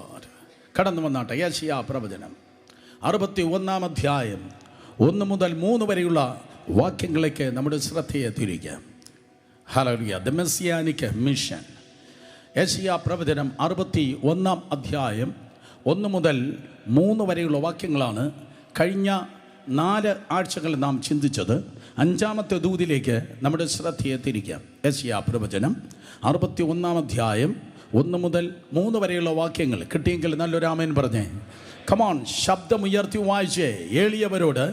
God. കടന്നു വന്നാട്ടെ. യെശയ്യാ പ്രവചനം 61 അധ്യായം 1 മുതൽ 3 വരെയുള്ള വാക്യങ്ങളിലേക്ക് നമ്മുടെ ശ്രദ്ധയെ തിരിക്കാം. ഹല്ലേലൂയ. The messianic mission. യെശയ്യാ പ്രവചനം 61 അധ്യായം 1 മുതൽ 3 വരെയുള്ള വാക്യങ്ങളാണ് കഴിഞ്ഞ 4 ആഴ്ചകൾ നാം ചിന്തിച്ചത്. 5-ാമത്തെ ദൂതിലേക്ക് നമ്മുടെ ശ്രദ്ധയെ തിരിക്കാം. യെശയ്യാ പ്രവചനം 61 അധ്യായം 1 മുതൽ 3 വരെയുള്ള വാക്യങ്ങൾ കിട്ടിയെങ്കിൽ നല്ലൊരു ആമേൻ പറഞ്ഞേ. കമോൺ, ശബ്ദമുയർത്തി വായിച്ചേ. എളിയവരോട്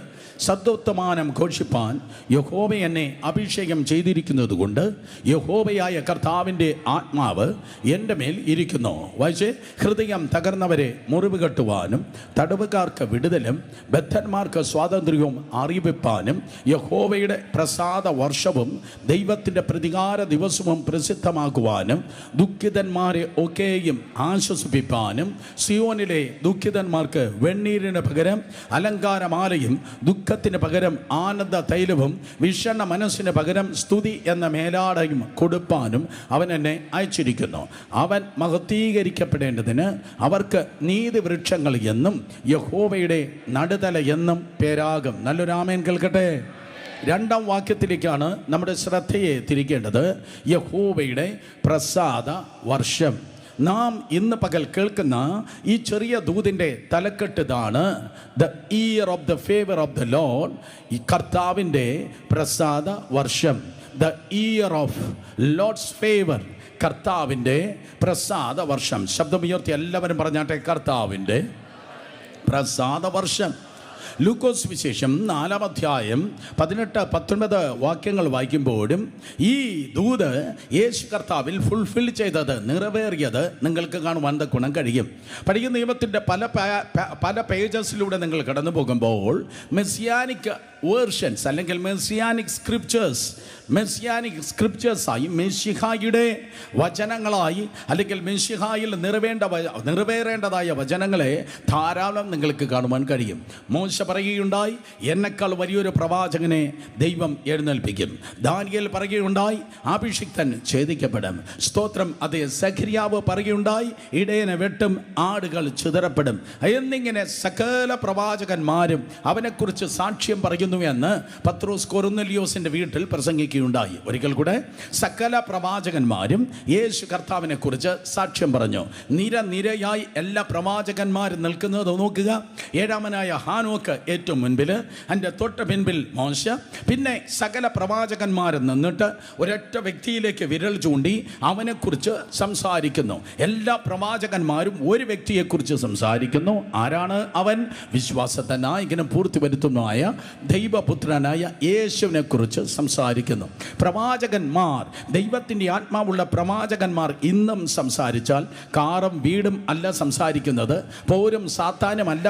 സദ്വർത്തമാനം ഘോഷിപ്പാൻ യഹോവ എന്നെ അഭിഷേകം ചെയ്തിരിക്കുന്നത് കൊണ്ട് യഹോവയായ കർത്താവിൻ്റെ ആത്മാവ് എൻ്റെ മേൽ ഇരിക്കുന്നു. വായിച്ചേ. ഹൃദയം തകർന്നവരെ മുറിവ് കെട്ടുവാനും തടവുകാർക്ക് വിടുതലും ബദ്ധന്മാർക്ക് സ്വാതന്ത്ര്യവും അറിയിപ്പാനും യഹോവയുടെ പ്രസാദ വർഷവും ദൈവത്തിൻ്റെ പ്രതികാര ദിവസവും പ്രസിദ്ധമാക്കുവാനും ദുഃഖിതന്മാരെ ഒക്കെയും ആശ്വസിപ്പിപ്പാനും സിയോനിലെ ദുഃഖിതന്മാർക്ക് വെണ്ണീരിന് പകരം അലങ്കാരമാലയും ദുഃഖത്തിന് പകരം ആനന്ദ തൈലവും വിഷണ്ണ മനസ്സിന് പകരം സ്തുതി എന്ന മേലാടയും കൊടുപ്പാനും അവൻ എന്നെ അയച്ചിരിക്കുന്നു. അവൻ മഹത്വീകരിക്കപ്പെടേണ്ടതിന് അവർക്ക് നീതി വൃക്ഷങ്ങൾ എന്നും യഹോവയുടെ നടുതല എന്നും പേരാകും. നല്ലൊരു ആമേൻ കേൾക്കട്ടെ. 2-ാം വാക്യത്തിലേക്കാണ് നമ്മുടെ ശ്രദ്ധയെ തിരിക്കേണ്ടത്. യഹോവയുടെ പ്രസാദ വർഷം. നാം ഇന്ന് പകൽ കേൾക്കുന്ന ഈ ചെറിയ ദൂതിൻ്റെ തലക്കെട്ട് ഇതാണ്: the year of the favour of the Lord. ഈ കർത്താവിൻ്റെ പ്രസാദ വർഷം. The year of Lord's favour. കർത്താവിൻ്റെ പ്രസാദ വർഷം. ശബ്ദമുയർത്തി എല്ലാവരും പറഞ്ഞാട്ടെ, കർത്താവിൻ്റെ പ്രസാദ വർഷം. ലൂക്കോസ് വിശേഷം 4-ാം അധ്യായം 18-19 വാക്യങ്ങൾ വായിക്കുമ്പോഴും ഈ ദൂത് യേശു കർത്താവിൽ ഫുൾഫിൽ ചെയ്തത്, നിറവേറിയത് നിങ്ങൾക്ക് കാണുവാൻ ഗുണം കഴിയും. പഴയ നിയമത്തിൻ്റെ പല പേജസിലൂടെ നിങ്ങൾ കടന്നു പോകുമ്പോൾ മെസ്സിയാനിക് വേർഷൻസ് അല്ലെങ്കിൽ മെസ്സിയാനിക് സ്ക്രിപ്റ്റേഴ്സായി മെസ്സിഹായുടെ വചനങ്ങളായി അല്ലെങ്കിൽ മെസ്സിഹായിൽ നിറവേറേണ്ടതായ വചനങ്ങളെ ധാരാളം നിങ്ങൾക്ക് കാണുവാൻ കഴിയും. മോശ പറയുകയുണ്ടായി, എന്നെക്കാൾ വലിയൊരു പ്രവാചകനെ ദൈവം എഴുന്നേൽപ്പിക്കും. ദാനിയേൽ പറയുകയുണ്ടായി, അഭിഷിക്തൻ ഛേദിക്കപ്പെടും. സ്തോത്രം. അതേ. സഖരിയാവ് പറയുകയുണ്ടായി, ഇടയനെ വെട്ടും, ആടുകൾ ചിതറപ്പെടും. എന്നിങ്ങനെ സകല പ്രവാചകന്മാരും അവനെക്കുറിച്ച് സാക്ഷ്യം പറയുന്നു എന്ന് പത്രോസ് കൊർന്നേലിയോസിന്റെ വീട്ടിൽ പ്രസംഗിക്കുകയുണ്ടായി. ഒരിക്കൽ കൂടെ സകല പ്രവാചകന്മാരും യേശു കർത്താവിനെ കുറിച്ച് സാക്ഷ്യം പറഞ്ഞു. നിരയായി എല്ലാ പ്രവാചകന്മാരും നിൽക്കുന്നത് നോക്കുക. 7-മനായ ഹാനോക്ക് ഏറ്റവും മുൻപിൽ, അതിൻ്റെ തൊട്ട് പിൻപിൽ മോശ, പിന്നെ സകല പ്രവാചകന്മാരും നിന്നിട്ട് ഒരൊറ്റ വ്യക്തിയിലേക്ക് വിരൽ ചൂണ്ടി അവനെക്കുറിച്ച് സംസാരിക്കുന്നു. എല്ലാ പ്രവാചകന്മാരും ഒരു വ്യക്തിയെക്കുറിച്ച് സംസാരിക്കുന്നു. ആരാണ് അവൻ? വിശ്വാസത്തെ നായകനും പൂർത്തി വരുത്തുന്നതായ ദൈവപുത്രനായ യേശുവിനെ കുറിച്ച് സംസാരിക്കുന്നു. പ്രവാചകന്മാർ, ദൈവത്തിൻ്റെ ആത്മാവുള്ള പ്രവാചകന്മാർ ഇന്നും സംസാരിച്ചാൽ കാറും വീടും അല്ല സംസാരിക്കുന്നത്, പോരും സാത്താനും അല്ല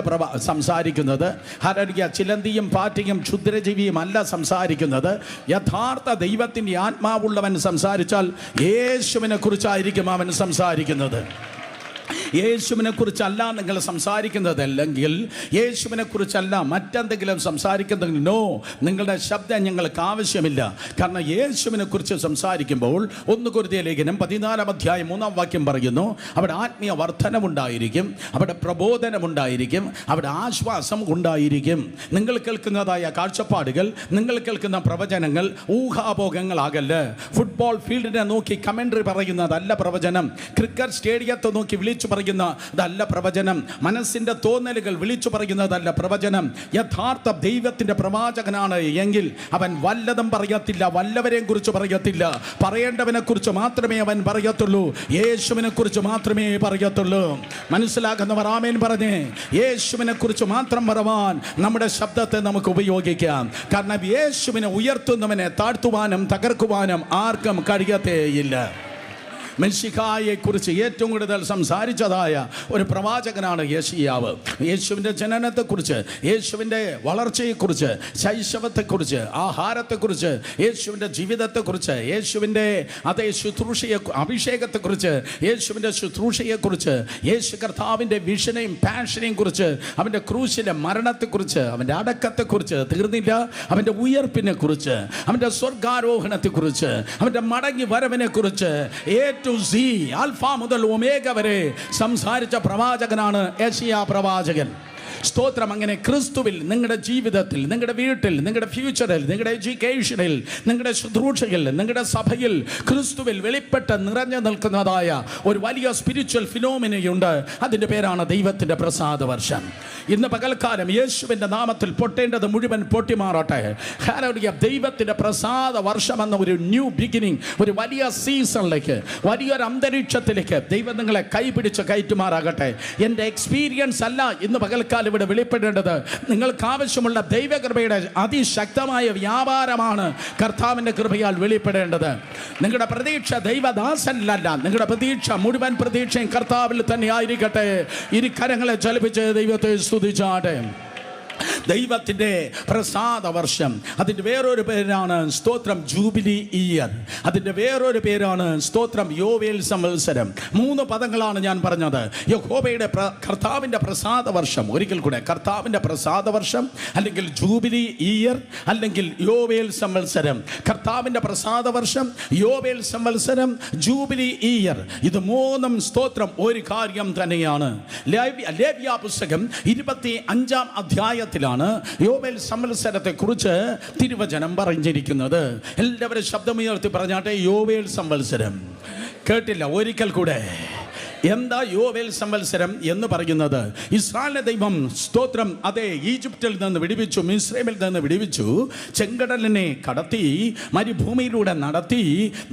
സംസാരിക്കുന്നത്, ഹല്ലേലൂയ, ചിലന്തിയും പാറ്റയും ക്ഷുദ്രജീവിയും അല്ല സംസാരിക്കുന്നത്. യഥാർത്ഥ ദൈവത്തിൻ്റെ ആത്മാവുള്ളവൻ സംസാരിച്ചാൽ യേശുവിനെ കുറിച്ചായിരിക്കും അവൻ സംസാരിക്കുന്നത്. യേശുവിനെ കുറിച്ചല്ല നിങ്ങൾ സംസാരിക്കുന്നത്, അല്ലെങ്കിൽ യേശുവിനെ കുറിച്ചല്ല മറ്റെന്തെങ്കിലും സംസാരിക്കുന്നെങ്കിൽ നോ, നിങ്ങളുടെ ശബ്ദം ഞങ്ങൾക്ക് ആവശ്യമില്ല. കാരണം യേശുവിനെ കുറിച്ച് സംസാരിക്കുമ്പോൾ 1 കൊരിന്ത്യർ ലേഖനം 14-ാം അധ്യായം 3-ാം വാക്യം പറയുന്നു, അവിടെ ആത്മീയ വർധനമുണ്ടായിരിക്കും, അവിടെ പ്രബോധനമുണ്ടായിരിക്കും, അവിടെ ആശ്വാസം ഉണ്ടായിരിക്കും. നിങ്ങൾ കേൾക്കുന്നതായ കാഴ്ചപ്പാടുകൾ, നിങ്ങൾ കേൾക്കുന്ന പ്രവചനങ്ങൾ ഊഹാഭോഗങ്ങളാകല്ല. ഫുട്ബോൾ ഫീൽഡിനെ നോക്കി കമൻട്രി പറയുന്നതല്ല പ്രവചനം. ക്രിക്കറ്റ് സ്റ്റേഡിയത്തെ നോക്കി വിളിച്ചു പറയുന്നതല്ല പ്രവചനം. മനസ്സിന്റെ തോന്നലുകൾ വിളിച്ചു പറയുന്നതല്ല പ്രവചനം. യഥാർത്ഥ ദൈവത്തിന്റെ പ്രവാചകനാണ് എങ്കിൽ അവൻ വല്ലതും പറയത്തില്ല, വല്ലവരെയും കുറിച്ച് പറയത്തില്ല. പറയേണ്ടവനെ കുറിച്ച് മാത്രമേ അവൻ പറയത്തുള്ളൂ. യേശുവിനെ കുറിച്ച് മാത്രമേ പറയത്തുള്ളൂ. മനസ്സിലാക്കുന്നവർ ആമേൻ പറഞ്ഞേ. യേശുവിനെ കുറിച്ച് മാത്രം പറവാൻ നമ്മുടെ ശബ്ദത്തെ നമുക്ക് ഉപയോഗിക്കാം. കാരണം യേശുവിനെ ഉയർത്തുന്നവനെ താഴ്ത്തുവാനും തകർക്കുവാനും ആർക്കും കഴിയത്തേയില്ല. മെസ്സിഹായെ കുറിച്ച് ഏറ്റവും കൂടുതൽ സംസാരിച്ചതായ ഒരു പ്രവാചകനാണ് യെശയ്യാവ്. യേശുവിൻ്റെ ജനനത്തെക്കുറിച്ച്, യേശുവിൻ്റെ വളർച്ചയെക്കുറിച്ച്, ശൈശവത്തെക്കുറിച്ച്, ആഹാരത്തെക്കുറിച്ച്, യേശുവിൻ്റെ ജീവിതത്തെക്കുറിച്ച്, യേശുവിൻ്റെ അതേ അഭിഷേകത്തെക്കുറിച്ച്, യേശുവിൻ്റെ ശുശ്രൂഷയെക്കുറിച്ച്, യേശു കർത്താവിൻ്റെ വിഷനെയും പാഷനെയും കുറിച്ച്, അവൻ്റെ ക്രൂശിലെ മരണത്തെക്കുറിച്ച്, അവൻ്റെ അടക്കത്തെക്കുറിച്ച്, തീർന്നില്ല, അവൻ്റെ ഉയർപ്പിനെ കുറിച്ച്, അവൻ്റെ സ്വർഗാരോഹണത്തെക്കുറിച്ച്, അവൻ്റെ മടങ്ങി വരവിനെ കുറിച്ച് ഏറ്റവും ടു സി, ആൽഫ മുതൽ ഒമേഗ വരെ സംസാരിച്ച പ്രവാചകനാണ് യെശയ്യാ പ്രവാചകൻ. സ്തോത്രം. അങ്ങനെ ക്രിസ്തുവിൽ നിങ്ങളുടെ ജീവിതത്തിൽ, നിങ്ങളുടെ വീട്ടിൽ, നിങ്ങളുടെ ഫ്യൂച്ചറിൽ, നിങ്ങളുടെ എഡ്യൂക്കേഷനിൽ, നിങ്ങളുടെ ശുശ്രൂഷയിൽ, നിങ്ങളുടെ സഭയിൽ ക്രിസ്തുവിൽ വെളിപ്പെട്ട് നിറഞ്ഞു നിൽക്കുന്നതായ ഒരു വലിയ സ്പിരിച്വൽ ഫിനോമിനയുണ്ട്. അതിൻ്റെ പേരാണ് ദൈവത്തിൻ്റെ പ്രസാദ വർഷം. ഇന്ന് പകൽക്കാലം യേശുവിൻ്റെ നാമത്തിൽ പൊട്ടേണ്ടത് മുഴുവൻ പൊട്ടിമാറട്ടെ. ഹല്ലേലൂയ. ദൈവത്തിൻ്റെ പ്രസാദ വർഷം എന്ന ഒരു ന്യൂ ബിഗിനിങ്, ഒരു വലിയ സീസണിലേക്ക്, വലിയൊരു അന്തരീക്ഷത്തിലേക്ക് ദൈവം നിങ്ങളെ കൈപിടിച്ച് കയറ്റുമാറാകട്ടെ. എൻ്റെ എക്സ്പീരിയൻസ് അല്ല ഇന്ന് പകൽക്കാലം ഇവിടെ വെളിപ്പെടേണ്ടത്. നിങ്ങൾക്ക് ആവശ്യമുള്ള ദൈവകൃപയുടെ അതിശക്തമായ വ്യാപാരമാണ് കർത്താവിൻ്റെ കൃപയാൽ വെളിപ്പെടേണ്ടത്. നിങ്ങളുടെ പ്രതീക്ഷ ദൈവദാസനിലല്ല, നിങ്ങളുടെ പ്രതീക്ഷ, മുഴുവൻ പ്രതീക്ഷയും കർത്താവിൽ തന്നെ ആയിരിക്കട്ടെ. ഇരു കരങ്ങളെ ചലിപ്പിച്ച് ദൈവത്തെ സ്തുതിച്ചാട്ടെ. ദൈവത്തിൻ്റെ പ്രസാദ വർഷം, അതിൻ്റെ വേറൊരു പേരാണ് സ്തോത്രം ജൂബിലി ഇയർ. അതിൻ്റെ വേറൊരു പേരാണ് സ്തോത്രം യോവേൽ സംവത്സരം. 3 പദങ്ങളാണ് ഞാൻ പറഞ്ഞത്. യഹോവയുടെ കർത്താവിൻ്റെ പ്രസാദ വർഷം, ഒരിക്കൽ കൂടെ കർത്താവിൻ്റെ പ്രസാദ വർഷം, അല്ലെങ്കിൽ ജൂബിലി ഇയർ, അല്ലെങ്കിൽ യോവേൽ സംവത്സരം. കർത്താവിൻ്റെ പ്രസാദ വർഷം, യോവേൽ സംവത്സരം, ജൂബിലി ഇയർ. ഇത് 3 സ്തോത്രം ഒരു കാര്യം തന്നെയാണ്. ലേവ്യ പുസ്തകം 25 അധ്യായത്തിലാണ് യോവേൽ സംവത്സരത്തെ കുറിച്ച് തിരുവചനം പറഞ്ഞിരിക്കുന്നത്. എല്ലാവരും ശബ്ദമുയർത്തി പറഞ്ഞാട്ടെ, യോവേൽ സംവത്സരം. കേട്ടില്ല? ഒരിക്കൽ കൂടെ. എന്താ യോവേൽ സംവത്സരം എന്ന് പറയുന്നത്? ഇസ്രായേലിനെ ദൈവം സ്തോത്രം അതേ ഈജിപ്തിൽ നിന്ന് വിടുവിച്ചു, മിസ്രൈമിൽ നിന്ന് വിടുവിച്ചു, ചെങ്കടലിനെ കടത്തി മരുഭൂമിയിലൂടെ നടത്തി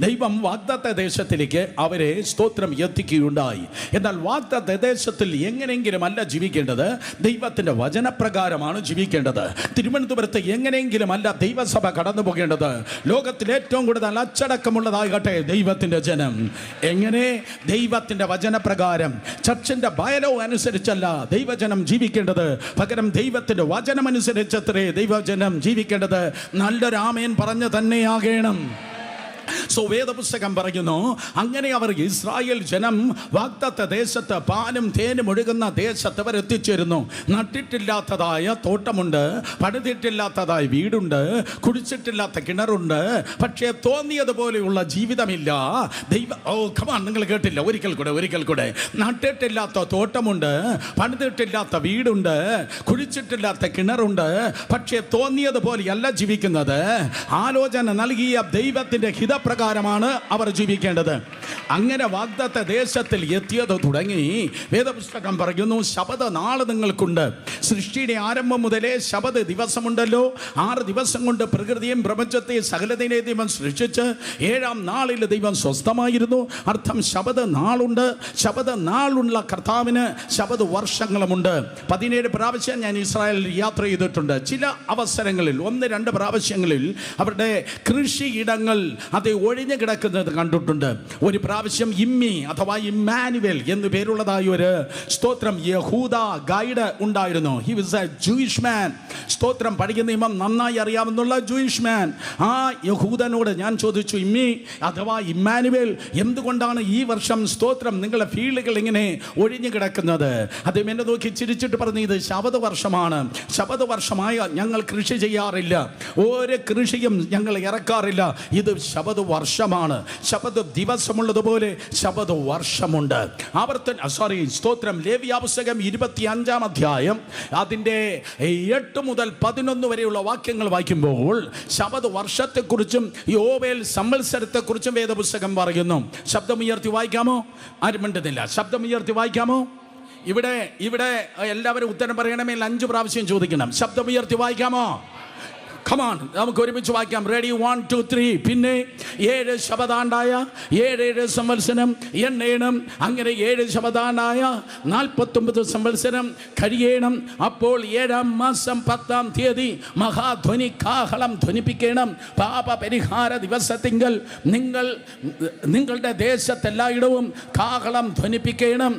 ദൈവം വാഗ്ദത്ത ദേശത്തിലേക്ക് അവരെ സ്തോത്രം എത്തിക്കുകയുണ്ടായി. എന്നാൽ വാഗ്ദത്ത ദേശത്തിൽ എങ്ങനെയെങ്കിലും അല്ല ജീവിക്കേണ്ടത്, ദൈവത്തിൻ്റെ വചനപ്രകാരമാണ് ജീവിക്കേണ്ടത്. തിരുവനന്തപുരത്ത് എങ്ങനെയെങ്കിലും അല്ല ദൈവസഭ കടന്നു പോകേണ്ടത്. ലോകത്തിൽ ഏറ്റവും കൂടുതൽ അച്ചടക്കമുള്ളതാകട്ടെ ദൈവത്തിൻ്റെ ജനം. എങ്ങനെ? ദൈവത്തിൻ്റെ വചന പ്രകാരം, ചർച്ചിന്റെ ബയലോ അനുസരിച്ചല്ല ദൈവജനം ജീവിക്കേണ്ടത്, പകരം ദൈവത്തിന്റെ വചനമനുസരിച്ചത്രേ ദൈവജനം ജീവിക്കേണ്ടത്. നല്ലൊരു ആമേൻ പറഞ്ഞു തന്നെയാകണം. വേദപുസ്തകം പറയുന്നു, അങ്ങനെ അവർ ഇസ്രായേൽ ജനം വാഗ്ദത്ത ദേശത്ത്, പാലും തേനും ഒഴുകുന്ന ദേശത്ത് അവർ എത്തിച്ചേരുന്നു. നട്ടിട്ടില്ലാത്തതായ തോട്ടമുണ്ട്, പണിതിട്ടില്ലാത്തതായ വീടുണ്ട്, കുടിച്ചിട്ടില്ലാത്ത കിണറുണ്ട്, പക്ഷേ തോന്നിയതുപോലെയുള്ള ജീവിതമില്ല. നിങ്ങൾ കേട്ടില്ല? ഒരിക്കൽ കൂടെ. നട്ടിട്ടില്ലാത്ത തോട്ടമുണ്ട്, പണിതിട്ടില്ലാത്ത വീടുണ്ട്, കുടിച്ചിട്ടില്ലാത്ത കിണറുണ്ട്, പക്ഷേ തോന്നിയതുപോലെയല്ല ജീവിക്കുന്നത്. ആലോചന നൽകിയ ദൈവത്തിന്റെ ഹിതപ്രകാരമാണ് അവർ ജീവിക്കേണ്ടത്. അങ്ങനെ വാഗ്ദത്ത ദേശത്തിൽ എത്തിയത് തുടങ്ങി വേദപുസ്തകം പറയുന്നു, ശബത നാൾ നിങ്ങൾക്കുണ്ട്. സൃഷ്ടിയുടെ ആരംഭം മുതലേ ശബത ദിവസമുണ്ടല്ലോ. 6 ദിവസം കൊണ്ട് പ്രകൃതിയും പ്രപഞ്ചത്തെ സകലതിനെ ദൈവം സൃഷ്ടിച്ച് 7-ാം നാളിൽ ദൈവം സ്വസ്ഥമായിരുന്നു. അർത്ഥം ശബത നാളുണ്ട്. ശബത നാളുള്ള കർത്താവിന് ശബത വർഷങ്ങളുമുണ്ട്. 17 പ്രാവശ്യം ഞാൻ ഇസ്രായേലിൽ യാത്ര ചെയ്തിട്ടുണ്ട്. ചില അവസരങ്ങളിൽ 1-2 പ്രാവശ്യങ്ങളിൽ അവരുടെ കൃഷിയിടങ്ങൾ അത് ഒഴിഞ്ഞു കിടക്കുന്നത് കണ്ടിട്ടുണ്ട്. ഒരു പ്രാവശ്യം ഇമ്മി അഥവാ ഇമ്മാനുവേൽ എന്ന് പേരുള്ളതായ ഒരു സ്തോത്രം യഹൂദ ഗൈഡ് ഉണ്ടായിരുന്നു. ഹി വാസ് എ ജൂയിഷ് മാൻ. സ്തോത്രം പഴയ നിയമം നന്നായി അറിയാവുന്നുള്ള ജൂയിഷ് മാൻ. ആ യഹൂദനോട് ഞാൻ ചോദിച്ചു, ഇമ്മി അഥവാ ഇമ്മാനുവേൽ, എന്തുകൊണ്ടാണ് ഈ വർഷം സ്തോത്രം നിങ്ങളുടെ ഫീൽഡുകൾ ഇങ്ങനെ ഒഴിഞ്ഞു കിടക്കുന്നത്? അദ്ദേഹം എന്നെ നോക്കി ചിരിച്ചിട്ട് പറഞ്ഞു, ഇത് ശബത വർഷമാണ്. ശബത വർഷമായ ഞങ്ങൾ കൃഷി ചെയ്യാറില്ല, ഒരു കൃഷിയും ഞങ്ങൾ ഇറക്കാറില്ല. ഇത് ശബത വർഷമാണ്. ശബത ദിവസമുള്ളതുപോലെ ശബത വർഷമുണ്ട്. സ്തോത്രം ലേവ്യ പുസ്തകം 25-ാം അധ്യായം അതിൻ്റെ 8 മുതൽ 11 വരെയുള്ള വാക്യങ്ങൾ വായിക്കുമ്പോൾ ശബത വർഷത്തെക്കുറിച്ചും യോവേൽ സംവത്സരത്തെക്കുറിച്ചും വേദപുസ്തകം പറയുന്നു. ശബ്ദമുയർത്തി വായിക്കാമോ? ആരും മിണ്ടുന്നില്ല. ശബ്ദമുയർത്തി വായിക്കാമോ? ഇവിടെ എല്ലാവരും ഉത്തരം പറയണമെങ്കിൽ 5 പ്രാവശ്യം ചോദിക്കണം. ശബ്ദമുയർത്തി വായിക്കാമോ? കമാൺ, നമുക്ക് ഒരുമിച്ച് വായിക്കാം. റെഡി? 1 2 3. പിന്നെ 7 ശബദാണ്ടായ 7 സംവത്സരം എണ്ണേണം. അങ്ങനെ 7 ശബദാണ്ടായ 49 സംവത്സരം കഴിയണം. അപ്പോൾ 7-ാം മാസം 10-ാം തീയതി മഹാധ്വനി കാഹളം ധ്വനിപ്പിക്കണം. പാപ പരിഹാര ദിവസത്തിങ്കൽ നിങ്ങളുടെ ദേശത്തെല്ലായിടവും കാഹളം ധ്വനിപ്പിക്കണം.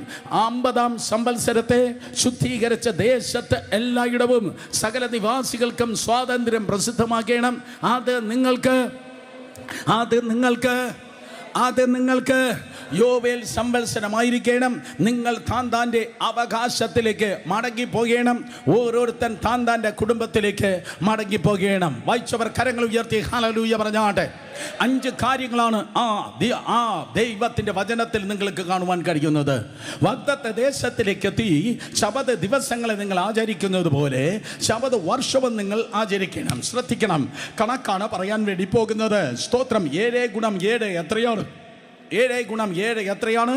50-ാം സംവത്സരത്തെ ശുദ്ധീകരിച്ച ദേശത്ത് എല്ലായിടവും സകല നിവാസികൾക്കും സ്വാതന്ത്ര്യം പ്രസിദ്ധമാക്കണം. അത് നിങ്ങൾക്ക് യോവേൽ സംവത്സരമായിരിക്കണം. നിങ്ങൾ താന്താൻ്റെ അവകാശത്തിലേക്ക് മടങ്ങിപ്പോകണം. ഓരോരുത്തൻ താന്താൻ്റെ കുടുംബത്തിലേക്ക് മടങ്ങിപ്പോകണം. വായിച്ചവർ കരങ്ങൾ ഉയർത്തി ഹല്ലേലൂയ പറഞ്ഞാട്ടെ. 5 കാര്യങ്ങളാണ് ആ ദൈവത്തിൻ്റെ വചനത്തിൽ നിങ്ങൾക്ക് കാണുവാൻ കഴിയുന്നത്. വാഗ്ദത്ത ദേശത്തിലേക്ക് എത്തി ശബത ദിവസങ്ങളെ നിങ്ങൾ ആചരിക്കുന്നത് പോലെ ശബത വർഷവും നിങ്ങൾ ആചരിക്കണം. ശ്രദ്ധിക്കണം, കണക്കാണ് പറയാൻ വേണ്ടി പോകുന്നത്. സ്തോത്രം. 7 ഗുണം 7 എത്രയാണ്? 7 ഗുണം 7 എത്രയാണ്?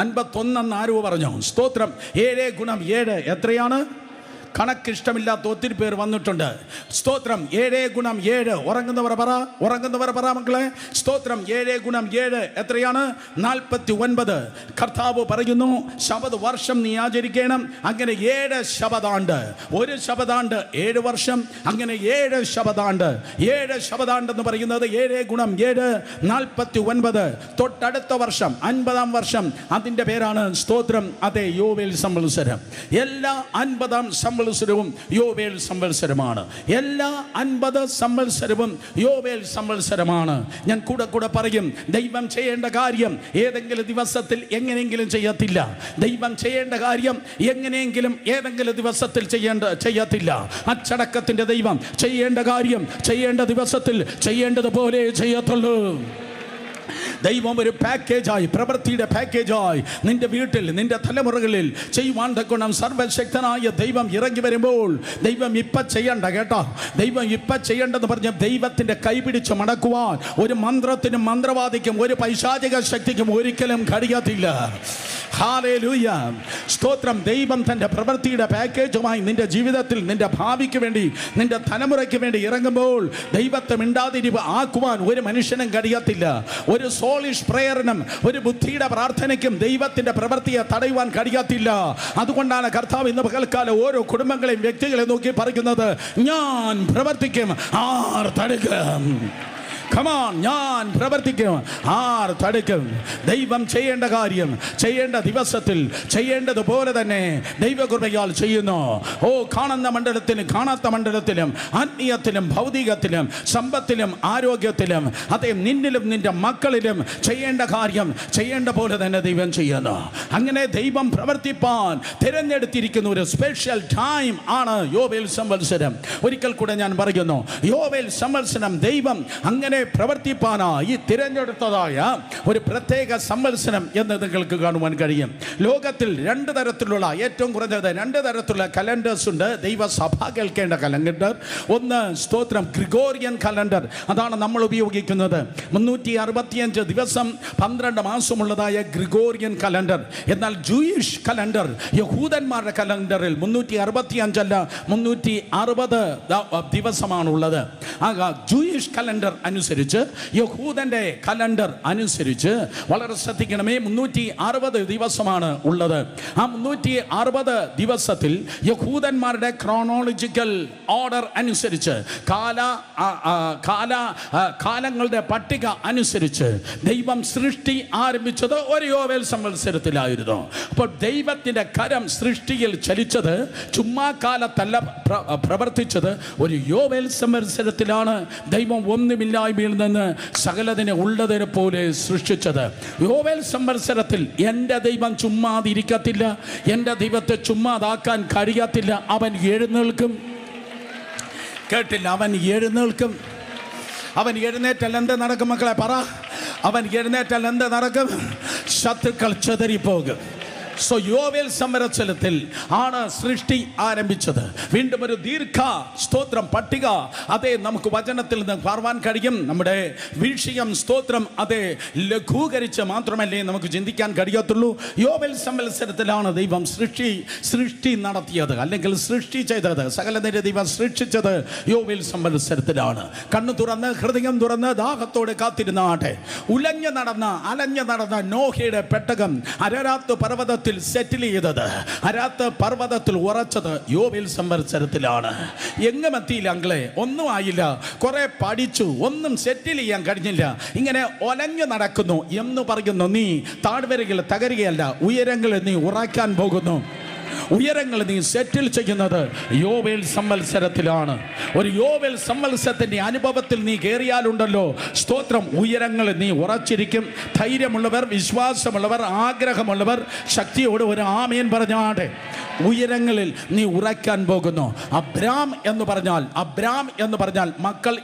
51 എന്ന് ആരോ പറഞ്ഞു. സ്തോത്രം. 7 ഗുണം 7 എത്രയാണ്? കണക്കിഷ്ടമില്ലാത്ത ഒത്തിരി പേർ വന്നിട്ടുണ്ട്. സ്തോത്രം. 7 ഗുണം 7 ഉറങ്ങുന്നവർ പറ മക്കളെ. സ്തോത്രം. 7 ഗുണം 7 എത്രയാണ്? 49. കർത്താവ് പറയുന്നു ശബത് വർഷം നീ ആചരിക്കണം. അങ്ങനെ 7 ശബതാണ്ട്. ഒരു ശബതാണ്ട് 7 വർഷം. അങ്ങനെ 7 ശബതാണ്ട്. 7 ശബതാണ്ട് എന്ന് പറയുന്നത് 7 ഗുണം 7 49. തൊട്ടടുത്ത വർഷം 50-ാം വർഷം, അതിൻ്റെ പേരാണ് സ്തോത്രം. അതെ, യോവേൽ സംവത്സരം. എല്ലാ 50-ാം സംവത്സരവും യോവേൽ സംവത്സരമാണ്. എല്ലാ 50 സംവത്സരവും യോവേൽ സംവത്സരമാണ്. ഞാൻ കൂടെ പറയും, ദൈവം ചെയ്യേണ്ട കാര്യം ഏതെങ്കിലും ദിവസത്തിൽ എങ്ങനെയെങ്കിലും ചെയ്യത്തില്ല. ദൈവം ചെയ്യേണ്ട കാര്യം എങ്ങനെയെങ്കിലും ഏതെങ്കിലും ദിവസത്തിൽ ചെയ്യത്തില്ല. അച്ചടക്കത്തിൻ്റെ ദൈവം ചെയ്യേണ്ട കാര്യം ചെയ്യേണ്ട ദിവസത്തിൽ ചെയ്യേണ്ടതുപോലെ ചെയ്യത്തുള്ളൂ. ദൈവം ഒരു പാക്കേജായി, പ്രവൃത്തിയുടെ പാക്കേജായി നിന്റെ വീട്ടിൽ, നിന്റെ തലമുറകളിൽ ചെയ്യുവാൻ തക്കണം സർവശക്തനായ ദൈവം ഇറങ്ങി വരുമ്പോൾ ദൈവം ഇപ്പം ചെയ്യണ്ട കേട്ടോ. ദൈവം ഇപ്പം ചെയ്യേണ്ടെന്ന് പറഞ്ഞ ദൈവത്തിൻ്റെ കൈപിടിച്ച് മടക്കുവാൻ ഒരു മന്ത്രത്തിനും മന്ത്രവാദിക്കും ഒരു പൈശാചിക ശക്തിക്കും ഒരിക്കലും കഴിയത്തില്ല. ഹല്ലേലൂയ. സ്തോത്രം. ദൈവം തൻ്റെ പ്രവൃത്തിയുടെ പാക്കേജുമായി നിന്റെ ജീവിതത്തിൽ, നിന്റെ ഭാവിക്ക് വേണ്ടി, നിന്റെ തലമുറയ്ക്ക് വേണ്ടി ഇറങ്ങുമ്പോൾ ദൈവത്തെ മിണ്ടാതിരിവ് ആക്കുവാൻ ഒരു മനുഷ്യനും കഴിയത്തില്ല. ഒരു സോളിഷ് പ്രേയറിനും ഒരു ബുദ്ധിയുടെ പ്രാർത്ഥനയ്ക്കും ദൈവത്തിൻ്റെ പ്രവൃത്തിയെ തടയുവാൻ കഴിയത്തില്ല. അതുകൊണ്ടാണ് കർത്താവ് ഇന്ന് പകൽക്കാലം ഓരോ കുടുംബങ്ങളെയും വ്യക്തികളെ നോക്കി പറയുന്നത്, ഞാൻ പ്രവർത്തിക്കും, ആർ തടുക്കും. കമാൺ, ഞാൻ പ്രവർത്തിക്കും, ആർ തടുക്കും. ദൈവം ചെയ്യേണ്ട കാര്യം ചെയ്യേണ്ട ദിവസത്തിൽ ചെയ്യേണ്ടതുപോലെ തന്നെ ദൈവകൃപയാൽ ചെയ്യുന്നു. കാണുന്ന മണ്ഡലത്തിലും കാണാത്ത മണ്ഡലത്തിലും ആത്മീയത്തിലും ഭൗതികത്തിലും സമ്പത്തിലും ആരോഗ്യത്തിലും, അതേ നിന്നിലും നിന്റെ മക്കളിലും ചെയ്യേണ്ട കാര്യം ചെയ്യേണ്ട പോലെ തന്നെ ദൈവം ചെയ്യുന്നു. അങ്ങനെ ദൈവം പ്രവർത്തിപ്പാൻ തിരഞ്ഞെടുത്തിരിക്കുന്ന ഒരു സ്പെഷ്യൽ ടൈം ആണ് യോവേൽ സംവത്സരം. ഒരിക്കൽ കൂടെ ഞാൻ പറയുന്നു, യോവേൽ സംവത്സരം ദൈവം അങ്ങനെ പ്രവർത്തിപ്പാനായി തിരഞ്ഞെടുത്തതായ ഒരു പ്രത്യേക സംവത്സരം എന്ന് നിങ്ങൾക്ക് കാണുവാൻ കഴിയും. ലോകത്തിൽ 2 തരത്തിലുള്ള, ഏറ്റവും കുറഞ്ഞത് 2 തരത്തിലുള്ള കലണ്ടേഴ്സ് ഉണ്ട്. ദൈവസഭ കേൾക്കേണ്ട കലണ്ടർ. ഒന്ന് സ്തോത്രം, ഗ്രിഗോറിയൻ കലണ്ടർ. അതാണ് നമ്മൾ ഉപയോഗിക്കുന്നത്. 365 ദിവസം 12 മാസമുള്ളതായ ഗ്രിഗോറിയൻ കലണ്ടർ. എന്നാൽ ജൂയിഷ് കലണ്ടർ, യഹൂദന്മാരുടെ കലണ്ടറിൽ 365 അല്ല 360 ദിവസമാണുള്ളത്. ജൂയിഷ് കലണ്ടർ അനുസരിച്ച്, യഹൂദന്റെ കലണ്ടർ അനുസരിച്ച് വളരെ ശ്രദ്ധിക്കണമേ, 360 ദിവസമാണ് ഉള്ളത്. ആ 360 ദിവസത്തിൽ യഹൂദന്മാരുടെ ക്രോണോളജിക്കൽ ഓർഡർ അനുസരിച്ച്, കാലങ്ങളുടെ പട്ടിക അനുസരിച്ച് ദൈവം സൃഷ്ടി ആരംഭിച്ചത് ഒരു യോവേൽ സംവത്സരത്തിലായിരുന്നു. അപ്പോൾ ദൈവത്തിൻ്റെ കരം സൃഷ്ടിയിൽ ചലിച്ചത് ചുമ്മാ കാലത്തല്ല പ്രവർത്തിച്ചത്, ഒരു യോവേൽ സംവത്സരത്തിലാണ്. ദൈവം ഒന്നുമില്ലായ്മയിൽ നിന്ന് സകലതിനെ ഉള്ളതിനെ പോലെ സൃഷ്ടിച്ചത്. യോവേൽ സംവത്സരത്തിൽ എൻ്റെ ദൈവം ചുമ്മാതിരിക്കത്തില്ല. എൻ്റെ ദൈവത്തെ ചുമ്മാതാക്കാൻ കഴിയത്തില്ല. അവൻ എഴുന്നേൽക്കും. കേട്ടില്ല? അവൻ എഴുന്നേൽക്കും. അവൻ എഴുന്നേറ്റാൽ എന്ത് നടക്കും മക്കളെ? പറ. അവൻ എഴുന്നേറ്റാൽ എന്ത് നടക്കും? ശത്രുക്കൾ ചെതറിപ്പോകും. സോ യോവേൽ സംവത്സരത്തിൽ ആണ് സൃഷ്ടി ആരംഭിച്ചത്. വീണ്ടും ഒരു ദീർഘ സ്തോത്രം പട്ടിക അതേ നമുക്ക് വചനത്തിൽ നിന്ന് കാണുവാൻ കഴിയും. നമ്മുടെ വിഷയം സ്തോത്രം അതേ ലഘൂകരിച്ച് മാത്രമല്ലേ നമുക്ക് ചിന്തിക്കാൻ കഴിയത്തുള്ളൂ. യോവേൽ സംവത്സരത്തിലാണ് ദൈവം സൃഷ്ടി നടത്തിയത്, അല്ലെങ്കിൽ സൃഷ്ടി ചെയ്തത്. സകലതിൻ്റെ ദൈവം സൃഷ്ടിച്ചത് യോവേൽ സംവത്സരത്തിലാണ്. കണ്ണു തുറന്ന് ഹൃദയം തുറന്ന് ദാഹത്തോടെ കാത്തിരുന്നാട്ടെ. അലഞ്ഞു നടന്ന നോഹയുടെ പെട്ടകം അരരാത്ത് പർവ്വതത്തിൽ സെറ്റിൽ ചെയ്തത്, അരാത്ത് പർവ്വതത്തിൽ ഉറച്ചത് യോവേൽ സംവത്സരത്തിലാണ്. എങ്ങും എത്തിയില്ല അങ്ങളെ, ഒന്നും ആയില്ല. കുറെ പഠിച്ചു, ഒന്നും സെറ്റിൽ ചെയ്യാൻ കഴിഞ്ഞില്ല. ഇങ്ങനെ ഒലഞ്ഞു നടക്കുന്നു എന്ന് പറയുന്നു. നീ താഴ്വരയിൽ തകരുകയല്ല, ഉയരങ്ങളിൽ നീ ഉറക്കാൻ പോകുന്നു. ഉയരങ്ങൾ നീ സെറ്റിൽ ചെയ്യുന്നത് യോവേൽ സംവത്സരത്തിലാണ്. ഒരു യോവേൽ സംവത്സരത്തിൻ്റെ അനുഭവത്തിൽ നീ കയറിയാലുണ്ടല്ലോ, സ്തോത്രം, ഉയരങ്ങൾ നീ ഉറച്ചിരിക്കും. ധൈര്യമുള്ളവർ, വിശ്വാസമുള്ളവർ, ആഗ്രഹമുള്ളവർ ശക്തിയോട് ഒരു ആമേൻ പറഞ്ഞാടെ. ഉയരങ്ങളിൽ നീ ഉറയ്ക്കാൻ പോകുന്നു. അബ്രാം എന്ന് പറഞ്ഞാൽ മക്കൾ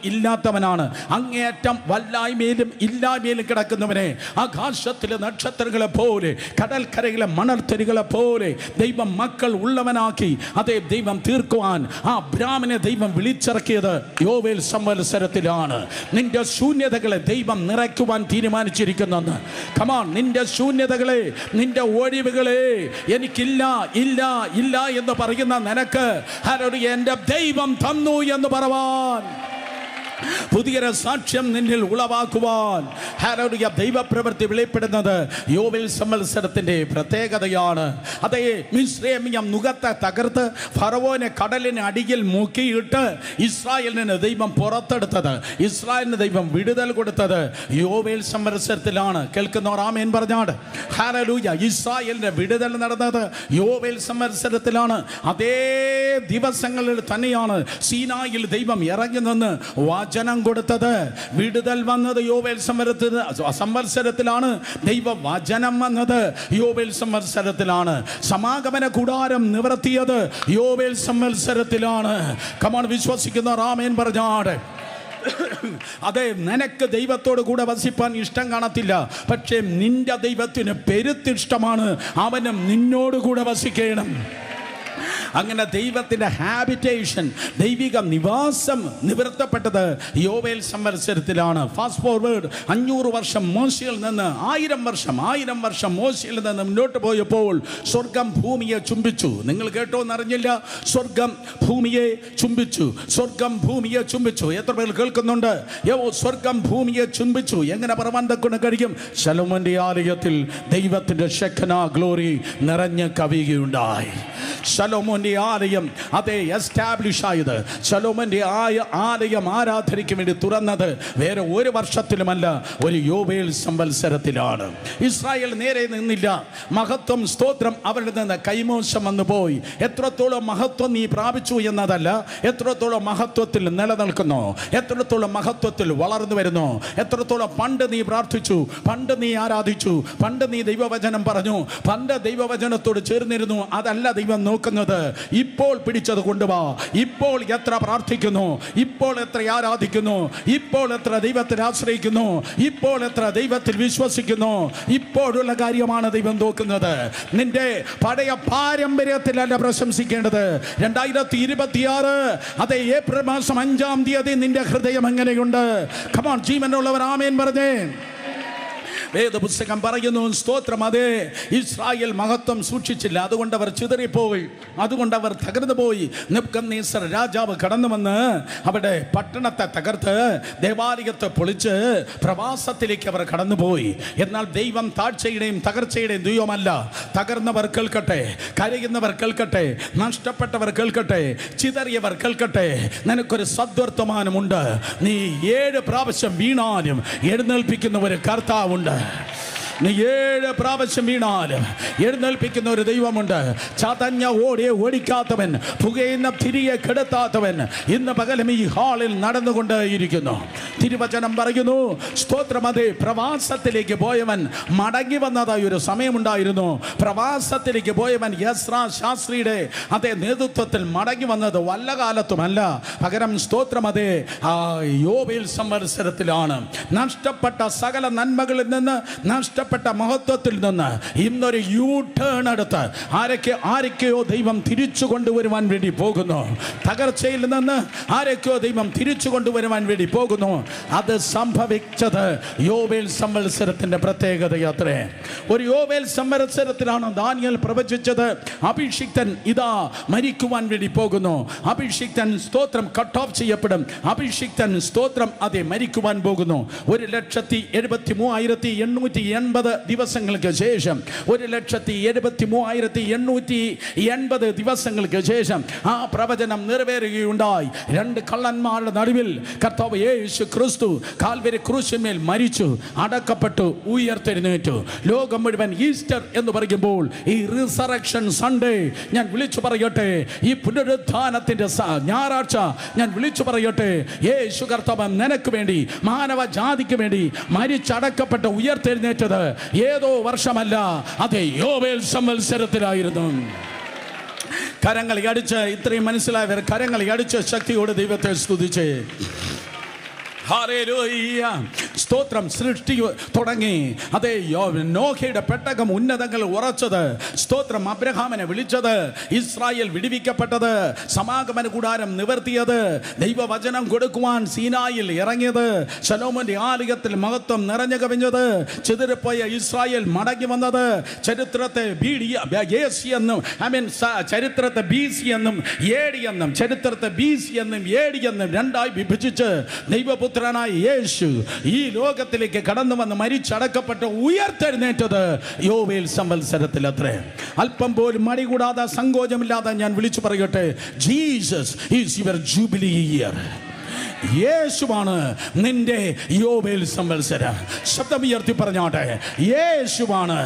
ഇല്ലാത്തവനാണ്. അങ്ങേയറ്റം വല്ലായ്മയിലും ഇല്ലായ്മയിലും കിടക്കുന്നവനെ ആകാശത്തിലെ നക്ഷത്രങ്ങളെ പോലെ, കടൽക്കരയിലെ മണൽത്തരികളെ പോലെ ദൈവം മക്കൾ ഉള്ളവനാക്കി അതേ ദൈവം തീർക്കുവാൻ ആ അബ്രാമിനെ ദൈവം വിളിച്ചിറക്കിയത് യോവേൽ സംവത്സരത്തിലാണ്. നിന്റെ ശൂന്യതകളെ ദൈവം നിറയ്ക്കുവാൻ തീരുമാനിച്ചിരിക്കുന്നെന്ന്. കമാൺ, നിന്റെ ശൂന്യതകളെ, നിന്റെ ഒഴിവുകളെ എനിക്കില്ല ഇല്ല ഇല്ല എന്ന് പറയുന്ന നിനക്ക് എൻ്റെ ദൈവം തന്നു എന്ന് പറവാൻ, പുതിയൊരു സാക്ഷ്യം നിന്നിൽ ഉളവാക്കുവാൻ ഹല്ലേലൂയ ദൈവപ്രവൃത്തി വെളിപ്പെടുന്നത് യോവേൽ സംവത്സരത്തിന്റെ പ്രത്യേകതയാണ്. അതേ, മിസ്രയീം നുകത്തെ തകർത്ത് ഫറവോനെ കടലിന് അടിയിൽ മുക്കിയിട്ട് ഇസ്രായേലിനെ ദൈവം പുറത്തെടുത്തത്, ഇസ്രായേലിന് ദൈവം വിടുതൽ കൊടുത്തത് യോവേൽ സംവത്സരത്തിലാണ്. കേൾക്കുന്നവർ ആമേൻ പറഞ്ഞാട്. ഹല്ലേലൂയ. ഇസ്രായേലിന്റെ വിടുതൽ നടന്നത് യോവേൽ സംവത്സരത്തിലാണ്. അതേ ദിവസങ്ങളിൽ തന്നെയാണ് സീനായിൽ ദൈവം ഇറങ്ങി നിന്ന് വചനം കൊടുത്തത്. വിടുതൽ വന്നത് യോവേൽ സംവത്സരത്തിലാണ്. ദൈവ വചനം വന്നത് യോവേൽ സംവത്സരത്തിലാണ്. സമാഗമന കൂടാരം നിവർത്തിയത് യോവേൽ സംവത്സരത്തിലാണ്. കമാൺ, വിശ്വസിക്കുന്ന ആമേൻ പറഞ്ഞാട്. അതെ, നിനക്ക് ദൈവത്തോട് കൂടെ വസിപ്പാൻ ഇഷ്ടം കാണത്തില്ല, പക്ഷേ നിന്റെ ദൈവത്തിന് പെരുത്തിഷ്ടമാണ് അവനും നിന്നോട് കൂടെ വസിക്കണം. അങ്ങനെ ദൈവത്തിൻ്റെ ഹാബിറ്റേഷൻ, ദൈവിക നിവാസം നിവർത്തപ്പെട്ടത് യോവേൽ സംവത്സരത്തിലാണ്. ഫാസ്റ്റ് ഫോർവേഡ് 500 വർഷം മോശയിൽ നിന്ന് 1000 വർഷം മോശയിൽ നിന്ന് മുന്നോട്ട് പോയപ്പോൾ സ്വർഗം ഭൂമിയെ ചുംബിച്ചു. നിങ്ങൾ കേട്ടോ എന്നറിഞ്ഞില്ല. സ്വർഗം ഭൂമിയെ ചുംബിച്ചു. എത്ര പേർ കേൾക്കുന്നുണ്ട്? സ്വർഗം ഭൂമിയെ ചുംബിച്ചു. എങ്ങനെ പറവാൻ തക്കൊണ്ട് കഴിയും? ശലോമോന്റെ ആലയത്തിൽ ദൈവത്തിൻ്റെ ഷെഖന ഗ്ലോറി നിറഞ്ഞ് കവിയുകയുണ്ടായി. ശലോമോന്റെ ആലയം അതേ എസ്റ്റാബ്ലിഷ് ആയത്, ശലോമോന്റെ ആലയം ആരാധനയ്ക്ക് വേണ്ടി തുറന്നത് വേറെ ഒരു വർഷത്തിലുമല്ല, ഒരു യോവേൽ സംവത്സരത്തിലാണ്. ഇസ്രായേൽ നേരെ നിന്നില്ല. മഹത്വം, സ്തോത്രം അവരുടെ നിന്ന് കൈമോശം വന്നു പോയി. എത്രത്തോളം മഹത്വം നീ പ്രാപിച്ചു എന്നതല്ല, എത്രത്തോളം മഹത്വത്തിൽ നിലനിൽക്കുന്നു, എത്രത്തോളം മഹത്വത്തിൽ വളർന്നു വരുന്നു, എത്രത്തോളം പണ്ട് നീ പ്രാർത്ഥിച്ചു, പണ്ട് നീ ആരാധിച്ചു, പണ്ട് നീ ദൈവവചനം പറഞ്ഞു, പണ്ട് ദൈവവചനത്തോട് ചേർന്നിരുന്നു, അതല്ല ദൈവം നോക്കുന്നത്. ഇപ്പോൾ പിടിച്ചത് കൊണ്ടുവാ. ഇപ്പോൾ എത്ര പ്രാർത്ഥിക്കുന്നു, ഇപ്പോൾ എത്ര ആരാധിക്കുന്നു, ഇപ്പോൾ എത്ര ദൈവത്തിൽ ആശ്രയിക്കുന്നു, ഇപ്പോൾ എത്ര ദൈവത്തിൽ വിശ്വസിക്കുന്നു, ഇപ്പോഴുള്ള കാര്യമാണ് ദൈവം നോക്കുന്നത്. നിന്റെ പഴയ പാരമ്പര്യത്തിലല്ല പ്രശംസിക്കേണ്ടത്. 2026 അതെ ഏപ്രിൽ മാസം 5-ാം തീയതി നിന്റെ ഹൃദയം എങ്ങനെയുണ്ട്? കമാൺ, ജീവനുള്ളവർ ആമേൻ പറഞ്ഞേ. വേദപുസ്തകം പറയുന്നു, സ്തോത്രം, അതേ ഇസ്രായേൽ മഹത്വം സൂക്ഷിച്ചില്ല, അതുകൊണ്ട് അവർ ചിതറിപ്പോയി, അതുകൊണ്ട് അവർ തകർന്നു പോയി. നെബൂഖദ്നേസർ രാജാവ് കടന്നു വന്ന് അവിടെ പട്ടണത്തെ തകർത്ത് ദേവാലയത്തെ പൊളിച്ച് പ്രവാസത്തിലേക്ക് അവർ കടന്നുപോയി. എന്നാൽ ദൈവം താഴ്ചയുടെയും തകർച്ചയുടെയും ദൈവമല്ല. തകർന്നവർ കേൾക്കട്ടെ, കരയുന്നവർ കേൾക്കട്ടെ, നഷ്ടപ്പെട്ടവർ കേൾക്കട്ടെ, ചിതറിയവർ കേൾക്കട്ടെ. നിനക്കൊരു സദ്വർത്തമാനമുണ്ട്. നീ 7 പ്രാവശ്യം വീണാലും എഴുന്നേൽപ്പിക്കുന്ന ഒരു കർത്താവുണ്ട്. നീ 7 പ്രാവശ്യം വീണാലും എഴുന്നേൽപ്പിക്കുന്ന ഒരു ദൈവമുണ്ട്. ചതഞ്ഞ ഓടിയെ ഓടിക്കാത്തവൻ, പുകയുന്ന തിരികെ കെടുത്താത്തവൻ ഇന്ന് പകലും ഈ ഹാളിൽ നടന്നുകൊണ്ടേയിരിക്കുന്നു. തിരുവചനം പറയുന്നു, സ്തോത്രം, അതേ പ്രവാസത്തിലേക്ക് പോയവൻ മടങ്ങി വന്നതായി ഒരു സമയമുണ്ടായിരുന്നു. പ്രവാസത്തിലേക്ക് പോയവൻ യസ്രാ ശാസ്ത്രിയുടെ അതേ നേതൃത്വത്തിൽ മടങ്ങി വന്നത് വല്ല കാലത്തുമല്ല, പകരം സ്തോത്രം, അതേ യോവേൽ സംവത്സരത്തിലാണ്. നഷ്ടപ്പെട്ട സകല നന്മകളിൽ നിന്ന്, നഷ്ടപ്പെട്ട മഹത്വത്തിൽ നിന്ന് ഇന്നൊരു യൂ ടേൺ എടുത്ത് ആരൊക്കെയോ ദൈവം തിരിച്ചു കൊണ്ടുവരുവാൻ വേണ്ടി പോകുന്നു. തകർച്ചയിൽ നിന്ന് ആരൊക്കെയോ ദൈവം തിരിച്ചു കൊണ്ടുവരുവാൻ വേണ്ടി പോകുന്നു. അത് സംഭവിച്ചത് യോവേൽ സംവത്സരത്തിന്റെ പ്രത്യേകതയത്രേ. ഒരു യോവേൽ സംവത്സരത്തിലാണ് ദാനിയേൽ പ്രവചിച്ചത്, അഭിഷിക്തൻ ഇതാ മരിക്കുവാൻ വേണ്ടി പോകുന്നു. അഭിഷിക്തൻ, സ്തോത്രം, കട്ട് ഓഫ് ചെയ്യപ്പെടും. അഭിഷിക്തൻ, സ്തോത്രം, അതെ മരിക്കുവാൻ പോകുന്നു. 1,73,880 180 ദിവസങ്ങൾക്ക് ശേഷം 1,73,880 ദിവസങ്ങൾക്ക് ശേഷം ആ പ്രവചനം നിറവേറുകയുണ്ടായി. 2 കള്ളന്മാരുടെ നടുവിൽ കർത്താവ് യേശു ക്രിസ്തു കാൽവരി ക്രൂശിന്മേൽ മരിച്ചു, അടക്കപ്പെട്ടു, ഉയർത്തെഴുന്നേറ്റു. ലോകം മുഴുവൻ ഈസ്റ്റർ എന്ന് പറയുമ്പോൾ ഈ റിസറക്ഷൻ സൺഡേ ഞാൻ വിളിച്ചു പറയട്ടെ, ഈ പുനരുത്ഥാനത്തിന്റെ ഞായറാഴ്ച ഞാൻ വിളിച്ചു പറയട്ടെ, യേശു കർത്താവ് നിനക്ക് വേണ്ടി, മാനവ ജാതിക്ക് വേണ്ടി മരിച്ചടക്കപ്പെട്ട് ഉയർത്തെഴുന്നേറ്റത് ഏതോ വർഷമല്ല, അത് യോബേൽ സംവത്സരത്തിലായിരുന്നു. കരങ്ങൾ അടിച്ച്, ഇത്രയും മനസ്സിലായവർ കരങ്ങൾ അടിച്ച് ശക്തിയോട് ദൈവത്തെ സ്തുതിച്ച്. ഹല്ലേലൂയ, സ്തോത്രം. സൃഷ്ടി തുടങ്ങി, അതേ നോഹയുടെ പെട്ടകം ഉന്നതങ്ങൾ ഉറച്ചത്, സ്തോത്രം. അബ്രഹാമിനെ വിളിച്ചത്, ഇസ്രായേൽ വിടുവിക്കപ്പെട്ടത്, സമാഗമന കൂടാരം നിവർത്തിയത്, ദൈവവചനം കൊടുക്കുവാൻ സീനായിൽ ഇറങ്ങിയത്, ശലോമോന്റെ ആലയത്തിൽ മഹത്വം നിറഞ്ഞു കവിഞ്ഞത്, ചിതറിപ്പോയ ഇസ്രായേൽ മടങ്ങി വന്നത്, ചരിത്രത്തെ ചരിത്രത്തെ BC എന്നും AD എന്നും ചരിത്രത്തെ BC എന്നും AD എന്നും രണ്ടായി വിഭജിച്ച് ദൈവപുത്രനായ യേശു ഈ ലോകത്തിലേക്ക് കടന്നു വന്ന് മരിച്ചടക്കപ്പെട്ട് ഉയർത്തെഴുന്നേറ്റത് യോബേൽ സംവത്സരത്തിൽ അത്രേ. അല്പം പോലും മടി കൂടാതെ സങ്കോചമില്ലാതെ ഞാൻ വിളിച്ചു പറയട്ടെ, Jesus is your jubilee year. യേശുവാണ് നിന്റെ യോബേൽ സംവത്സരം. ശബ്ദമുയർത്തി പറഞ്ഞോട്ടെ, യേശുവാണ്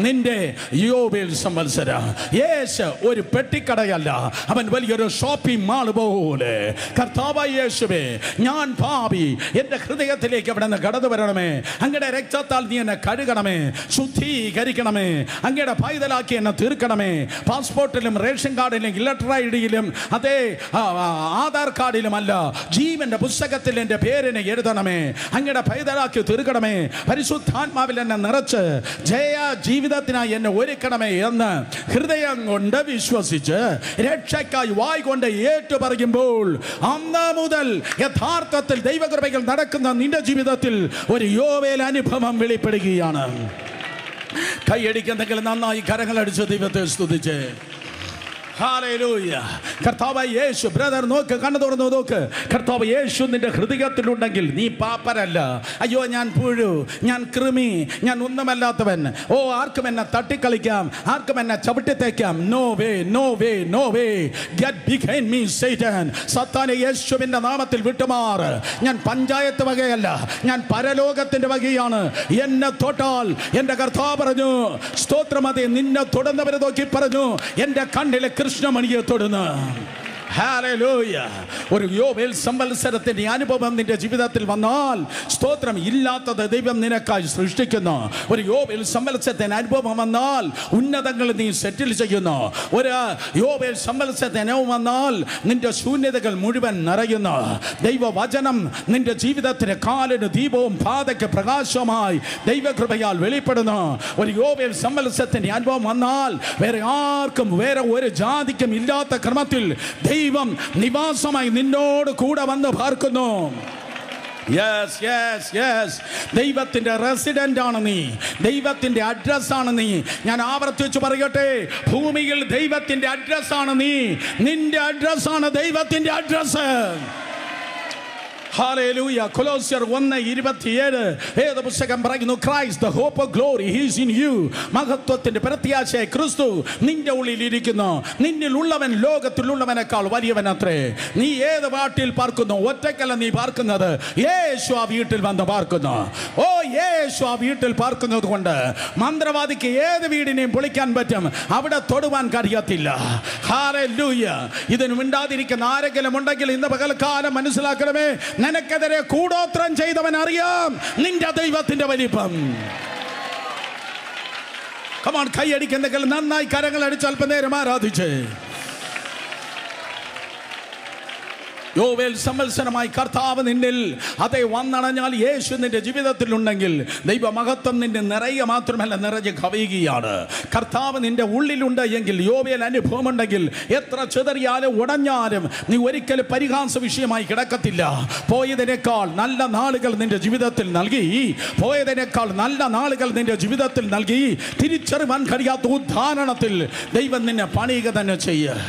നിന്റെ യോബേൽ സംവത്സരം. യേശു ഒരു പെട്ടിക്കടയല്ല, അവൻ വലിയൊരു ഷോപ്പിംഗ് മാൾ പോലെ. കർത്താവായ യേശുവേ, ഞാൻ പാപി, എൻ്റെ ഹൃദയത്തിലേക്ക് അവിടെ നിന്ന് കടന്നു വരണമേ. അങ്ങയുടെ രക്തത്താൽ നീ എന്നെ കഴുകണമേ, ശുദ്ധീകരിക്കണമേ, അങ്ങയുടെ പൈതലാക്കി എന്നെ തീർക്കണമേ. പാസ്പോർട്ടിലും റേഷൻ കാർഡിലും ഇലക്ട്ര ഐഡിയിലും അതേ ആധാർ കാർഡിലുമല്ല, ജീവന്റെ പുസ്തകത്തിൽ എൻ്റെ പേരിനെ എഴുതണമേ. അങ്ങയുടെ പൈതലാക്കി തീർക്കണമേ. പരിശുദ്ധാത്മാവിൽ എന്നെ നിറച്ച് ജയ ജീവിതത്തിനായി എന്നെ ഒരുക്കണമേ എന്ന് ഹൃദയം കൊണ്ട് വിശ്വസിച്ച് രക്ഷയ്ക്കായി വായ് കൊണ്ട് ഏറ്റുപറയുമ്പോൾ അന്ന് മുതൽ യഥാർത്ഥത്തിൽ ദൈവകൃപകൾ നടക്കുന്ന നിന്റെ ജീവിതത്തിൽ ഒരു യോബേൽ അനുഭവം വെളിപ്പെടുകയാണ്. കൈയടിക്കുന്നെങ്കിൽ നന്നായി കരങ്ങളടിച്ച് ദൈവത്തെ സ്തുതിച്ച്. ഹല്ലേലൂയ. കർത്താവായ യേശു, ബ്രദർ നോക്ക്, കണ്ണു തുറന്നു നോക്ക്. കർത്താവ് യേശു നിന്റെ ഹൃദയത്തിലുണ്ടെങ്കിൽ നീ പാപ്പരല്ല. അയ്യോ ഞാൻ പുഴു, ഞാൻ കൃമി, ഞാൻ ഒന്നുമല്ലാത്തവൻ, ഓ ആർക്കും എന്നെ തട്ടിക്കളിക്കാം, ആർക്കും എന്നെ ചവിട്ടിത്തേക്കാം. No way, no way, no way. Get behind me Satan. സത്താനെ യേശുവിന്റെ നാമത്തിൽ വിട്ടുമാറ്. ഞാൻ പഞ്ചായത്ത് വകയല്ല, ഞാൻ പരലോകത്തിന്റെ വകയാണ്. എന്നെ തൊട്ടാൽ, എൻ്റെ കർത്താവ് പറഞ്ഞു, സ്തോത്രമതി, നിന്നെ തൊടുന്നവരെ നോക്കി പറഞ്ഞു, എൻ്റെ കണ്ണിലെ കൃഷ്ണമണിയെ തൊടുന്നു. ഹല്ലേലൂയ. ഒരു യോബേൽ സംവത്സരത്തിന്റെ അനുഭവം നിന്റെ ജീവിതത്തിൽ വന്നാൽ, സ്തോത്രം, ഇല്ലാത്തത് ദൈവം നിനക്കായി സൃഷ്ടിക്കുന്നു. ഒരു യോബേൽ സംവത്സരത്തിന്റെ അനുഭവം വന്നാൽ ഉന്നതങ്ങൾ നീ സെറ്റിൽ ചെയ്യുന്നു. ഒരു യോബേൽ സംവത്സരത്തിന്റെ അനുഭവം വന്നാൽ നിന്റെ ശൂന്യതകൾ മുഴുവൻ നിറയുന്നു. ദൈവവചനം നിന്റെ ജീവിതത്തിന് കാലിന് ദീപവും പാതയ്ക്ക് പ്രകാശമായി ദൈവകൃപയാൽ വെളിപ്പെടുന്നു. ഒരു യോബേൽ സംവത്സരത്തിന്റെ അനുഭവം വന്നാൽ വേറെ ആർക്കും, വേറെ ഒരു ജാതിക്കും ഇല്ലാത്ത ക്രമത്തിൽ ദൈവം നിവാസമായി നിന്നോട് കൂടെ വന്ന് പാർക്കുന്നു. Yes yes yes. ദൈവത്തിന്റെ റെസിഡന്റ് ആണ് നീ, ദൈവത്തിന്റെ അഡ്രസ് ആണ് നീ. ഞാൻ ആവർത്തിച്ചു പറയട്ടെ, ഭൂമിയിൽ ദൈവത്തിന്റെ അഡ്രസ് ആണ് നീ. നിന്റെ അഡ്രസ് ആണ് ദൈവത്തിന്റെ അഡ്രസ്. ഹല്ലേലൂയ. കൊലോസ്യർ 1:27 വേദപുസ്തകം പറയുന്നു, Christ the hope of glory is in you. മഹത്വത്തിന്റെ പ്രത്യാശയായ ക്രിസ്തു നിന്റെ ഉള്ളിൽ ഇരിക്കുന്നു. നിന്നിൽ ഉള്ളവൻ ലോകത്തിലുള്ളവനേക്കാൾ വലിയവൻ അത്രേ. നീ ഏത് വാട്ടിൽ പാർക്കുന്നു? ഒറ്റയ്ക്കല്ല നീ പാർക്കുന്നത്, യേശു ആ വീട്ടിൽ വന്ന് പാർക്കുന്നു. ഓ, യേശു ആ വീട്ടിൽ പാർക്കുന്നത് കൊണ്ട് മന്ത്രവാദിക്ക് ഏത് വീടിനെയും പൊളിക്കാൻ പറ്റും, അവിടെ തൊടുവാൻ കഴിയത്തില്ല. ഹല്ലേലൂയ. ഇതിന് മിണ്ടാതിരിക്കുന്ന ആരെങ്കിലും ഉണ്ടെങ്കിൽ ഇന്ന് പകൽക്കാലം മനസ്സിലാക്കണമേ, നിനക്കെതിരെ കൂടോത്രം ചെയ്തവൻ അറിയാം നിന്റെ ദൈവത്തിന്റെ വലിപ്പം. കമോൺ, കൈയടിക്കുന്നെങ്കിൽ നന്നായി കരങ്ങൾ അടിച്ച് അല്പനേരം ആരാധിച്ച്. യോബേൽ സംവത്സരമായി കർത്താവ് നിന്നിൽ അതേ വന്നണഞ്ഞാൽ, യേശു നിന്റെ ജീവിതത്തിൽ ഉണ്ടെങ്കിൽ ദൈവമഹത്വം നിന്റെ നിറയുക മാത്രമല്ല, നിറഞ്ഞ് കവിയുകയാണ്. കർത്താവ് നിന്റെ ഉള്ളിലുണ്ട് എങ്കിൽ, യോബേൽ അനുഭവം ഉണ്ടെങ്കിൽ, എത്ര ചിതറിയാലും ഉടഞ്ഞാലും നീ ഒരിക്കലും പരിഹാസ വിഷയമായി കിടക്കത്തില്ല. പോയതിനേക്കാൾ നല്ല നാളുകൾ നിന്റെ ജീവിതത്തിൽ നൽകി, പോയതിനേക്കാൾ നല്ല നാളുകൾ നിന്റെ ജീവിതത്തിൽ നൽകി തിരിച്ചറിവാൻ കഴിയാത്ത ഉദ്ധാരണത്തിൽ ദൈവം നിന്നെ പണിയുക തന്നെ ചെയ്യുക.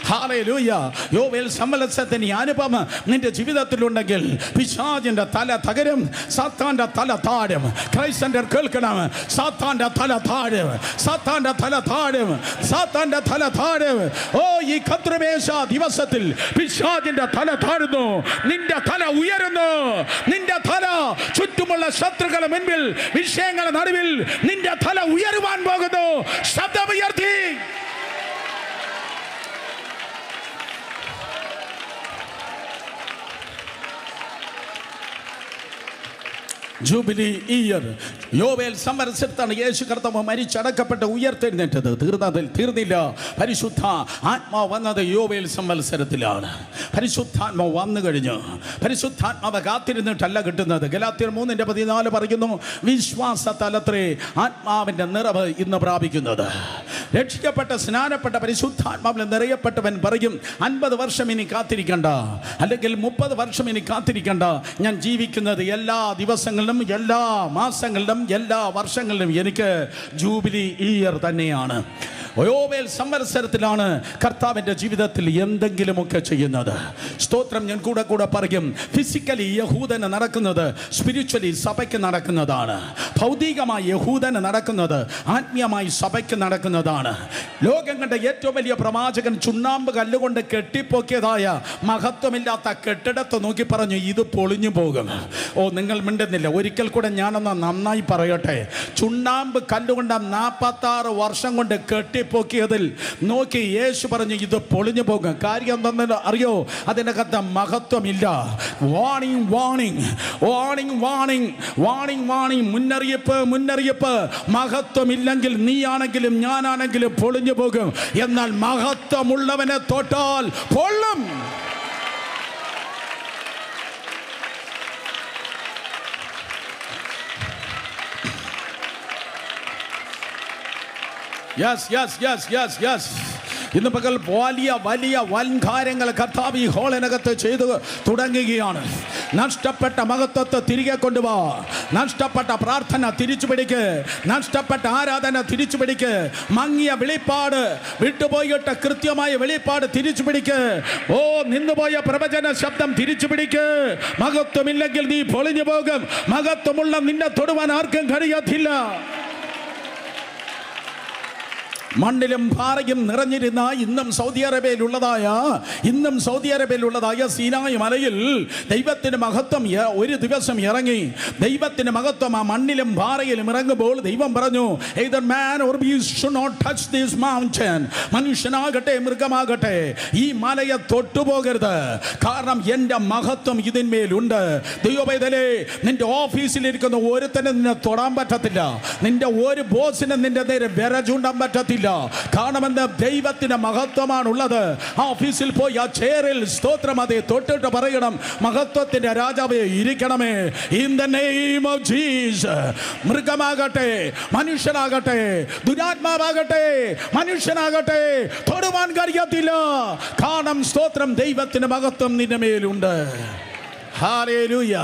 ഹല്ലേലൂയ. യോവേൽ സംവത്സരത്തിന്റെ അനുഭവം നിന്റെ ജീവിതത്തിലുണ്ടെങ്കിൽ പിശാചിന്റെ തല തകരും, സാത്താന്റെ തല താഴും. ക്രൈസ്തന്റെ കേൾക്കണം, സാത്താന്റെ തല താഴും, സാത്താന്റെ തല താഴും, സാത്താന്റെ തല താഴും. ഓ, ഈ കർത്തൃമേശ ദിവസത്തിൽ പിശാചിന്റെ തല താഴുന്നു, നിന്റെ തല ഉയരുന്നു. നിന്റെ തല ചുറ്റുമുള്ള ശത്രുക്കളുടെ മുൻപിൽ, വിഷയങ്ങളുടെ നടുവിൽ നിന്റെ തല ഉയരുവാൻ പോകുന്നു. ശബ്ദമുയർത്തി ജൂബിലി ഇയർ, യോവേൽ സംവത്സരത്താണ് യേശു കർത്താവ് മരിച്ചടക്കപ്പെട്ട് ഉയർത്തെഴുന്നേറ്റത്. തീർന്നില്ല. പരിശുദ്ധ ആത്മാവ് വന്നത് യോവേൽ സംവത്സരത്തിലാണ്. പരിശുദ്ധാത്മാവ് വന്നു കഴിഞ്ഞു. പരിശുദ്ധാത്മാവ് കാത്തിരുന്നിട്ടല്ല കിട്ടുന്നത്. ഗലാത്യർ 3:14 പറയുന്നു, വിശ്വാസത്താലത്രേ ആത്മാവിന്റെ നിറവ് ഇന്ന് പ്രാപിക്കുന്നത്. രക്ഷിക്കപ്പെട്ട സ്നാനപ്പെട്ട പരിശുദ്ധാത്മാവിൽ നിറയപ്പെട്ടവൻ പറയും, 50 വർഷം ഇനി കാത്തിരിക്കണ്ട, അല്ലെങ്കിൽ 30 വർഷം ഇനി കാത്തിരിക്കണ്ട. ഞാൻ ജീവിക്കുന്നത് എല്ലാ ദിവസങ്ങളിലും, എല്ലാ മാസങ്ങളിലും, എല്ലാ വർഷങ്ങളിലും എനിക്ക് ജൂബിലി ഇയർ തന്നെയാണ്. യോവേൽ സംവത്സരത്തിലാണ് കർത്താവിൻ്റെ ജീവിതത്തിൽ എന്തെങ്കിലുമൊക്കെ ചെയ്യുന്നത്. സ്തോത്രം. ഞാൻ കൂടെ പറയും, ഫിസിക്കലി യഹൂദന് നടക്കുന്നത് സ്പിരിച്വലി സഭയ്ക്ക് നടക്കുന്നതാണ്. ഭൗതികമായി യഹൂദന് നടക്കുന്നത് ആത്മീയമായി സഭയ്ക്ക് നടക്കുന്നതാണ്. ലോകം കണ്ട ഏറ്റവും വലിയ പ്രവാചകൻ ചുണ്ണാമ്പ് കല്ലുകൊണ്ട് കെട്ടിപ്പൊക്കിയതായ മഹത്വമില്ലാത്ത കെട്ടിടത്തെ നോക്കി പറഞ്ഞു, ഇത് പൊളിഞ്ഞു പോകും. ഓ, നിങ്ങൾ മിണ്ടുന്നില്ല. ഒരിക്കൽ കൂടെ ഞാനൊന്ന് നന്നായി പറയട്ടെ. ചുണ്ണാമ്പ് കല്ലുകൊണ്ട് 46 വർഷം കൊണ്ട് കെട്ടിപ്പൊക്കിയതിൽ നോക്കി യേശു പറഞ്ഞു, ഇത് പൊളിഞ്ഞു പോകും. കാര്യം എന്തെന്ന് അറിയോ? അതിനകത്ത് മഹത്വമില്ല. Warning, warning, warning, warning, warning, warning, മുന്നറിയിപ്പ്. മഹത്വമില്ലെങ്കിൽ നീയാണെങ്കിലും ഞാനാണെങ്കിലും പൊളിഞ്ഞു പോകും. എന്നാൽ മഹത്വമുള്ളവനെ തൊട്ടാൽ പൊള്ളും. യെസ്. ഇന്ന് പകൽ വലിയ വൻകാര്യങ്ങൾ കർത്താവ് ഈ ഹോളിനകത്ത് ചെയ്തു തുടങ്ങുകയാണ്. നഷ്ടപ്പെട്ട മഹത്വത്തെ തിരികെ കൊണ്ടുപോ. നഷ്ടപ്പെട്ട പ്രാർത്ഥന തിരിച്ചു പിടിക്ക്. നഷ്ടപ്പെട്ട ആരാധന തിരിച്ചു പിടിക്ക്. മങ്ങിയ വെളിപ്പാട്, വിട്ടുപോയിട്ട് കൃത്യമായ വെളിപ്പാട് തിരിച്ചു പിടിക്ക്. ഓ, നിന്നുപോയ പ്രവചന ശബ്ദം തിരിച്ചു പിടിക്ക്. മഹത്വമില്ലെങ്കിൽ നീ പൊളിഞ്ഞു പോകും. മഹത്വമുള്ള നിന്നെ തൊടുവാൻ ആർക്കും കഴിയത്തില്ല. മണ്ണിലും പാറയും നിറഞ്ഞിരുന്ന ഇന്നും സൗദി അറേബ്യയിലുള്ളതായ സീനായി മലയിൽ ദൈവത്തിന്റെ മഹത്വം ഒരു ദിവസം ഇറങ്ങി. ദൈവത്തിന്റെ മഹത്വം ആ മണ്ണിലും പാറയിലും ഇറങ്ങുമ്പോൾ ദൈവം പറഞ്ഞു, either man or beast should not touch this mountain. മനുഷ്യനാകട്ടെ മൃഗമാകട്ടെ ഈ മലയെ തൊട്ടുപോകരുത്, കാരണം എന്റെ മഹത്വം ഇതിന്മേലുണ്ട്. ദൈവപൈതലേ, നിന്റെ ഓഫീസിലിരിക്കുന്ന ഒരുത്തനെ നിന്നെ തൊടാൻ പറ്റത്തില്ല. നിന്റെ ഒരു ബോസിനെ നിന്റെ നേരെ വിര ചൂണ്ടാൻ പറ്റത്തില്ല. കാണുമെന്ന് ദൈവത്തിന്റെ മഹത്വമാണുള്ളത്. ആ ഓഫീസിൽ പോയി ആ ചെയറിൽ സ്തോത്രം അതേ തൊട്ടിട്ട് പറയണം, മഹത്വത്തിന്റെ രാജാവേ ഇരിക്കണമേ. In the name of Jesus. മൃഗമാകട്ടെ മനുഷ്യനാകട്ടെ, ദുരാത്മാവാകട്ടെ മനുഷ്യനാകട്ടെ, തൊടുവാൻ കഴിയത്തില്ല. കാരണം സ്തോത്രം ദൈവത്തിന്റെ മഹത്വം നിന്റെ മേലുണ്ട്. ഹല്ലേലൂയ.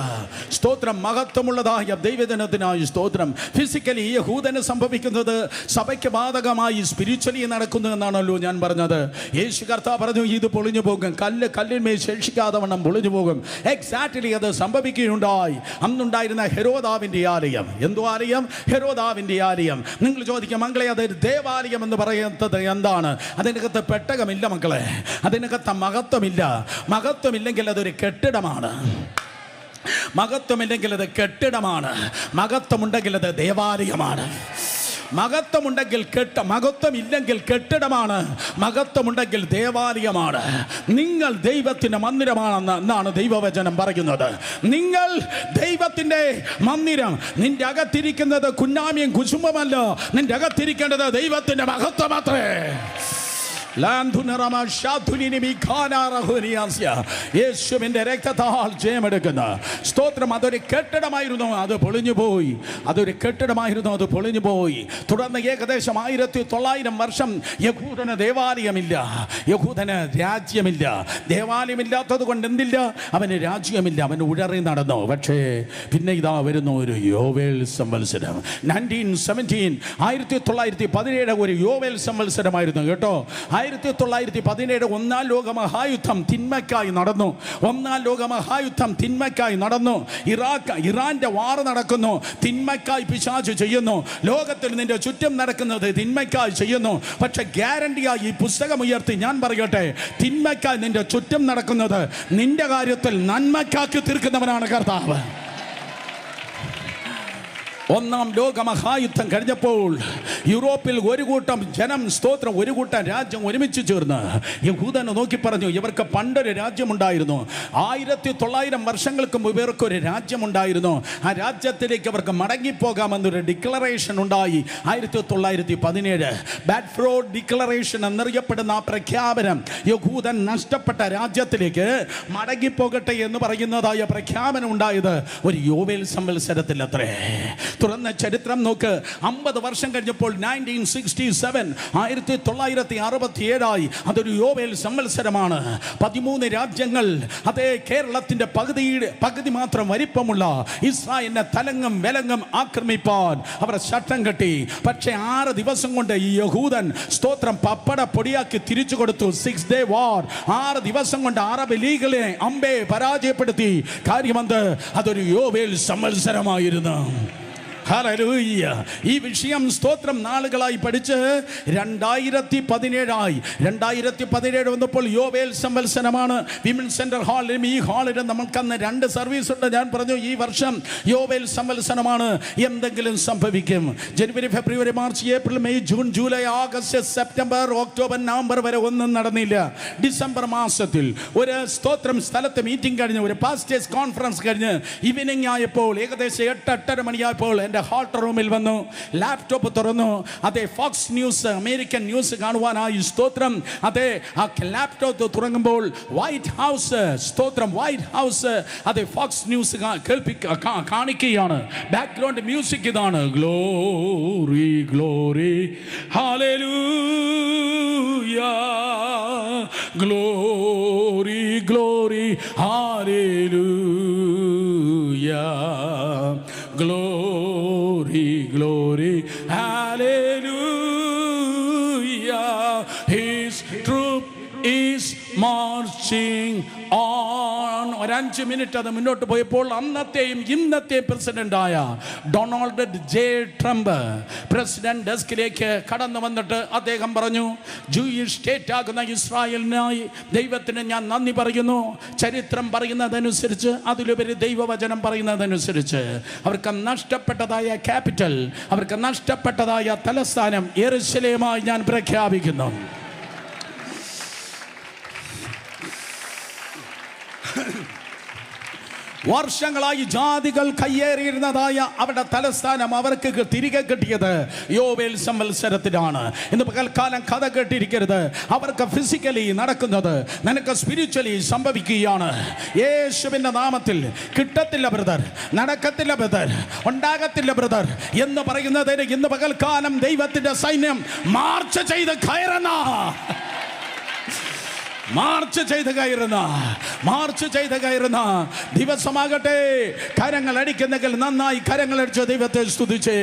സ്തോത്രം. മഹത്വമുള്ളതായ ദൈവജനത്തിനായി സ്തോത്രം. ഫിസിക്കലി യഹൂദന് സംഭവിക്കുന്നത് സഭയ്ക്ക് ബാധകമായി സ്പിരിച്വലി നടക്കുന്നു എന്നാണല്ലോ ഞാൻ പറഞ്ഞത്. യേശു കർത്താവ് പറഞ്ഞു, ഇത് പൊളിഞ്ഞു പോകും. കല്ലിന്മേൽ ശേഷിക്കാതെ വണ്ണം പൊളിഞ്ഞു പോകും. എക്സാക്ട്ലി അത് സംഭവിക്കുകയുണ്ടായി. അന്നുണ്ടായിരുന്ന ഹെരോദാവിൻ്റെ ആലയം. എന്തോ ആലയം? ഹെരോദാവിൻ്റെ ആലയം. നിങ്ങൾ ചോദിക്കും, മക്കളെ അതൊരു ദേവാലയം എന്ന് പറയുന്നത് എന്താണ്? അതിനകത്ത് പെട്ടകമില്ല മക്കളെ, അതിനകത്ത് മഹത്വമില്ല. മഹത്വമില്ലെങ്കിൽ അതൊരു കെട്ടിടമാണ്. മഹത്വമില്ലെങ്കിൽ അത് കെട്ടിടമാണ്. മഹത്വമുണ്ടെങ്കിൽ അത് ദേവാലയമാണ്. മഹത്വമുണ്ടെങ്കിൽ മഹത്വമില്ലെങ്കിൽ കെട്ടിടമാണ്. മഹത്വമുണ്ടെങ്കിൽ ദേവാലയമാണ്. നിങ്ങൾ ദൈവത്തിൻ്റെ മന്ദിരമാണെന്ന് എന്നാണ് ദൈവവചനം പറയുന്നത്. നിങ്ങൾ ദൈവത്തിൻ്റെ മന്ദിരം. നിന്റെ അകത്തിരിക്കുന്നത് കുഞ്ഞാമിയും കുശുമ്പമല്ല. നിന്റെ അകത്തിരിക്കേണ്ടത് ദൈവത്തിൻ്റെ മഹത്വം മാത്രമേ. യേശുവിന്റെ രക്തത്താൽ ജയമെടുക്കുന്ന സ്തോത്രം. അതൊരു കെട്ടിടമായിരുന്നു, അത് പൊളിഞ്ഞുപോയി. അതൊരു കെട്ടിടമായിരുന്നു, അത് പൊളിഞ്ഞുപോയി. തുടർന്ന് ഏകദേശം 1900 വർഷം യഹൂദന് ദേവാലയമില്ല, യഹൂദന് രാജ്യമില്ല. ദേവാലയമില്ലാത്തത് കൊണ്ട് എന്തില്ല? അവന് രാജ്യമില്ല. അവന് ഉഴറി നടന്നു. പക്ഷേ പിന്നെ ഇതാ വരുന്നു ഒരു യോവേൽ സംവത്സരം. 1917 1917 ഒരു യോവേൽ സംവത്സരമായിരുന്നു കേട്ടോ. 1917 ഒന്നാം ലോകമഹായുദ്ധം തിന്മയ്ക്കായി നടന്നു. ഒന്നാം ലോകമഹായുദ്ധം തിന്മയ്ക്കായി നടന്നു. ഇറാന്റെ വാർ നടക്കുന്നു, തിന്മയ്ക്കായി പിശാച് ചെയ്യുന്നു. ലോകത്തിൽ നിന്റെ ചുറ്റും നടക്കുന്നത് തിന്മയ്ക്കായി ചെയ്യുന്നു. പക്ഷെ ഗ്യാരണ്ടിയായി ഈ പുസ്തകം ഉയർത്തി ഞാൻ പറയട്ടെ, തിന്മയ്ക്കായി നിന്റെ ചുറ്റും നടക്കുന്നത് നിന്റെ കാര്യത്തിൽ നന്മയ്ക്കാക്കി തീർക്കുന്നവനാണ് കർത്താവ്. ഒന്നാം ലോകമഹായുദ്ധം കഴിഞ്ഞപ്പോൾ യൂറോപ്പിൽ ഒരു കൂട്ടം ജനം, സ്തോത്രം, ഒരു കൂട്ടം രാജ്യം ഒരുമിച്ച് ചേർന്ന് യഹൂദനെ നോക്കി പറഞ്ഞു, ഇവർക്ക് പണ്ടൊരു രാജ്യമുണ്ടായിരുന്നു. 1900 വർഷങ്ങൾക്ക് മുമ്പ് ഇവർക്കൊരു രാജ്യമുണ്ടായിരുന്നു. ആ രാജ്യത്തിലേക്ക് അവർക്ക് മടങ്ങിപ്പോകാമെന്നൊരു ഡിക്ലറേഷൻ ഉണ്ടായി. 1917 ബാഡ്ഫോർഡ് ഡിക്ലറേഷൻ എന്നറിയപ്പെടുന്ന ആ പ്രഖ്യാപനം, യഹൂദൻ നഷ്ടപ്പെട്ട രാജ്യത്തിലേക്ക് മടങ്ങിപ്പോകട്ടെ എന്ന് പറയുന്നതായ പ്രഖ്യാപനം ഉണ്ടായത് ഒരു യോവേൽ സംവത്സരത്തിൽ അത്രേ. തുറന്ന ചരിത്രം നോക്ക്. 50 വർഷം കഴിഞ്ഞപ്പോൾ 1967, 1967 അതൊരു യോവേൽ സംവത്സരമാണ്. 13 രാജ്യങ്ങൾ, അതേ കേരളത്തിന്റെ പകുതി മാത്രം വലിപ്പമുള്ള ഇസ്രായേലിനെ തലങ്ങും വിലങ്ങും ആക്രമിപ്പാൻ അവർ ചട്ടം കെട്ടി. പക്ഷേ 6 ദിവസം കൊണ്ട് ഈ യഹൂദൻ, സ്തോത്രം, പപ്പട പൊടിയാക്കി തിരിച്ചു കൊടുത്തു. 6 day war. 6 ദിവസം കൊണ്ട് അറബ് ലീഗിലെ അമ്പെ പരാജയപ്പെടുത്തി. കാര്യമെന്ത്? അതൊരു യോവേൽ സംവത്സരമായിരുന്നു. ഹല്ലേലൂയ. ഈ വിഷയം, സ്തോത്രം, നാളുകളായി പഠിച്ച് 2017 വന്നപ്പോൾ യോവേൽ സംവത്സരമാണ്. വിമൻ സെന്റർ ഹാളിലും ഈ ഹാളിലും നമുക്കന്ന് 2 സർവീസ് ഉണ്ട്. ഞാൻ പറഞ്ഞു ഈ വർഷം യോവേൽ സംവത്സരമാണ്, എന്തെങ്കിലും സംഭവിക്കും. ജനുവരി, ഫെബ്രുവരി, മാർച്ച്, ഏപ്രിൽ, മെയ്, ജൂൺ, ജൂലൈ, ആഗസ്റ്റ്, സെപ്റ്റംബർ, ഒക്ടോബർ, നവംബർ വരെ ഒന്നും നടന്നില്ല. ഡിസംബർ മാസത്തിൽ ഒരു, സ്തോത്രം, സ്ഥലത്ത് മീറ്റിംഗ് കഴിഞ്ഞ്, ഒരു പാസ്റ്റേഴ്സ് കോൺഫറൻസ് കഴിഞ്ഞ് ഈവനിങ് ആയപ്പോൾ, ഏകദേശം 8-8:30 മണിയായപ്പോൾ എൻ്റെ ഹാൾട്ട് റൂമിൽ വന്നു, ലാപ്ടോപ്പ് തുറന്നു. അതേ ഫോക്സ് ന്യൂസ്, അമേരിക്കൻ ന്യൂസ് കാണുവാനായി, സ്തോത്രം, അതേ ആ ലാപ്ടോപ്പ് തുറങ്ങുമ്പോൾ വൈറ്റ് ഹൗസ്, സ്തോത്രം, വൈറ്റ് ഹൗസ്, അതേ ഫോക്സ് ന്യൂസ് കാണിക്കുകയാണ്. ബാക്ക്ഗ്രൗണ്ട് മ്യൂസിക് ഇതാണ്, glory glory hallelujah, glory glory hallelujah, glory, glory, hallelujah. His troop is marching on. ഒരു 5 മിനിറ്റ് അത് മുന്നോട്ട് പോയപ്പോൾ അന്നത്തെയും ഇന്നത്തെയും പ്രസിഡന്റായ ഡൊണാൾഡ് ജെ ട്രംപ് പ്രസിഡന്റ് ഡെസ്കിലേക്ക് കടന്നു വന്നിട്ട് അദ്ദേഹം പറഞ്ഞു, ജൂയിഷ് സ്റ്റേറ്റ് ആകുന്ന ഇസ്രായേലിനായി ദൈവത്തിന് ഞാൻ നന്ദി പറയുന്നു. ചരിത്രം പറയുന്നതനുസരിച്ച്, അതിലുപരി ദൈവവചനം പറയുന്നതനുസരിച്ച് അവർക്ക് നഷ്ടപ്പെട്ടതായ ക്യാപിറ്റൽ, അവർക്ക് നഷ്ടപ്പെട്ടതായ തലസ്ഥാനം യെരൂശലേമായി ഞാൻ പ്രഖ്യാപിക്കുന്നു. വർഷങ്ങളായി ജാതികൾ കയ്യേറിയിരുന്നതായ അവരുടെ തലസ്ഥാനം അവർക്ക് തിരികെ കിട്ടിയത് യോവേൽ സംവത്സരത്തിലാണ്. ഇന്ന് പകൽക്കാലം കഥ കേട്ടിരിക്കരുത്. അവർക്ക് ഫിസിക്കലി നടക്കുന്നത് നിനക്ക് സ്പിരിച്വലി സംഭവിക്കുകയാണ്. യേശുവിൻ്റെ നാമത്തിൽ കിട്ടത്തില്ല ബ്രദർ, നടക്കത്തില്ല ബ്രദർ, ഉണ്ടാകത്തില്ല ബ്രദർ എന്ന് പറയുന്നതിന് ഇന്ന് പകൽക്കാലം ദൈവത്തിൻ്റെ സൈന്യം മാർച്ച് ചെയ്ത് കയറുന്ന, മാർച്ച് ചെയ്ത് കയറുന്ന ദിവസമാകട്ടെ. കരങ്ങൾ അടിക്കുന്നെങ്കിൽ നന്നായി കരങ്ങളടിച്ച് ദൈവത്തെ സ്തുതിച്ചേ.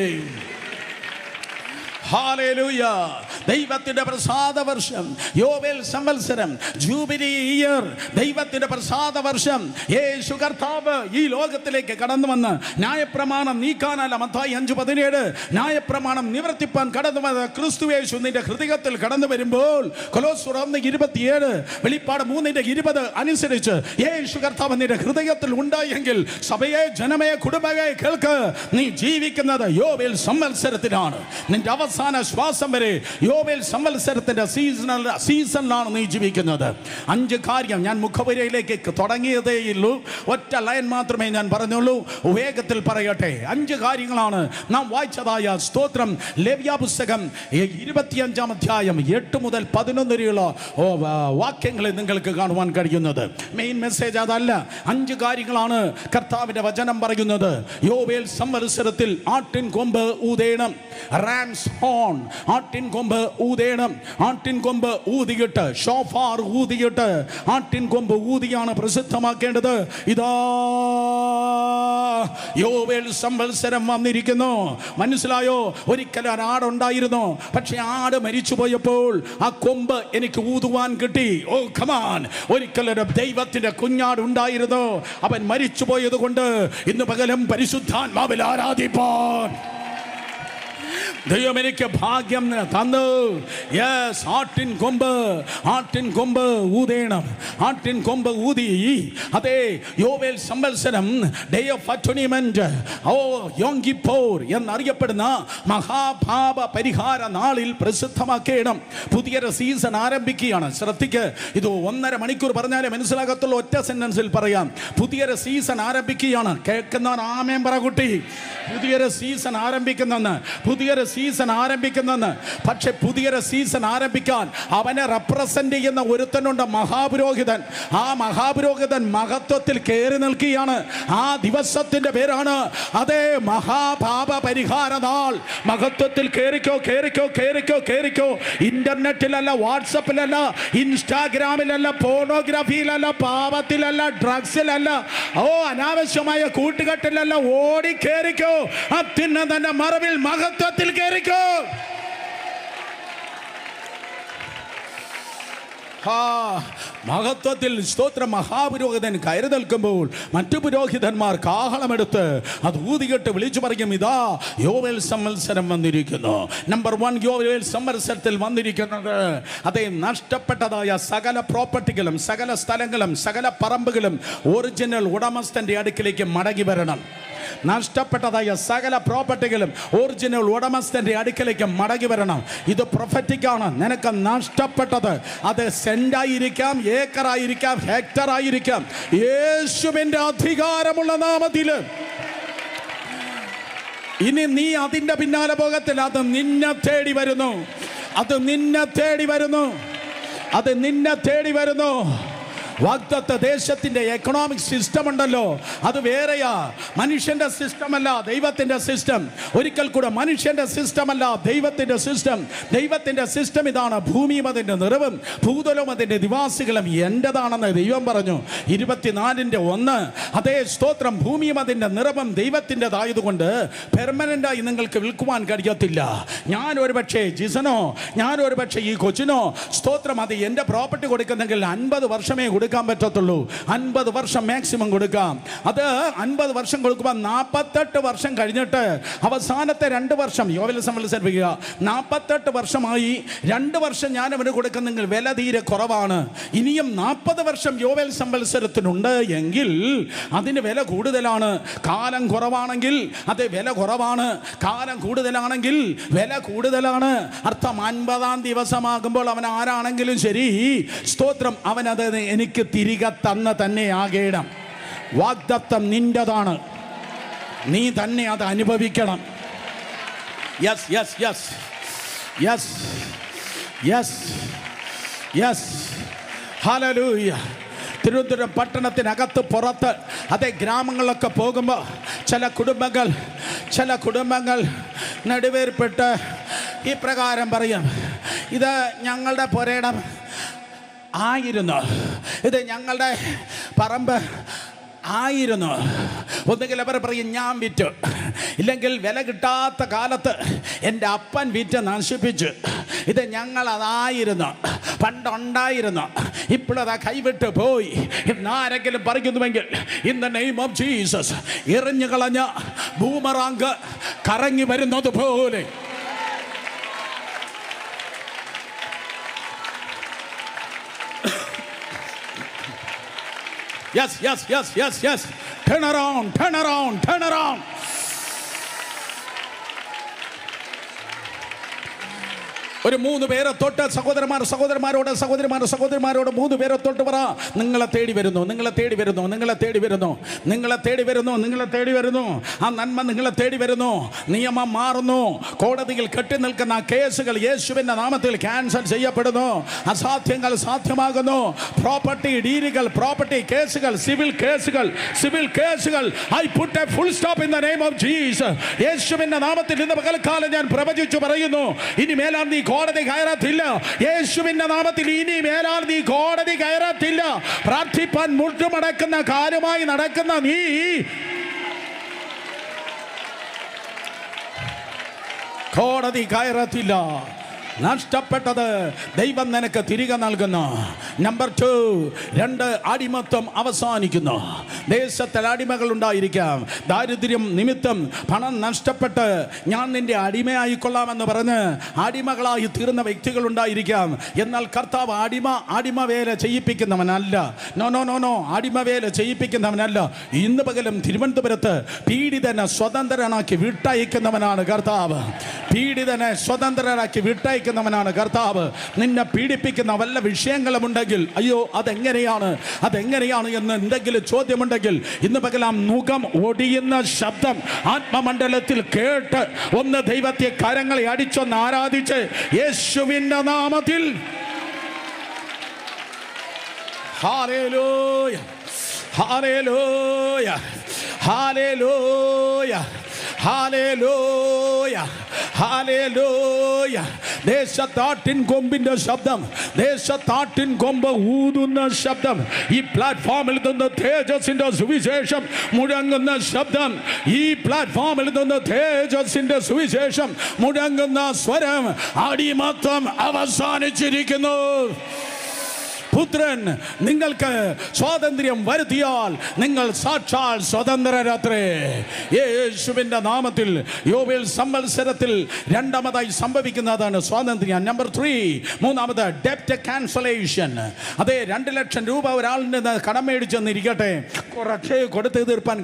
ഹല്ലേലൂയ. ദൈവത്തിന്റെ പ്രസാദ വർഷം, യോവേൽ സംവത്സരം, ജൂബിലി ഇയർ, ദൈവത്തിന്റെ പ്രസാദ വർഷം. യേശു കർത്താവ് ഈ ലോകത്തിലേക്ക് കടന്നു വന്ന് ന്യായപ്രമാണം നീക്കാനല്ല, മത്തായി 5:17, ന്യായപ്രമാണം നിവർത്തിപ്പാൻ കടന്നു വന്ന ക്രിസ്തു യേശു നിന്റെ ഹൃദയത്തിൽ കടന്നു വരുമ്പോൾ, കൊലോസ്യർ 1:27, വെളിപ്പാട് 3:20 അനുസരിച്ച് യേശു കർത്താവ് നിന്റെ ഹൃദയത്തിൽ ഉണ്ടായെങ്കിൽ, സഭയെ, ജനമേ, കുടുംബമേ, കേൾക്ക്, നീ ജീവിക്കുന്നത് യോവേൽ സംവത്സരത്തിലാണ്. നിന്റെ അവസാന ശ്വാസം വരെ യോവേൽ സംവത്സരത്തിന്റെ സീസണിലാണ് നീ ജീവിക്കുന്നത്. 5 കാര്യം ഞാൻ മുഖപുരയിലേക്ക് തുടങ്ങിയതേയുള്ളൂ. ഒറ്റ ലൈൻ മാത്രമേ ഞാൻ പറഞ്ഞുള്ളൂ. വേഗത്തിൽ പറയട്ടെ. 5 കാര്യങ്ങളാണ് നാം വായിച്ചതായ, സ്തോത്രം, ലേവ്യ പുസ്തകം 25-ാം അധ്യായം 8 മുതൽ 11 വരെയുള്ള വാക്യങ്ങളെ നിങ്ങൾക്ക് കാണുവാൻ കഴിയുന്നത്. മെയിൻ മെസ്സേജ് അതല്ല. 5 കാര്യങ്ങളാണ് കർത്താവിന്റെ വചനം പറയുന്നത്. യോവേൽ സംവത്സരത്തിൽ ആട്ടിൻ കൊമ്പ് ഊതേണം, റാംസ് ഹോൺ, ആട്ടിൻ കൊമ്പ് ഊതേണം. ആട്ടിൻ കൊമ്പ് ഊതിയിട്ട്, ഷോഫാർ ഊതിയിട്ട്, ആട്ടിൻ കൊമ്പ് ഊതിയാണ് പ്രസിദ്ധമാക്കേണ്ടത്. ഇതാ യോവേൽ സംവത്സരം വന്നിരിക്കുന്നു. മനസ്സിലായോ? ഒരിക്കലും ഒരാടുണ്ടായിരുന്നു, പക്ഷെ ആട് മരിച്ചു പോയപ്പോൾ ആ കൊമ്പ് എനിക്ക് ഊതുവാൻ കിട്ടി. ഓ കമാൻ, ഒരിക്കലൊരു ദൈവത്തിന്റെ കുഞ്ഞാട് ഉണ്ടായിരുന്നു. അവൻ മരിച്ചു പോയത് കൊണ്ട് ഇന്ന് പകലും പരിശുദ്ധാത്മാവിൽ ആരാധിപ്പാൻ ദൈവം എനിക്ക് ഭാഗ്യം തന്നു. യെസ്, ആട്ടിൻ കൊമ്പ് ഊതേണം. ആട്ടിൻ കൊമ്പ് ഊതി. അതെ, യോവേൽ സംവത്സരം, ഡേ ഓഫ് അറ്റോൺമെന്റ്, യോം കിപ്പോർ എന്നറിയപ്പെടുന്ന മഹാപാപ പരിഹാര നാളിൽ പ്രസിദ്ധമാക്കണം. പുതിയൊരു സീസൺ ആരംഭിക്കുകയാണ്. ശ്രദ്ധിക്ക്, ഇത് 1.5 മണിക്കൂർ പറഞ്ഞാലേ മനസ്സിലാകത്തുള്ളൂ. ഒറ്റ സെന്റൻസിൽ പറയാം. പുതിയൊരു സീസൺ ആരംഭിക്കുകയാണ്. കേൾക്കുന്നവൻ ആമേൻ പറ കുട്ടി. പുതിയൊരു സീസൺ ആരംഭിക്കുന്നെന്ന്. പക്ഷെ പുതിയൊരു സീസൺ ആരംഭിക്കാൻ അവനെ റെപ്രസെന്റ് ചെയ്യുന്ന ഒരുത്തനുണ്ട്, മഹാപുരോഹിതൻ. ആ മഹാപുരോഹിതൻ മഹത്വത്തിൽ കയറി നിൽക്കുകയാണ്. ആ ദിവസത്തിന്റെ പേരാണ് അതേ മഹാപാപ പരിഹാര നാൾ. മഹത്വത്തിൽ കേറിക്കോ. ഇന്റർനെറ്റിലല്ല, വാട്സപ്പിലല്ല, ഇൻസ്റ്റാഗ്രാമിലല്ല, പോർണോഗ്രാഫിയിലല്ല, പാപത്തിലല്ല, ഡ്രഗ്സിലല്ല, അനാവശ്യമായ കൂട്ടുകെട്ടിലല്ല. ഓടി കേറിക്കോ. അത്യുന്നതന്റെ മറവിൽ മഹത്വത്തിൽ കേറിക്കോ. മഹത്വത്തിൽ സ്തോത്രം. മഹാപുരോഹിതൻ കയറി നിൽക്കുമ്പോൾ മറ്റു പുരോഹിതന്മാർ കാഹളമെടുത്ത് അത് ഊതികെട്ട് വിളിച്ചു പറയും, ഇതാ യോവേൽ സംവത്സരം വന്നിരിക്കുന്നു. നമ്പർ 1, യോവേൽ സംവത്സരത്തിൽ വന്നിരിക്കുന്നത് അതേ നഷ്ടപ്പെട്ടതായ സകല പ്രോപ്പർട്ടികളും, സകല സ്ഥലങ്ങളും, സകല പറമ്പുകളും ഒറിജിനൽ ഉടമസ്ഥന്റെ അടുക്കിലേക്ക് മടങ്ങി വരണം. നഷ്ടപ്പെട്ടതായ സകല പ്രോപ്പർട്ടികളും ഒറിജിനൽ ഉടമസ്ഥന്റെ അടുക്കലേക്ക് മടങ്ങി വരണം. ഇത് പ്രൊഫറ്റിക്കാണ്. നിനക്ക് നഷ്ടപ്പെട്ടത് അത് സെന്റായിരിക്കാം, ഏക്കറായിരിക്കാം, ഹെക്ടർ ആയിരിക്കാം, യേശുവിന്റെ അധികാരമുള്ള നാമത്തിൽ ഇനി നീ അതിന്റെ പിന്നാലെ പോകത്തില്ല. അത് നിന്നെ തേടി വരുന്നു. വാഗ്ദത്ത ദേശത്തിന്റെ എക്കണോമിക് സിസ്റ്റം ഉണ്ടല്ലോ, അത് വേറെയാ. മനുഷ്യന്റെ സിസ്റ്റം അല്ല, ദൈവത്തിന്റെ സിസ്റ്റം. ഒരിക്കൽ കൂടെ, മനുഷ്യന്റെ സിസ്റ്റം അല്ല, ദൈവത്തിന്റെ സിസ്റ്റം. ദൈവത്തിന്റെ സിസ്റ്റം ഇതാണ്: ഭൂമിയും അതിന്റെ നിറവും ഭൂതലവും അതിന്റെ നിവാസികളും എന്റേതാണെന്ന് ദൈവം പറഞ്ഞു. 24:1. അതേ സ്തോത്രം. ഭൂമിയും അതിന്റെ നിറവും ദൈവത്തിൻ്റെതായതുകൊണ്ട് പെർമനന്റായി നിങ്ങൾക്ക് വിൽക്കുവാൻ കഴിയത്തില്ല. ഞാൻ ഒരുപക്ഷെ ജിസനോ, ഞാൻ ഒരുപക്ഷെ ഈ കൊച്ചിനോ സ്തോത്രം അത് എൻ്റെ പ്രോപ്പർട്ടി കൊടുക്കുന്നെങ്കിൽ 50 വർഷമേ കൊടുക്കാൻ പറ്റത്തുള്ളൂ. 50 വർഷം മാക്സിമം കൊടുക്കാം. അത് 50 വർഷം കൊടുക്കുമ്പോൾ 48 വർഷം കഴിഞ്ഞിട്ട് അവസാനത്തെ 2 വർഷം യോവേൽ സംവത്സരം 48 വർഷമായി. 2 വർഷം ഞാൻ അവന് കൊടുക്കുന്നെങ്കിൽ വില തീരെ കുറവാണ്. ഇനിയും 40 വർഷം യോവേൽ സംവത്സരത്തിനുണ്ട് എങ്കിൽ അതിന് വില കൂടുതലാണ്. കാലം കുറവാണെങ്കിൽ അത് വില കുറവാണ്, കാലം കൂടുതലാണെങ്കിൽ വില കൂടുതലാണ്. അർത്ഥം 50-ാം ദിവസമാകുമ്പോൾ അവൻ ആരാണെങ്കിലും ശരി സ്തോത്രം അവനത് എനിക്ക് തിരികെ തന്നെ ആകേണം. വാഗ്ദത്തം നിന്റേതാണ്, നീ തന്നെ അത് അനുഭവിക്കണം. ഹല്ലേലൂയ. തിരുവനന്തപുരം പട്ടണത്തിനകത്ത് പുറത്ത് അതേ ഗ്രാമങ്ങളിലൊക്കെ പോകുമ്പോൾ ചില കുടുംബങ്ങൾ നടുവേർപ്പെട്ട് ഈ പ്രകാരം പറയും, ഇത് ഞങ്ങളുടെ പുരയിടം ആയിരുന്നു, ഇത് ഞങ്ങളുടെ പറമ്പ് ആയിരുന്നു. ഒന്നുകിൽ അവർ പറയും ഞാൻ വിറ്റു, ഇല്ലെങ്കിൽ വില കിട്ടാത്ത കാലത്ത് എൻ്റെ അപ്പൻ വിറ്റ് നശിപ്പിച്ചു, ഇത് ഞങ്ങളതായിരുന്നു, പണ്ടുണ്ടായിരുന്നു, ഇപ്പോഴതാ കൈവിട്ട് പോയി എന്നാരെങ്കിലും പറയുന്നുവെങ്കിൽ in the name of Jesus എറിഞ്ഞു കളഞ്ഞ ബൂമറാങ്ക് കറങ്ങി വരുന്നത് പോലെ Yes. Turn around. ഒരു 3 പേരെ തൊട്ട് സഹോദരന്മാരോട് 3 പേരെ തൊട്ട് പറ, നിങ്ങളെ തേടി വരുന്നു. ആ നന്മ നിങ്ങളെ തേടി വരുന്നു. നിയമം മാറുന്നു. കോടതിയിൽ കെട്ടി നിൽക്കുന്ന കേസുകൾ യേശുവിന്റെ നാമത്തിൽ ക്യാൻസൽ ചെയ്യപ്പെടുന്നു. അസാധ്യങ്ങൾ സാധ്യമാകുന്നു. പ്രോപ്പർട്ടി ഡീലുകൾ, പ്രോപ്പർട്ടി കേസുകൾ, സിവിൽ കേസുകൾ I put a full stop in the name of Jesus. യേശുവിന്റെ നാമത്തിൽ ഇന്ന് പകൽക്കാലം ഞാൻ പ്രവചിച്ചു പറയുന്നു, ഇനി മേലാൽ നീ കോടതി കയറത്തില്ല. യേശുവിന്റെ നാമത്തിൽ ഇനി മേലാൽ നീ കോടതി കയറത്തില്ല. പ്രാർത്ഥിപ്പാൻ മുട്ടുമടക്കുന്ന കാര്യമായി നടക്കുന്ന നീ കോടതി കയറത്തില്ല. നഷ്ടപ്പെട്ടത് ദൈവം നിനക്ക് തിരികെ നൽകുന്നു. നമ്പർ 2, 2 അടിമത്വം അവസാനിക്കുന്നു. ദേശത്തിൽ അടിമകൾ ഉണ്ടായിരിക്കാം. ദാരിദ്ര്യം നിമിത്തം പണം നഷ്ടപ്പെട്ട് ഞാൻ നിന്റെ അടിമയായിക്കൊള്ളാമെന്ന് പറഞ്ഞ് അടിമകളായി തീർന്ന വ്യക്തികൾ ഉണ്ടായിരിക്കാം. എന്നാൽ കർത്താവ് അടിമ വേല ചെയ്യിപ്പിക്കുന്നവനല്ല. നോ, അടിമവേല ചെയ്യിപ്പിക്കുന്നവനല്ല. ഇന്ന് പകലും തിരുവനന്തപുരത്ത് പീഡിതനെ സ്വതന്ത്രനാക്കി വിട്ടയക്കുന്നവനാണ് കർത്താവ്. പീഡിതനെ സ്വതന്ത്രനാക്കി വിട്ടയക്കുന്നവനാണ് കർത്താവ്. നിന്നെ പീഡിപ്പിക്കുന്ന വല്ല വിഷയങ്ങളും ഉണ്ടെങ്കിൽ, അയ്യോ അതെങ്ങനെയാണ് എന്ന് എന്തെങ്കിലും ചോദ്യമുണ്ടെങ്കിൽ, ഇന്ന് പകലാം മുഖം ഒടിയുന്ന ശബ്ദം ആത്മമണ്ഡലത്തിൽ കേട്ട് ഒന്ന് ദൈവത്തെ കരങ്ങളെ അടിച്ചൊന്ന് ആരാധിച്ച് യേശുവിന്റെ നാമത്തിൽ ഹല്ലേലൂയ, ഹല്ലേലൂയ, ഹല്ലേലൂയ, ഹല്ലേലൂയ, ഹല്ലേലൂയ. ദേശത്താട്ടിൻ കൊമ്പിന്റെ ശബ്ദം, ദേശത്താട്ടിൻ കൊമ്പ് ഊതുന്ന ശബ്ദം, ഈ പ്ലാറ്റ്ഫോമിൽ നിന്ന് തേജസ്സിന്റെ സുവിശേഷം മുഴങ്ങുന്ന ശബ്ദം, ഈ പ്ലാറ്റ്ഫോമിൽ നിന്ന് തേജസ്സിന്റെ സുവിശേഷം മുഴങ്ങുന്ന സ്വരം, അടിമത്തം അവസാനിച്ചിരിക്കുന്നു. പുത്രൻ നിങ്ങൾക്ക് സ്വാതന്ത്ര്യം വരുത്തിയാൽ നിങ്ങൾ സാക്ഷാൽ സ്വതന്ത്രരാത്രേ. യേശുവിന്റെ നാമത്തിൽ യോബേൽ സംവത്സരത്തിൽ രണ്ടാമതായി സംഭവിക്കുന്നതാണ് സ്വാതന്ത്ര്യം. നമ്പർ 3, മൂന്നാമത് ഡെപ്റ്റ് ക്യാൻസലേഷൻ. അതെ, 2 ലക്ഷം രൂപ ഒരാളിൽ നിന്ന് കടം മേടിച്ചെന്നിരിക്കട്ടെ, കുറച്ചേ കൊടുത്ത് തീർപ്പാൻ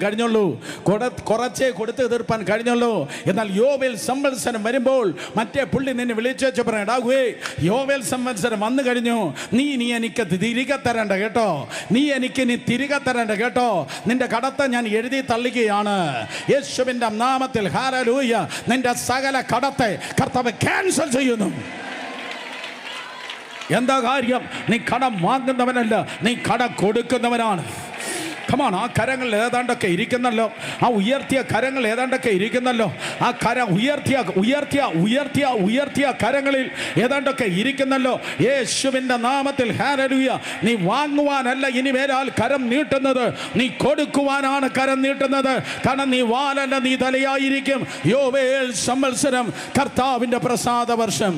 കഴിഞ്ഞുള്ളൂ. എന്നാൽ യോബേൽ സംവത്സരം വരുമ്പോൾ മറ്റേ പുള്ളി നിന്നെ വിളിച്ചു പറയടാവേ, യോബേൽ സംവത്സരം വന്നു കഴിഞ്ഞു, നീ എനിക്ക് തിരികെ തരേണ്ട കേട്ടോ, നീ തിരികെ തരേണ്ട കേട്ടോ, നിന്റെ കടത്തെ ഞാൻ എഴുതി തള്ളുകയാണ് യേശുവിന്റെ നാമത്തിൽ. ഹല്ലേലൂയ. നിന്റെ സകല കടത്തെ കർത്താവ് ക്യാൻസൽ ചെയ്യുന്നു. എന്താ കാര്യം? നീ കടം വാങ്ങുന്നവനല്ല, നീ കടം കൊടുക്കുന്നവനാണ്. കമാണ്. ആ കരങ്ങൾ ഏതാണ്ടൊക്കെ ഇരിക്കുന്നല്ലോ, ആ ഉയർത്തിയ കരങ്ങൾ ഏതാണ്ടൊക്കെ ഇരിക്കുന്നല്ലോ, ആ കരം ഉയർത്തിയ കരങ്ങളിൽ ഏതാണ്ടൊക്കെ ഇരിക്കുന്നല്ലോ. യേശുവിൻ്റെ നാമത്തിൽ ഹല്ലേലൂയ. നീ വാങ്ങുവാനല്ല ഇനി മേലാൽ കരം നീട്ടുന്നത്, നീ കൊടുക്കുവാനാണ് കരം നീട്ടുന്നത്. കാരണം നീ വാലല്ല, നീ തലയായിരിക്കും. യോബേൽ സംവത്സരം കർത്താവിൻ്റെ പ്രസാദ വർഷം.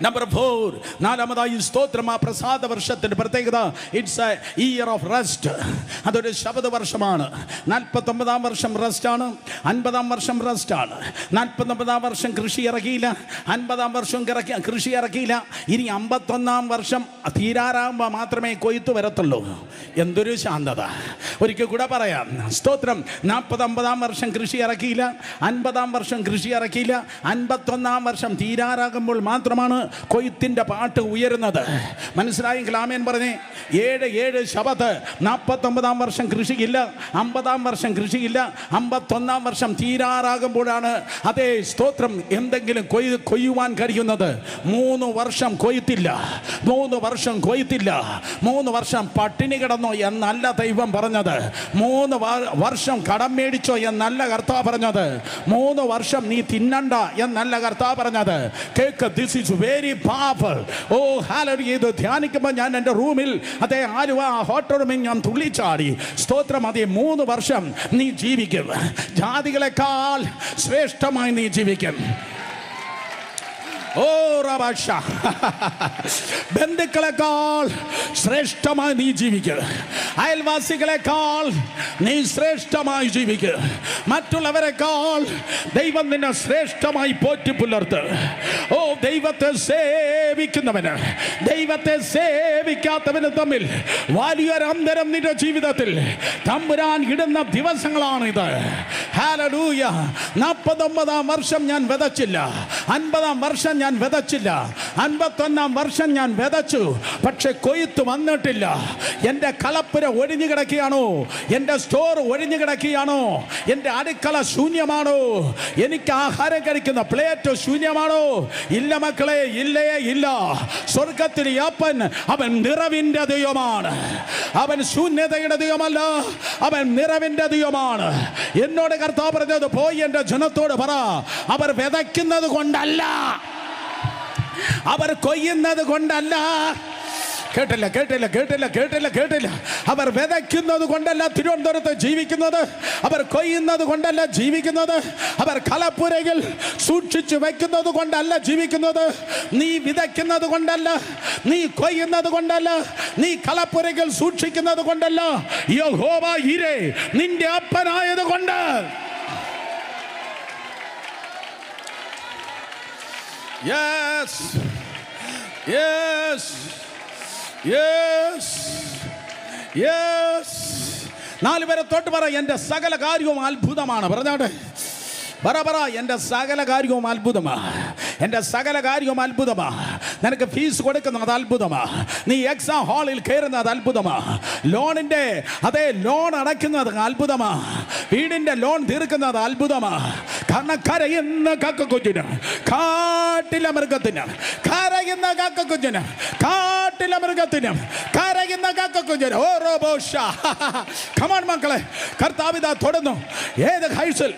നമ്പർ 4, നാലാമതായി സ്തോത്രം. ആ പ്രസാദ വർഷത്തിൻ്റെ പ്രത്യേകത, it's A year of rest. അതൊരു ശബദ വർഷമാണ്. 49-ാം വർഷം റെസ്റ്റാണ്, 50-ാം വർഷം റെസ്റ്റാണ്. 49-ാം വർഷം കൃഷി ഇറക്കിയില്ല, 50-ാം വർഷം കൃഷി ഇറക്കിയില്ല. ഇനി 51-ാം വർഷം തീരാറാകുമ്പോൾ മാത്രമേ കൊയ്ത്ത് വരത്തുള്ളൂ. എന്തൊരു ശാന്തത! ഒരിക്കൽ കൂടെ പറയാം, സ്തോത്രം. 40-50-ാം വർഷം കൃഷി ഇറക്കിയില്ല, 50-ാം വർഷം കൃഷി ഇറക്കിയില്ല, 51-ാം വർഷം തീരാറാകുമ്പോൾ മാത്രമാണ് കൊയ്ത്തിന്റെ പാട്ട് ഉയരുന്നത്. മനസ്സിലായെങ്കിൽ ആമേൻ പറഞ്ഞേ. 7 ശബത്ത്. 49-ാം വർഷം കൃഷിയില്ല, 50-ാം വർഷം കൃഷിയില്ല, 51-ാം വർഷം തീരാറാകുമ്പോഴാണ് അതേ സ്തോത്രം എന്തെങ്കിലും കൊയ്യുവാൻ കഴിയുന്നത്. 3 വർഷം കൊയ്ത്തില്ല, 3 വർഷം കൊയ്ത്തില്ല, 3 വർഷം പട്ടിണി കിടന്നോ എന്നല്ല ദൈവം പറഞ്ഞത്. 3 വർഷം കടം മേടിച്ചോ എന്നല്ല കർത്താവ് പറഞ്ഞത്. 3 വർഷം നീ തിന്നണ്ട എന്നല്ല കർത്താവ് പറഞ്ഞത്. കേക്ക്, ദിസ് ഈസ് വെരി പവർഫുൾ. ഓ ഹല്ലേലൂയ. ഇത് ധ്യാനിക്കുമ്പോൾ ഞാൻ എൻ്റെ റൂമിൽ അതേ ആലുവ ഹോട്ടൽ റൂമിൽ ഞാൻ തുള്ളിച്ചാടി. സ്തോത്രം. അതേ 3 വർഷം നീ ജീവിക്കും. ജാതികളെക്കാൾ ശ്രേഷ്ഠമായി നീ ജീവിക്കും. ഓ റബാഷ, ബന്ധുക്കളെക്കാൾ ശ്രേഷ്ഠമായി നീ ജീവിക്കുക. അയൽവാസികളെക്കാൾ നീ ശ്രേഷ്ഠമായി ജീവിക്കുക. മറ്റുള്ളവരെക്കാൾ ദൈവം നിന്നെ ശ്രേഷ്ഠമായി പോറ്റി പുലർത്ത്. ഓ, ദൈവത്തെ സേവിക്കുന്നവന് ദൈവത്തെ സേവിക്കാത്തവന് തമ്മിൽ വലിയൊരു അന്തരം നിന്റെ ജീവിതത്തിൽ തമ്പുരാൻ ഇടുന്ന ദിവസങ്ങളാണിത്. ഹല്ലേലൂയ. 49-ാം വർഷം ഞാൻ വിതച്ചില്ല, 50-ാം വർഷം ഞാൻ വിതച്ചില്ല, 51-ാം വർഷം ഞാൻ വിതച്ചു, പക്ഷെ കൊയ്ത്ത് വന്നിട്ടില്ല. എൻ്റെ കളപ്പുര ഒഴിഞ്ഞു കിടക്കുകയാണോ? എൻ്റെ സ്റ്റോർ ഒഴിഞ്ഞു കിടക്കുകയാണോ? എൻ്റെ അടുക്കള ശൂന്യമാണോ? എനിക്ക് ആഹാരം കഴിക്കുന്ന പ്ലേറ്റ് ശൂന്യമാണോ? ഇല്ല മക്കളെ, ഇല്ലേ ഇല്ല. സ്വർഗത്തിലെ അപ്പൻ അവൻ നിറവിൻ്റെ ദൈവമാണ്. അവൻ ശൂന്യതയുടെ ദൈവമല്ല, അവൻ നിറവിൻ്റെ ദൈവമാണ്. എന്നോട് കർത്താവ് പറഞ്ഞത്, പോയി എൻ്റെ ജനത്തോട് പറ, അവർ വിതയ്ക്കുന്നത് കൊണ്ടല്ല, അവർ കൊയ്യുന്നത് കൊണ്ടല്ല, കേട്ടില്ല കേട്ടില്ല കേട്ടില്ല കേട്ടില്ല കേട്ടില്ല. അവർ വിതയ്ക്കുന്നത് കൊണ്ടല്ല തിരുവനന്തപുരത്ത് ജീവിക്കുന്നത്, അവർ കൊയ്യുന്നത് കൊണ്ടല്ല ജീവിക്കുന്നത്, അവർ കളപ്പുരയിൽ സൂക്ഷിച്ചു വെക്കുന്നത് കൊണ്ടല്ല ജീവിക്കുന്നത്. നീ വിതയ്ക്കുന്നത് കൊണ്ടല്ല, നീ കൊയ്യുന്നത് കൊണ്ടല്ല, നീ കളപ്പുരയിൽ സൂക്ഷിക്കുന്നത് കൊണ്ടല്ല, യഹോവ ഈരേ നിന്റെ അപ്പനായത് കൊണ്ട്. Yes, yes, yes, yes. 4 പേരെ തൊട്ട് പറ, എൻ്റെ സകല കാര്യവും അത്ഭുതമാണ്. പറഞ്ഞോട്ടെ, പറ, എൻ്റെ സകല കാര്യവും അത്ഭുതമാ, എൻ്റെ സകല കാര്യവും അത്ഭുതമാ. നിനക്ക് ഫീസ് കൊടുക്കുന്നത് അത്ഭുതമാ, നീ എക്സാം ഹാളിൽ കയറുന്നത് അത്ഭുതമാ, ലോണിൻ്റെ ലോൺ അടയ്ക്കുന്നത് അത്ഭുതമാ, വീടിൻ്റെ ലോൺ തീർക്കുന്നത് അത്ഭുതമാ. കാരണം കരയുന്ന കാക്കക്കുഞ്ഞിന് കാട്ടിലെ മൃഗത്തിന്, കരയുന്ന കാക്കക്കുഞ്ഞിന് കാട്ടിലെ മൃഗത്തിന്, കരയുന്ന കാക്കക്കുഞ്ഞിന് ഓരോ ബോഷ. കമാൺ മക്കളെ, കർത്താവിതാ തൊടുന്നു. ഏത് ഹൈസിൽ,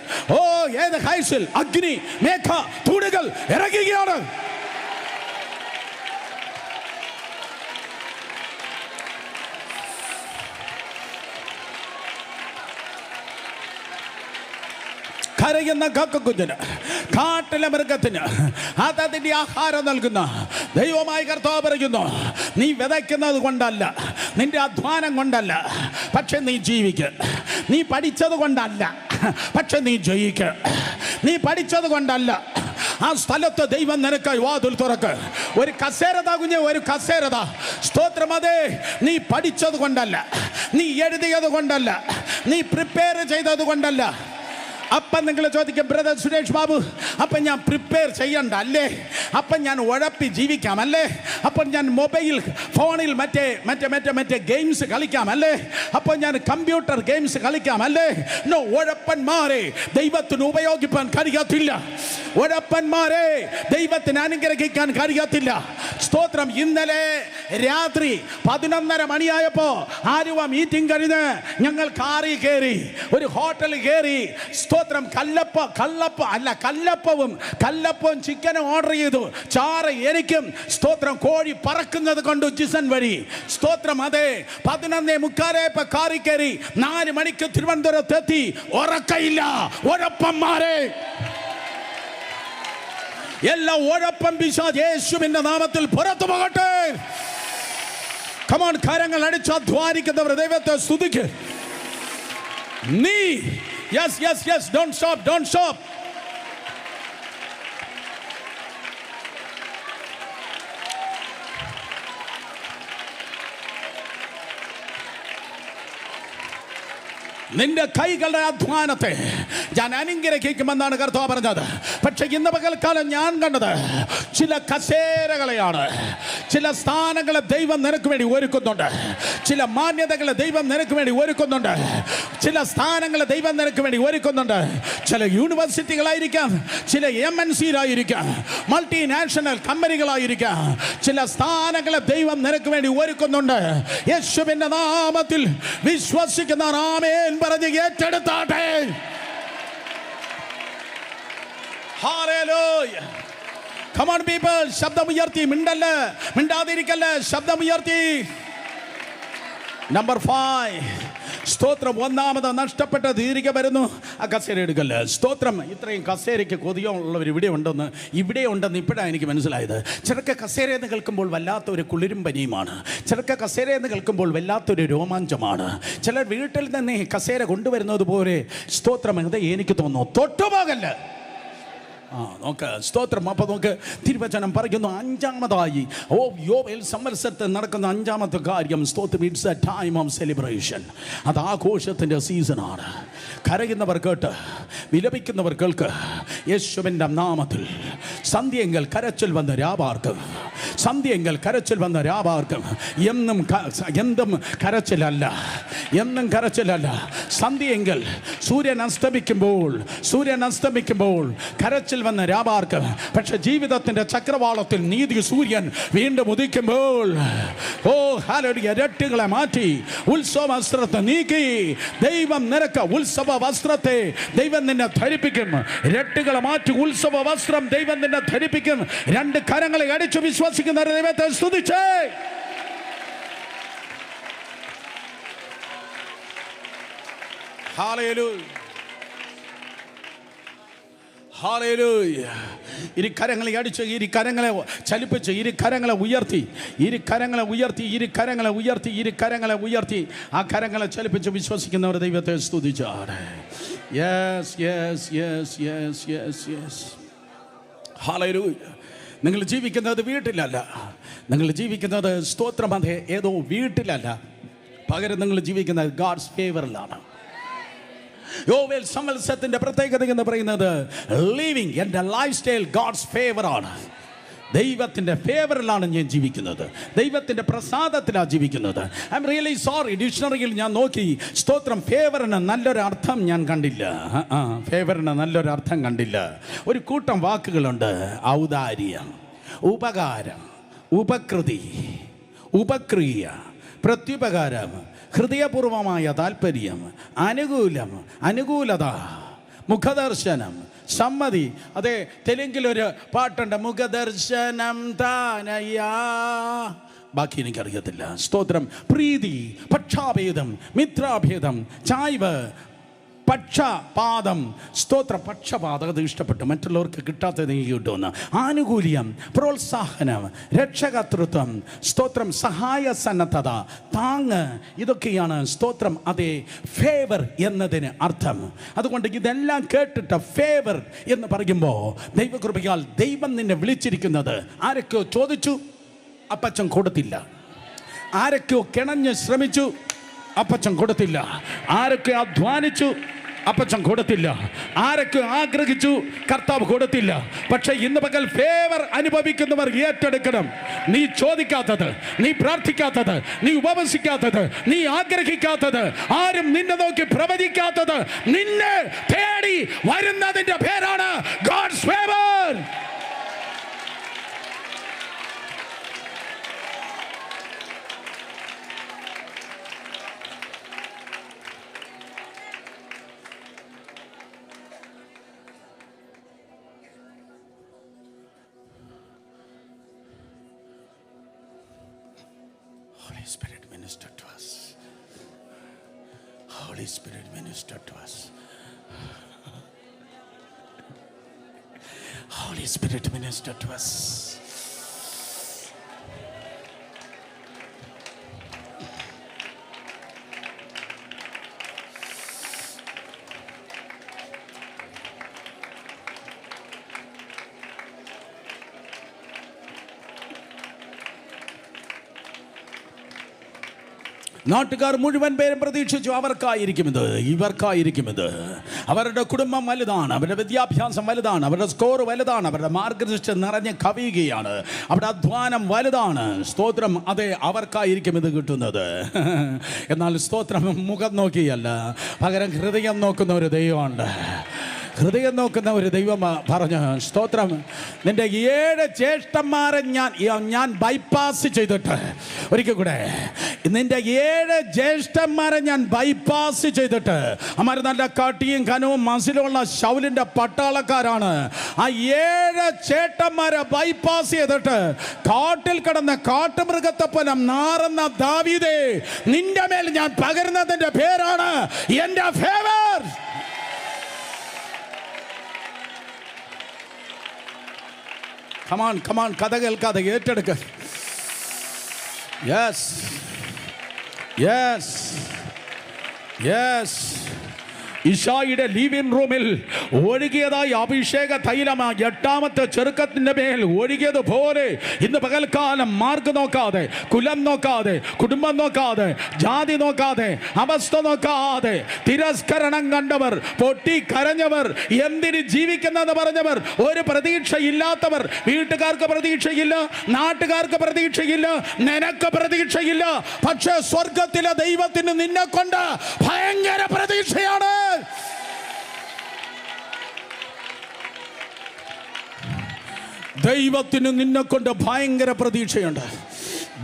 ഏത് ഹൈസിൽ അഗ്നി മേഘ തൂണുകൾ ഇറങ്ങുകയാണ്. കരയുന്ന കാക്കക്കുഞ്ഞിന്, കാട്ടിലെ മൃഗത്തിന് അതിൻ്റെ ആഹാരം നൽകുന്ന ദൈവമായ കർത്താവ് പറയുന്നു, നീ വിതയ്ക്കുന്നത് കൊണ്ടല്ല, നിന്റെ അധ്വാനം കൊണ്ടല്ല, പക്ഷെ നീ ജീവിക്ക്. നീ പഠിച്ചത് കൊണ്ടല്ല, പക്ഷെ നീ ജയിക്ക്. നീ പഠിച്ചത് കൊണ്ടല്ല, ആ സ്ഥലത്ത് ദൈവം നിനക്കായി വാതിൽ തുറക്ക്. ഒരു കസേരതാ കുഞ്ഞെ, ഒരു കസേരതാ. സ്തോത്രം. അതെ, നീ പഠിച്ചത് കൊണ്ടല്ല, നീ എഴുതിയത് കൊണ്ടല്ല, നീ പ്രിപ്പയർ ചെയ്തത് കൊണ്ടല്ല. അപ്പം നിങ്ങൾ ചോദിക്കും, ബ്രദർ സുരേഷ് ബാബു, അപ്പം ഞാൻ പ്രിപ്പയർ ചെയ്യണ്ട അല്ലേ? അപ്പം ഞാൻ ഉഴപ്പി ജീവിക്കാം അല്ലേ? അപ്പം ഞാൻ മൊബൈൽ ഫോണിൽ മറ്റേ ഗെയിംസ് കളിക്കാം അല്ലേ? അപ്പം ഞാൻ കമ്പ്യൂട്ടർ ഗെയിംസ് കളിക്കാം അല്ലേ? നോ, ഉഴപ്പന്മാരെ ദൈവത്തിന് ഉപയോഗിക്കാൻ കഴിയത്തില്ല. ഉഴപ്പന്മാരെ ദൈവത്തിന് അനുഗ്രഹിക്കാൻ കഴിയത്തില്ല. സ്തോത്രം. ഇന്നലെ രാത്രി 11:30 മണിയായപ്പോ ആലുവ മീറ്റിംഗ് കഴിഞ്ഞ് ഞങ്ങൾ കാറിൽ കയറി ഒരു ഹോട്ടലിൽ കയറി. സ്തോത്രം. കല്ലപ്പവും ചിക്കനും ഓർഡർ ചെയ്തു. ചാറ് എനിക്കും. സ്തോത്രം. കോഴി പറക്കുന്നത് കണ്ടു ജിസൻ വഴി. സ്തോത്രം. അതെ, 11:45 കാറിൽ കയറി 4 മണിക്ക് തിരുവനന്തപുരത്ത് എത്തി. ഉറക്കയില്ല. ഉഴപ്പന്മാരെ, എല്ലാ ഉഴപ്പം പിശാച് യേശുവിന്റെ നാമത്തിൽ പുറത്തു പോകട്ടെ. കമാൺ, കരങ്ങൾ അടിച്ച് അധ്വാനിക്കുന്നവർ ദൈവത്തെ സ്തുതിക്ക്. നീ yes, don't stop. നിന്റെ കൈകളുടെ അധ്വാനത്തെ ഞാൻ അനുഗ്രഹിക്കുമെന്നാണ് കർത്താവ് പറഞ്ഞത്. പക്ഷെ ഇന്ന് പകൽക്കാലം ഞാൻ കണ്ടത് ചില കസേരകളെയാണ്. ചില സ്ഥാനങ്ങളെ ദൈവം നിനക്ക് വേണ്ടി ഒരുക്കുന്നുണ്ട്. ചില മാന്യതകളെ ദൈവം നിനക്ക് വേണ്ടി ഒരുക്കുന്നുണ്ട്. ചില സ്ഥാനങ്ങളെ ദൈവം നിനക്ക് വേണ്ടി ഒരുക്കുന്നുണ്ട്. ചില യൂണിവേഴ്സിറ്റികളായിരിക്കാം, ചില MNC-യിലായിരിക്കാം, മൾട്ടിനാഷണൽ കമ്പനികളായിരിക്കാം. ചില സ്ഥാനങ്ങളെ ദൈവം നിനക്ക് വേണ്ടി ഒരുക്കുന്നുണ്ട്. യേശുവിന്റെ നാമത്തിൽ വിശ്വസിക്കുന്ന ആമേൻ പറഞ്ഞ് ഏറ്റെടുത്താട്ടെ. ഹല്ലേലൂയ. Come on people, ശബ്ദമുയർത്തി. മിണ്ടാതിരിക്കല്ല, ശബ്ദമുയർത്തി. നമ്പർ 5. സ്തോത്രം. 1ാമത് നഷ്ടപ്പെട്ട തിരികെ വരുന്നു. ആ കസേര എടുക്കല്ല. സ്തോത്രം. ഇത്രയും കസേരയ്ക്ക് കൊതിയുള്ളവർ ഇവിടെ ഉണ്ടെന്ന് ഇപ്പോഴാണ് എനിക്ക് മനസ്സിലായത്. ചിലർക്ക് കസേരയെന്ന് കേൾക്കുമ്പോൾ വല്ലാത്തൊരു കുളിരും പനിയുമാണ്. ചിലർക്ക് കസേരയെന്ന് കേൾക്കുമ്പോൾ വല്ലാത്തൊരു രോമാഞ്ചമാണ്. ചിലർ വീട്ടിൽ നിന്ന് കസേര കൊണ്ടുവരുന്നത് പോലെ സ്തോത്രം അത് എനിക്ക് തോന്നുന്നു. തൊട്ടുപോകല്ല. നോക്ക്. സ്തോത്രം. അപ്പോൾ നോക്ക്, തിരുവചനം പറയുന്നു 5ാമതായി യോബേൽ സംവത്സരത്തിൽ നടക്കുന്ന 5ാമത്തെ കാര്യം. സ്തോത്രം. It's A time of celebration. അത് ആഘോഷത്തിൻ്റെ സീസണാണ്. കരയുന്നവർ കേട്ട്, വിലപിക്കുന്നവർ കേൾക്ക്. യേശുവിൻ്റെ നാമത്തിൽ സന്ധ്യയെങ്കിൽ കരച്ചിൽ വന്ന് രാപാർക്കും. സന്ധ്യയെങ്കിൽ കരച്ചിൽ വന്ന രാപാർക്കും. എന്തും കരച്ചിലല്ല, എന്നും കരച്ചിലല്ല. സന്ധ്യയെങ്കിൽ സൂര്യൻ അസ്തമിക്കുമ്പോൾ കരച്ചിൽ വന്ന രാപാർക്കും. പക്ഷെ ജീവിതത്തിന്റെ ചക്രവാളത്തിൽ നീതി സൂര്യൻ വീണ്ടും ഉദിക്കുമ്പോൾ ഹല്ലേലൂയ, രട്ടുകളെ മാറ്റി ഉത്സവ വസ്ത്രത്തെ നീക്കി ദൈവം നിനക്ക് ഉത്സവ വസ്ത്രത്തെ ദൈവം നിന്നെ ധരിപ്പിക്കും. രട്ടുകളെ മാറ്റി ഉത്സവ വസ്ത്രം ദൈവം നിന്നെ ധരിപ്പിക്കും. 2 കരങ്ങളെ അടിച്ചു വിശ്വസിക്കുന്ന ദൈവത്തെ സ്തുതിച്ചേ. Hallelujah, hallelujah. ഇരു കരങ്ങളെ അടിച്ച്, ഇരു കരങ്ങളെ ചലിപ്പിച്ച്, ഇരു കരങ്ങളെ ഉയർത്തി, ഇരു കരങ്ങളെ ഉയർത്തി, ഇരു കരങ്ങളെ ഉയർത്തി, ഇരു കരങ്ങളെ ഉയർത്തി, ആ കരങ്ങളെ ചലിപ്പിച്ച് വിശ്വസിക്കുന്നവർ ദൈവത്തെ സ്തുതിച്ചാണ്. Yes yes yes yes yes yes. ഹല്ലേലൂയ. നിങ്ങൾ ജീവിക്കുന്നത് വീട്ടിലല്ല, നിങ്ങൾ ജീവിക്കുന്നത് സ്തോത്രം അതെ ഏതോ വീട്ടിലല്ല, പകരം നിങ്ങൾ ജീവിക്കുന്നത് ഗാഡ്സ് ഫേവറിലാണ്. യോവേൽ സമത്സരത്തിന്റെ പ്രത്യേകത എന്ന് പറയുന്നത് ലിവിങ് എൻ്റെ ലൈഫ് സ്റ്റൈൽ ഗാഡ്സ് ഫേവറാണ്. ദൈവത്തിൻ്റെ ഫേവറിലാണ് ഞാൻ ജീവിക്കുന്നത്, ദൈവത്തിൻ്റെ പ്രസാദത്തിലാണ് ജീവിക്കുന്നത്. ഐ എം റിയലി സോറി, ഡിക്ഷണറിയിൽ ഞാൻ നോക്കി, സ്തോത്രം, ഫേവറിന് നല്ലൊരു അർത്ഥം ഞാൻ കണ്ടില്ല. ഫേവറിന് നല്ലൊരു അർത്ഥം കണ്ടില്ല. ഒരു കൂട്ടം വാക്കുകളുണ്ട്: ഔദാര്യം, ഉപകാരം, ഉപകൃതി, ഉപക്രിയ, പ്രത്യുപകാരം, ഹൃദയപൂർവമായ താല്പര്യം, അനുകൂലം, അനുകൂലത, മുഖദർശനം, സമ്മതി. അതെ, തെലുങ്കിലൊരു പാട്ടുണ്ട്, മുഖദർശനം താനയ്യാ. ബാക്കി എനിക്കറിയത്തില്ല. സ്തോത്രം. പ്രീതി, പക്ഷാഭേദം, മിത്രാഭേദം, ചായ്വ്, പക്ഷപാതം. സ്തോത്ര, പക്ഷപാതം അത് ഇഷ്ടപ്പെട്ടു, മറ്റുള്ളവർക്ക് കിട്ടാത്തത് എനിക്ക് കിട്ടുമെന്ന്. ആനുകൂല്യം, പ്രോത്സാഹനം, രക്ഷകർതൃത്വം, സ്തോത്രം, സഹായ സന്നദ്ധത, താങ്ങ്. ഇതൊക്കെയാണ് സ്തോത്രം അതേ ഫേവർ എന്നതിന് അർത്ഥം. അതുകൊണ്ട് ഇതെല്ലാം കേട്ടിട്ട് ഫേവർ എന്ന് പറയുമ്പോൾ ദൈവകൃപയാൽ ദൈവം നിന്നെ വിളിച്ചിരിക്കുന്നത്. ആരൊക്കെയോ ചോദിച്ചു, അപ്പച്ചൻ കൊടുത്തില്ല. ആരൊക്കെയോ കിണഞ്ഞ് ശ്രമിച്ചു, അപ്പച്ചൻ കൊടുത്തില്ല. ആരൊക്കെ അധ്വാനിച്ചു, അപ്പച്ചൻ കൊടുത്തില്ല. ആരൊക്കെ ആഗ്രഹിച്ചു, കർത്താവ് കൊടുത്തില്ല. പക്ഷേ ഇന്ന് പകൽ ഫേവർ അനുഭവിക്കുന്നവർ ഏറ്റെടുക്കണം. നീ ചോദിക്കാത്തത്, നീ പ്രാർത്ഥിക്കാത്തത്, നീ ഉപവസിക്കാത്തത്, നീ ആഗ്രഹിക്കാത്തത്, ആരും നിന്നെ നോക്കി പ്രവചിക്കാത്തത് നിന്നെ തേടി വരുന്നതിന്റെ പേരാണ് God's favour. Holy Spirit minister to us. Holy Spirit minister to us. Holy Spirit minister to us. നാട്ടുകാർ മുഴുവൻ പേരും പ്രതീക്ഷിച്ചു അവർക്കായിരിക്കും ഇത്, ഇവർക്കായിരിക്കും ഇത്. അവരുടെ കുടുംബം വലുതാണ്, അവരുടെ വിദ്യാഭ്യാസം വലുതാണ്, അവരുടെ സ്കോർ വലുതാണ്, അവരുടെ മാർക്ക് ലിസ്റ്റ് നിറഞ്ഞ് കവിയുകയാണ്, അവരുടെ അധ്വാനം വലുതാണ്. സ്തോത്രം, അതെ, അവർക്കായിരിക്കും ഇത് കിട്ടുന്നത്. എന്നാൽ സ്തോത്രം മുഖം നോക്കിയല്ല, പകരം ഹൃദയം നോക്കുന്ന ഒരു ദൈവമുണ്ട്. ഹൃദയം നോക്കുന്ന ഒരു ദൈവം പറഞ്ഞു, സ്തോത്രം, നിന്റെ 7 ജ്യേഷ്ഠന്മാരെ ഞാൻ ബൈപ്പാസ് ചെയ്തിട്ട്, ഒരിക്കൽ കൂടെ, നിന്റെ 7 ജ്യേഷ്ഠന്മാരെ ഞാൻ ബൈപ്പാസ് ചെയ്തിട്ട്, അമാർ നല്ല കാട്ടിയും കനവും മസിലുമുള്ള ശൗലിന്റെ പട്ടാളക്കാരാണ്. ആ 7 ചേട്ടന്മാരെ ബൈപ്പാസ് ചെയ്തിട്ട് കാട്ടിൽ കിടന്ന കാട്ടുമൃഗത്തെ പോലെ നാറുന്ന ദാവീദേ, നിന്റെ മേൽ ഞാൻ പകരുന്നതിന്റെ പേരാണ് എന്റെ ഫേവർ. കമാൺ കമാൺ, കഥ കേൾക്കാതെ ഏറ്റെടുക്ക. Yes yes yes. ഇശായിയുടെ ലിവിംഗ് റൂമിൽ ഒഴുകിയതായി അഭിഷേക തൈലം 8ാമത്തെ ചെറുക്കത്തിൻ്റെ മേൽ ഒഴുകിയതുപോലെ ഇന്ന് പകൽക്കാലം മാർക്ക് നോക്കാതെ, കുലം നോക്കാതെ, കുടുംബം നോക്കാതെ, ജാതി നോക്കാതെ, അവസ്ഥ നോക്കാതെ, തിരസ്കരണം കണ്ടവർ, പൊട്ടി കരഞ്ഞവർ, എന്തിന് ജീവിക്കുന്നെന്ന് പറഞ്ഞവർ, ഒരു പ്രതീക്ഷയില്ലാത്തവർ, വീട്ടുകാർക്ക് പ്രതീക്ഷയില്ല, നാട്ടുകാർക്ക് പ്രതീക്ഷയില്ല, നിനക്ക് പ്രതീക്ഷയില്ല, പക്ഷേ സ്വർഗത്തിലെ ദൈവത്തിന് നിന്നെ കൊണ്ട് ഭയങ്കര പ്രതീക്ഷയാണ്. ദൈവത്തിന് നിന്നെ കൊണ്ട് ഭയങ്കര പ്രതീക്ഷയുണ്ട്.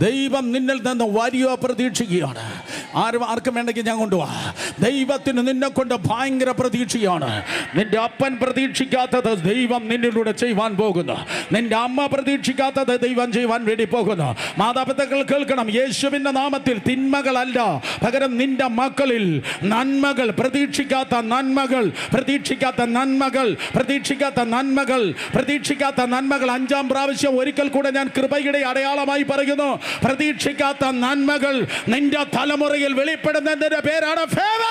ദൈവം നിന്നിൽ നിന്ന് വലിയ പ്രതീക്ഷിക്കുകയാണ്. ആർക്കും വേണ്ടെങ്കിൽ ഞാൻ കൊണ്ടുപോവാ. ദൈവത്തിന് നിന്നെ കൊണ്ട് ഭയങ്കര പ്രതീക്ഷയാണ്. നിന്റെ അപ്പൻ പ്രതീക്ഷിക്കാത്തത് ദൈവം നിന്നിലൂടെ ചെയ്യുവാൻ പോകുന്നു. നിന്റെ അമ്മ പ്രതീക്ഷിക്കാത്തത് ദൈവം ചെയ്യുവാൻ വേണ്ടി പോകുന്നു. മാതാപിതാക്കൾ കേൾക്കണം, യേശുവിന്റെ നാമത്തിൽ തിന്മകളല്ല, പകരം നിന്റെ മക്കളിൽ നന്മകൾ, പ്രതീക്ഷിക്കാത്ത നന്മകൾ, പ്രതീക്ഷിക്കാത്ത നന്മകൾ, പ്രതീക്ഷിക്കാത്ത നന്മകൾ, പ്രതീക്ഷിക്കാത്ത നന്മകൾ. 5-ാം പ്രാവശ്യം ഒരിക്കൽ കൂടെ ഞാൻ കൃപയുടെ അടയാളമായി പറയുന്നു, പ്രതീക്ഷിക്കാത്ത നന്മകൾ നിന്റെ തലമുറയിൽ വെളിപ്പെടുന്നതിന്റെ പേരാണ് ഫേവർ.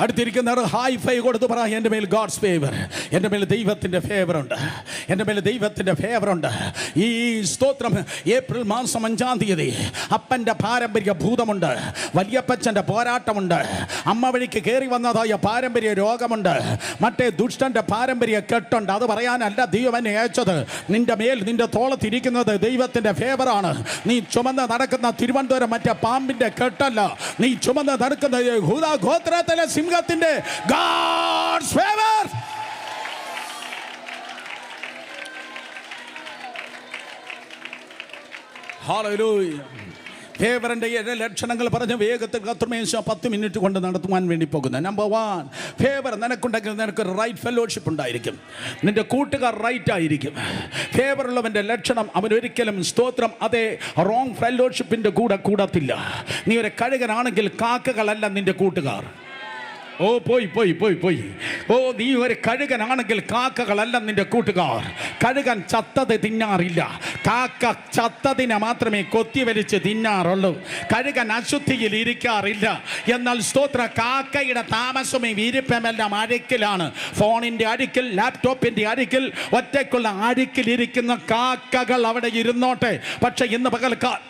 അടുത്തിരിക്കുന്നവർ ഹായ് ഫൈ കൊടുത്ത് പറ, എൻ്റെ മേൽ ഗോഡ്സ് ഫേവർ, എൻ്റെ മേൽ ദൈവത്തിൻ്റെ ഫേവർ ഉണ്ട്, എൻ്റെ മേൽ ദൈവത്തിൻ്റെ ഫേവർ ഉണ്ട്. ഈ സ്തോത്രം ഏപ്രിൽ മാസം 5-ാം തീയതി അപ്പൻ്റെ പാരമ്പര്യ ഭൂതമുണ്ട്, വലിയപ്പച്ചൻ്റെ പോരാട്ടമുണ്ട്, അമ്മ വഴിക്ക് കയറി വന്നതായ പാരമ്പര്യ രോഗമുണ്ട്, മറ്റേ ദുഷ്ടൻ്റെ പാരമ്പര്യ കെട്ടുണ്ട്. അത് പറയാനല്ല ദൈവം എന്നെ അയച്ചത്. നിന്റെ മേൽ, നിന്റെ തോളത്തിരിക്കുന്നത് ദൈവത്തിൻ്റെ ഫേവറാണ്. നീ ചുമന്ന് നടക്കുന്ന തിരുവനന്തപുരം മറ്റേ പാമ്പിൻ്റെ കെട്ടല്ല, നീ ചുമന്ന് നടക്കുന്ന യഹൂദ ഗോത്രത്തിലെ സിംഹത്തിന്റെ ഗോഡ്സ് ഫേവർ. ഹല്ലേലൂയ. ഫേവറിൻ്റെ 7 ലക്ഷണങ്ങൾ പറഞ്ഞ് വേഗത്തിൽ കർത്തൃമേശ 10 മിനിറ്റ് കൊണ്ട് നടത്തുവാൻ വേണ്ടി പോകുന്നത്. നമ്പർ 1, ഫേവർ നിനക്കുണ്ടെങ്കിൽ നിനക്കൊരു റൈറ്റ് ഫെലോഷിപ്പ് ഉണ്ടായിരിക്കും, നിന്റെ കൂട്ടുകാർ റൈറ്റ് ആയിരിക്കും. ഫേവർ ഉള്ളവൻ്റെ ലക്ഷണം, അവനൊരിക്കലും സ്തോത്രം അതേ റോങ് ഫെലോഷിപ്പിൻ്റെ കൂടെ കൂടത്തില്ല. നീ ഒരു കഴുകനാണെങ്കിൽ കാക്കകളല്ല നിന്റെ കൂട്ടുകാർ. ഓ പോയി പോയി പോയി പോയി ഓ, നീ ഒരു കഴുകനാണെങ്കിൽ കാക്കകളല്ല നിന്റെ കൂട്ടുകാർ. കഴുകൻ ചത്തത് തിന്നാറില്ല, കാക്ക ചത്തതിനെ മാത്രമേ കൊത്തിവലിച്ച് തിന്നാറുള്ളൂ. കഴുകൻ അശുദ്ധിയിൽ ഇരിക്കാറില്ല. എന്നാൽ സ്തോത്ര കാക്കയുടെ താമസവും ഇരിപ്പമെല്ലാം അഴുക്കിലാണ്. ഫോണിൻ്റെ അഴുക്കിൽ, ലാപ്ടോപ്പിൻ്റെ അഴുക്കിൽ, ഒറ്റയ്ക്കുള്ള അഴുക്കിലിരിക്കുന്ന കാക്കകൾ അവിടെ ഇരുന്നോട്ടെ. പക്ഷെ ഇന്ന് പകൽക്കാൽ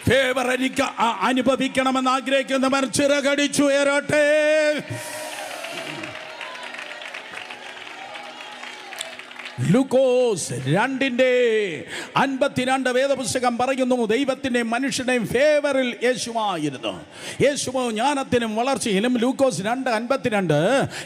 ഫേവർ എനിക്ക് അനുഭവിക്കണമെന്ന് ആഗ്രഹിക്കുന്നവർ ചിറകടിച്ചുയരട്ടെ. ലൂക്കോസ് 2:52 വേദപുസ്തകം പറയുന്നു, ദൈവത്തിൻ്റെയും മനുഷ്യൻ്റെയും ഫേവറിൽ യേശുവായിരുന്നു. യേശുവോ ജ്ഞാനത്തിനും വളർച്ചയിലും, ലൂക്കോസ് 2:52,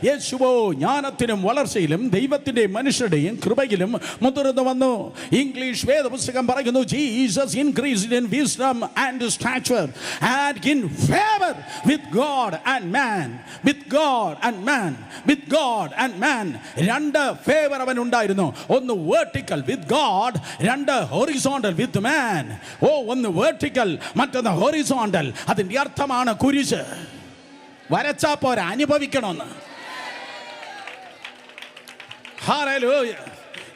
യേശുവോ ജ്ഞാനത്തിനും വളർച്ചയിലും ദൈവത്തിൻ്റെയും മനുഷ്യരുടെയും കൃപയിലും മുതിർന്നു വന്നു. ഇംഗ്ലീഷ് വേദപുസ്തകം പറയുന്നു, Jesus increased in wisdom and stature and in favour with God and man. With God and man, with God and man. 2 favour അവൻ ഉണ്ടായിരുന്നു. ഒന്ന് വെർട്ടിക്കൽ വിത്ത് ഗോഡ്, 2 ഹൊറിസോണ്ടൽ വിത്ത് മാൻ. ഓ, ഒന്ന് വെർട്ടിക്കൽ, മറ്റൊന്ന് ഹൊറിസോണ്ടൽ. അതിന്റെ അർത്ഥമാണ് കുരിശ്. വരച്ചാ പോരാ, അനുഭവിക്കണമെന്ന്. ഹല്ലേലൂയ.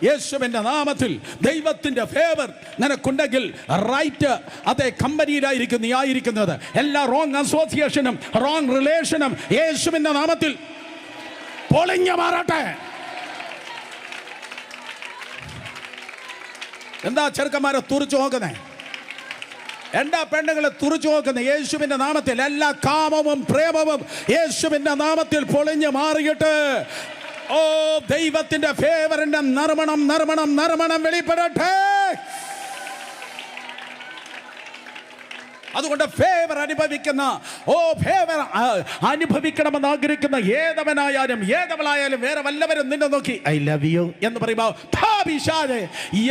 യേശുവിന്റെ നാമത്തിൽ ദൈവത്തിന്റെ ഫേവർ നിനക്കുണ്ടെങ്കിൽ റൈറ്റ് അതേ കമ്പനിയിലായിരിക്കും നീ ആയിരിക്കുന്നത്. എല്ലാ റോങ് അസോസിയേഷനും റോങ് റിലേഷനും യേശുവിന്റെ നാമത്തിൽ പൊളിഞ്ഞു മാറട്ടെ. എന്താ ചെറുക്കന്മാരെ തുറിച്ചു നോക്കുന്നേ? എന്താ പെണ്ണുങ്ങളെ തുറിച്ചു നോക്കുന്നേ? യേശുവിന്റെ നാമത്തിൽ എല്ലാ കാമവും പ്രേമവും യേശുവിന്റെ നാമത്തിൽ പൊളിഞ്ഞു മാറിയിട്ട് ഓ, ദൈവത്തിന്റെ ഫേവറിന്റെ നർമ്മണം നർമ്മണം നർമ്മണം വെളിപ്പെടട്ടെ. അതുകൊണ്ട് ഫേവർ അനുഭവിക്കുന്ന, ഫേവർ അനുഭവിക്കണമെന്ന് ആഗ്രഹിക്കുന്ന ഏതവനായാലും ഏതവളായാലും വേറെ വല്ലവരും നിന്നെ നോക്കി ഐ ലവ് യു എന്ന് പറയുമ്പോൾ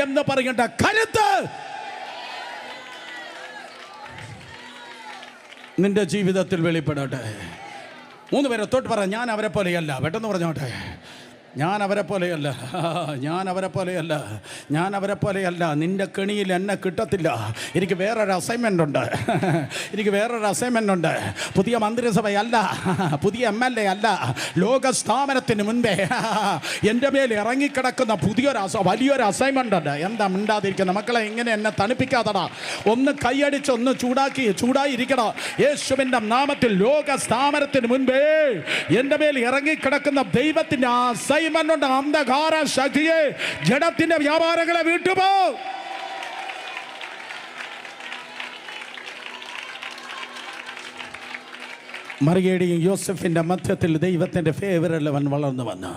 എന്ന് പറയേണ്ട കരുത്ത് നിന്റെ ജീവിതത്തിൽ വെളിപ്പെടട്ടെ. 3 പേരെ തൊട്ട് പറ, ഞാൻ അവരെ പോലെയല്ല. പെട്ടെന്ന് പറഞ്ഞോട്ടെ, ഞാൻ അവരെ പോലെയല്ല, ഞാൻ അവരെ പോലെയല്ല, ഞാൻ അവരെ പോലെയല്ല. നിന്റെ കെണിയിൽ എന്നെ കിട്ടത്തില്ല. എനിക്ക് വേറൊരു അസൈൻമെൻ്റ് ഉണ്ട്, എനിക്ക് വേറൊരു അസൈൻമെൻ്റ് ഉണ്ട്. പുതിയ മന്ത്രിസഭയല്ല, പുതിയ MLA അല്ല, ലോക സ്ഥാപനത്തിന് മുൻപേ എൻ്റെ മേൽ ഇറങ്ങിക്കിടക്കുന്ന വലിയൊരു അസൈൻമെൻ്റ് ഉണ്ട്. എന്താ മിണ്ടാതിരിക്കുന്ന മക്കളെ? ഇങ്ങനെ എന്നെ തണുപ്പിക്കാതടാ. ഒന്ന് കൈയടിച്ച് ഒന്ന് ചൂടായിരിക്കണം. യേശുവിൻ്റെ നാമത്തിൽ ലോക സ്ഥാപനത്തിന് മുൻപേ എൻ്റെ മേൽ ഇറങ്ങിക്കിടക്കുന്ന ദൈവത്തിൻ്റെ അസൈൻമെന്റ് അന്ധകാര ശക്തിയെ, ജഡത്തിന്റെ വ്യാപാരങ്ങളെ വിട്ടുപോ. മറിയയുടെയും യോസഫിന്റെ മധ്യത്തിൽ ദൈവത്തിന്റെ ഫേവറിൽ അവൻ വളർന്നു വന്നു.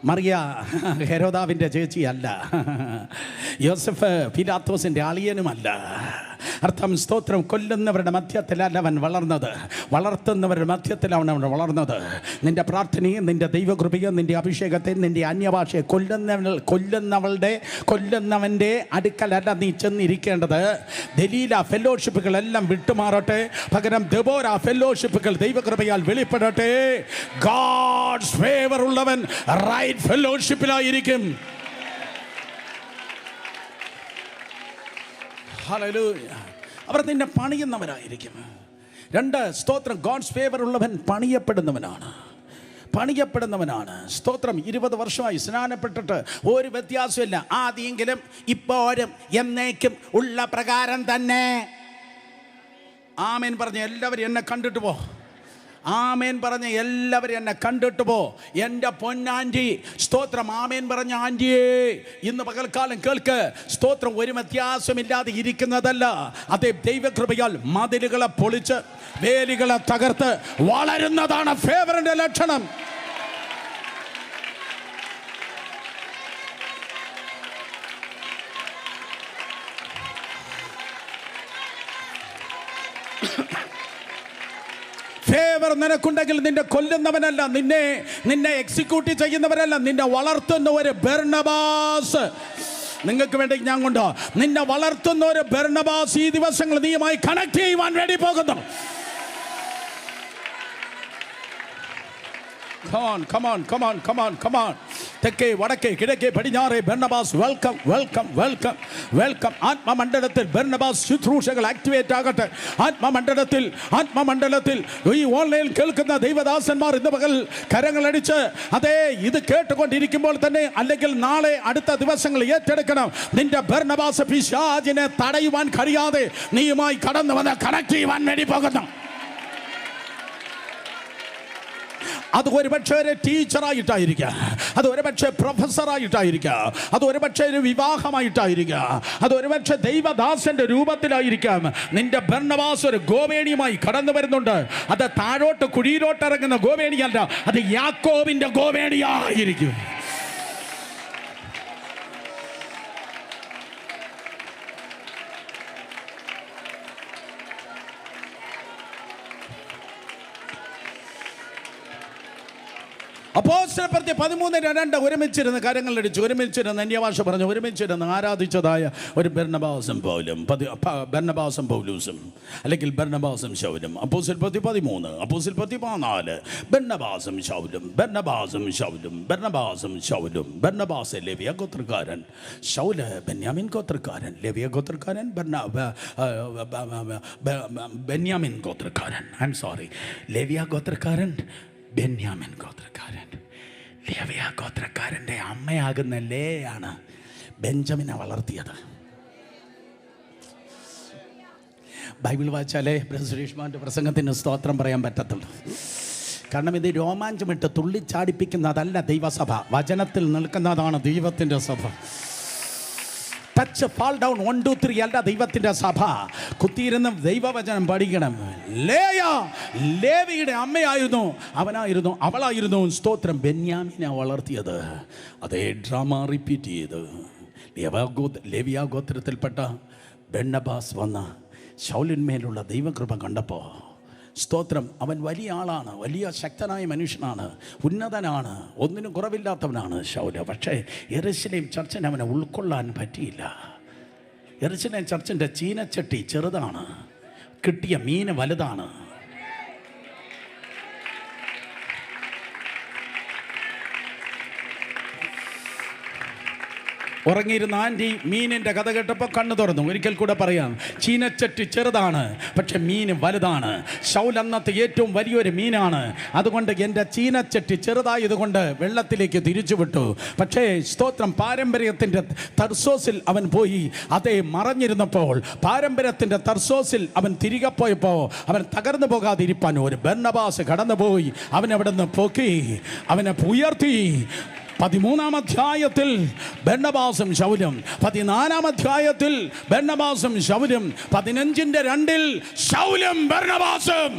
മറിയ ഹെരോദാവിൻ്റെ ചേച്ചിയല്ല, യോസഫ് പിലാത്തോസിൻ്റെ അളിയനുമല്ല. അർത്ഥം സ്തോത്രം, കൊല്ലുന്നവരുടെ മധ്യത്തിലല്ല അവൻ വളർന്നത്, വളർത്തുന്നവരുടെ മധ്യത്തിലാണ് അവൻ വളർന്നത്. നിന്റെ പ്രാർത്ഥനയും നിന്റെ ദൈവകൃപയും നിന്റെ അഭിഷേകത്തെയും നിന്റെ അന്യഭാഷയെ കൊല്ലുന്നവൻ്റെ അടുക്കലല്ല നീ ചെന്നിരിക്കേണ്ടത്. ദലീല ഫെലോഷിപ്പുകളെല്ലാം വിട്ടുമാറട്ടെ. പകരം ദെബോര ഫെലോഷിപ്പുകൾ ദൈവകൃപയാൽ വെളിപ്പെടട്ടെ. ഗോഡ്സ് ഫേവർ ഉള്ളവൻ റൈറ്റ് ഫെലോഷിപ്പിലായിരിക്കും. ഹല്ലേലൂയ. അവർ നിന്നെ പണിയുന്നവരായിരിക്കും. 2, സ്തോത്രം, ഗോഡ്സ് ഫേവർ ഉള്ളവൻ പണിയപ്പെടുന്നവനാണ്. സ്തോത്രം. 20 വർഷമായി സ്നാനപ്പെട്ടിട്ട് ഒരു വ്യത്യാസമില്ല. ആദ്യെങ്കിലും ഇപ്പോഴും എന്നേക്കും ഉള്ള പ്രകാരം തന്നെ. ആമേൻ പറഞ്ഞ എല്ലാവരും എന്നെ കണ്ടിട്ട് പോ. ആമേൻ പറഞ്ഞ എല്ലാവരും എന്നെ കണ്ടിട്ട് പോ. എൻ്റെ പൊന്നാൻറ്റി, സ്തോത്രം. ആമേൻ പറഞ്ഞ ആൻറ്റിയേ, ഇന്ന് പകൽക്കാലം കേൾക്ക്. സ്തോത്രം, ഒരു വ്യത്യാസമില്ലാതെ ഇരിക്കുന്നതല്ല. അതേ ദൈവകൃപയാൽ മതിലുകളെ പൊളിച്ച് വേലികളെ തകർത്ത് വളരുന്നതാണ് ഫേവറിൻ്റെ ലക്ഷണം. ഫേവർ നിനക്കുണ്ടെങ്കിൽ നിന്നെ കൊല്ലുന്നവനല്ല, നിന്നെ എക്സിക്യൂട്ട് ചെയ്യുന്നവരല്ല, നിന്നെ വളർത്തുന്ന ഒരു ബർണബാസ്. നിങ്ങൾക്ക് വേണ്ടി ഞാൻ കൊണ്ടോ നിന്നെ വളർത്തുന്ന ഒരു ബർണബാസ് ഈ ദിവസങ്ങൾ നീയുമായി കണക്ട് ചെയ്യുവാൻ വേണ്ടി പോകുന്നു. Come on. തെക്കേ വടക്കേ കിഴക്കേ പടിഞ്ഞാറേ ബർണബാസ് വെൽക്കം. ആത്മമണ്ഡലത്തിൽ ബർണബാസ് ശുശ്രൂഷകൾ ആക്ടിവേറ്റ് ആകട്ടെ. ആത്മമണ്ഡലത്തിൽ ഈ ഓൺലൈനിൽ കേൾക്കുന്ന ദൈവദാസന്മാർ ഇന്ന് പകൽ കരങ്ങളടിച്ച് അതേ ഇത് കേട്ടുകൊണ്ടിരിക്കുമ്പോൾ തന്നെ അല്ലെങ്കിൽ നാളെ അടുത്ത ദിവസങ്ങൾ ഏറ്റെടുക്കണം. നിന്റെ ബർണബാസ് പിശാചിനെ തടയുവാൻ കഴിയാതെ നീയുമായി കടന്നു വന്ന് കണക്ട് ചെയ്യുവാൻ വേണ്ടി പോകുന്നു. അത് ഒരുപക്ഷെ ഒരു ടീച്ചറായിട്ടായിരിക്കാം, അത് ഒരുപക്ഷെ പ്രൊഫസറായിട്ടായിരിക്കാം, അത് ഒരുപക്ഷെ ഒരു വിവാഹമായിട്ടായിരിക്കാം, അത് ഒരുപക്ഷെ ദൈവദാസന്റെ രൂപത്തിലായിരിക്കാം. നിന്റെ ബർണബാസ് ഒരു ഗോവേണിയുമായി കടന്നു വരുന്നുണ്ട്. അത് താഴോട്ട് കുഴിയിലോട്ട് ഇറങ്ങുന്ന ഗോവേണിയല്ല, അത് യാക്കോബിന്റെ ഗോവേണിയായിരിക്കും. അപ്പോസ്തലപ്രവൃത്തി 13:2 ഒരുമിച്ചിരുന്ന് കരങ്ങളടിച്ച് ഒരുമിച്ചിരുന്ന് അന്യഭാഷ പറഞ്ഞു ഒരുമിച്ചിരുന്ന് ആരാധിച്ചതായ ഒരു ബർണബാസും പൗലൂസും അല്ലെങ്കിൽ ബർണബാസും ശൗലും. അപ്പോസ്തലപ്രവൃത്തി 13, അപ്പോസ്തലപ്രവൃത്തി 14. ബർണബാസും ശൗലും. ബർണബാസ് ലേവിയ ഗോത്രക്കാരൻ, ശൗല് ബെന്യാമിൻ ഗോത്രക്കാരൻ. ലേവിയ ഗോത്രക്കാരൻ, ബെന്യാമിൻ ഗോത്രക്കാരൻ. ലേവിയ ഗോത്രക്കാരൻ, ബെന്യാമിൻ ഗോത്രക്കാരൻ. ലേവിയ ഗോത്രക്കാരൻ്റെ അമ്മയാകുന്ന ലേയാണ് ബെഞ്ചമിനെ വളർത്തിയത്. ബൈബിൾ വായിച്ചാലേ സുരേഷ്മാൻ്റെ പ്രസംഗത്തിന് സ്തോത്രം പറയാൻ പറ്റത്തുള്ളൂ. കാരണം ഇത് രോമാഞ്ചമിട്ട് തുള്ളിച്ചാടിപ്പിക്കുന്നതല്ല ദൈവസഭ, വചനത്തിൽ നിൽക്കുന്നതാണ് ദൈവത്തിൻ്റെ സഭ. ടച്ച് ഫാൾ ഡൗൺ 1 2 3 അല്ല ദൈവത്തിൻ്റെ സഭ. കുത്തിയിരുന്ന് ദൈവവചനം പഠിക്കണം. ലേവിയുടെ അമ്മയായിരുന്നു, അവളായിരുന്നു സ്തോത്രം ബെന്യാമിനെ വളർത്തിയത്. അതേ ഡ്രാമ റിപ്പീറ്റ് ചെയ്ത് ലേവിയ ഗോത്രത്തിൽപ്പെട്ട ബർണബാസ് വന്ന ശൗലിന്മേലുള്ള ദൈവകൃപ കണ്ടപ്പോൾ സ്തോത്രം, അവൻ വലിയ ആളാണ്, വലിയ ശക്തനായ മനുഷ്യനാണ്, ഉന്നതനാണ്, ഒന്നിനും കുറവില്ലാത്തവനാണ് ശൗല്. പക്ഷേ യെരുശലേം ചർച്ചിന് അവനെ ഉൾക്കൊള്ളാൻ പറ്റിയില്ല. യെരുശലേം ചർച്ചിൻ്റെ ചീനച്ചട്ടി ചെറുതാണ്, കിട്ടിയ മീൻ വലുതാണ്. ഉറങ്ങിയിരുന്ന ആൻറ്റി മീനിൻ്റെ കഥ കേട്ടപ്പോൾ കണ്ണു തുറന്നു. ഒരിക്കൽ കൂടെ പറയാം, ചീനച്ചട്ടി ചെറുതാണ് പക്ഷെ മീൻ വലുതാണ്. ശൗൽ അന്നത്തെ ഏറ്റവും വലിയൊരു മീനാണ്. അതുകൊണ്ട് എൻ്റെ ചീനച്ചട്ടി ചെറുതായതുകൊണ്ട് വെള്ളത്തിലേക്ക് തിരിച്ചുവിട്ടു. പക്ഷേ സ്തോത്രം, പാരമ്പര്യത്തിൻ്റെ തർസോസിൽ അവൻ പോയി. അതേ മറഞ്ഞിരുന്നപ്പോൾ പാരമ്പര്യത്തിൻ്റെ തർസോസിൽ അവൻ തിരികെ പോയപ്പോൾ അവൻ തകർന്നു പോകാതിരിപ്പാൻ ഒരു ബർണബാസ് കടന്നുപോയി അവനവിടെ നിന്ന് പൊക്കി, അവനെ ഉയർത്തി. 13-ാം അധ്യായത്തിൽ ബർണബാസും ശൗലും, 14-ാം അധ്യായത്തിൽ ബർണബാസും ശൗലും, 15:2 ശൗലും ബർണബാസും.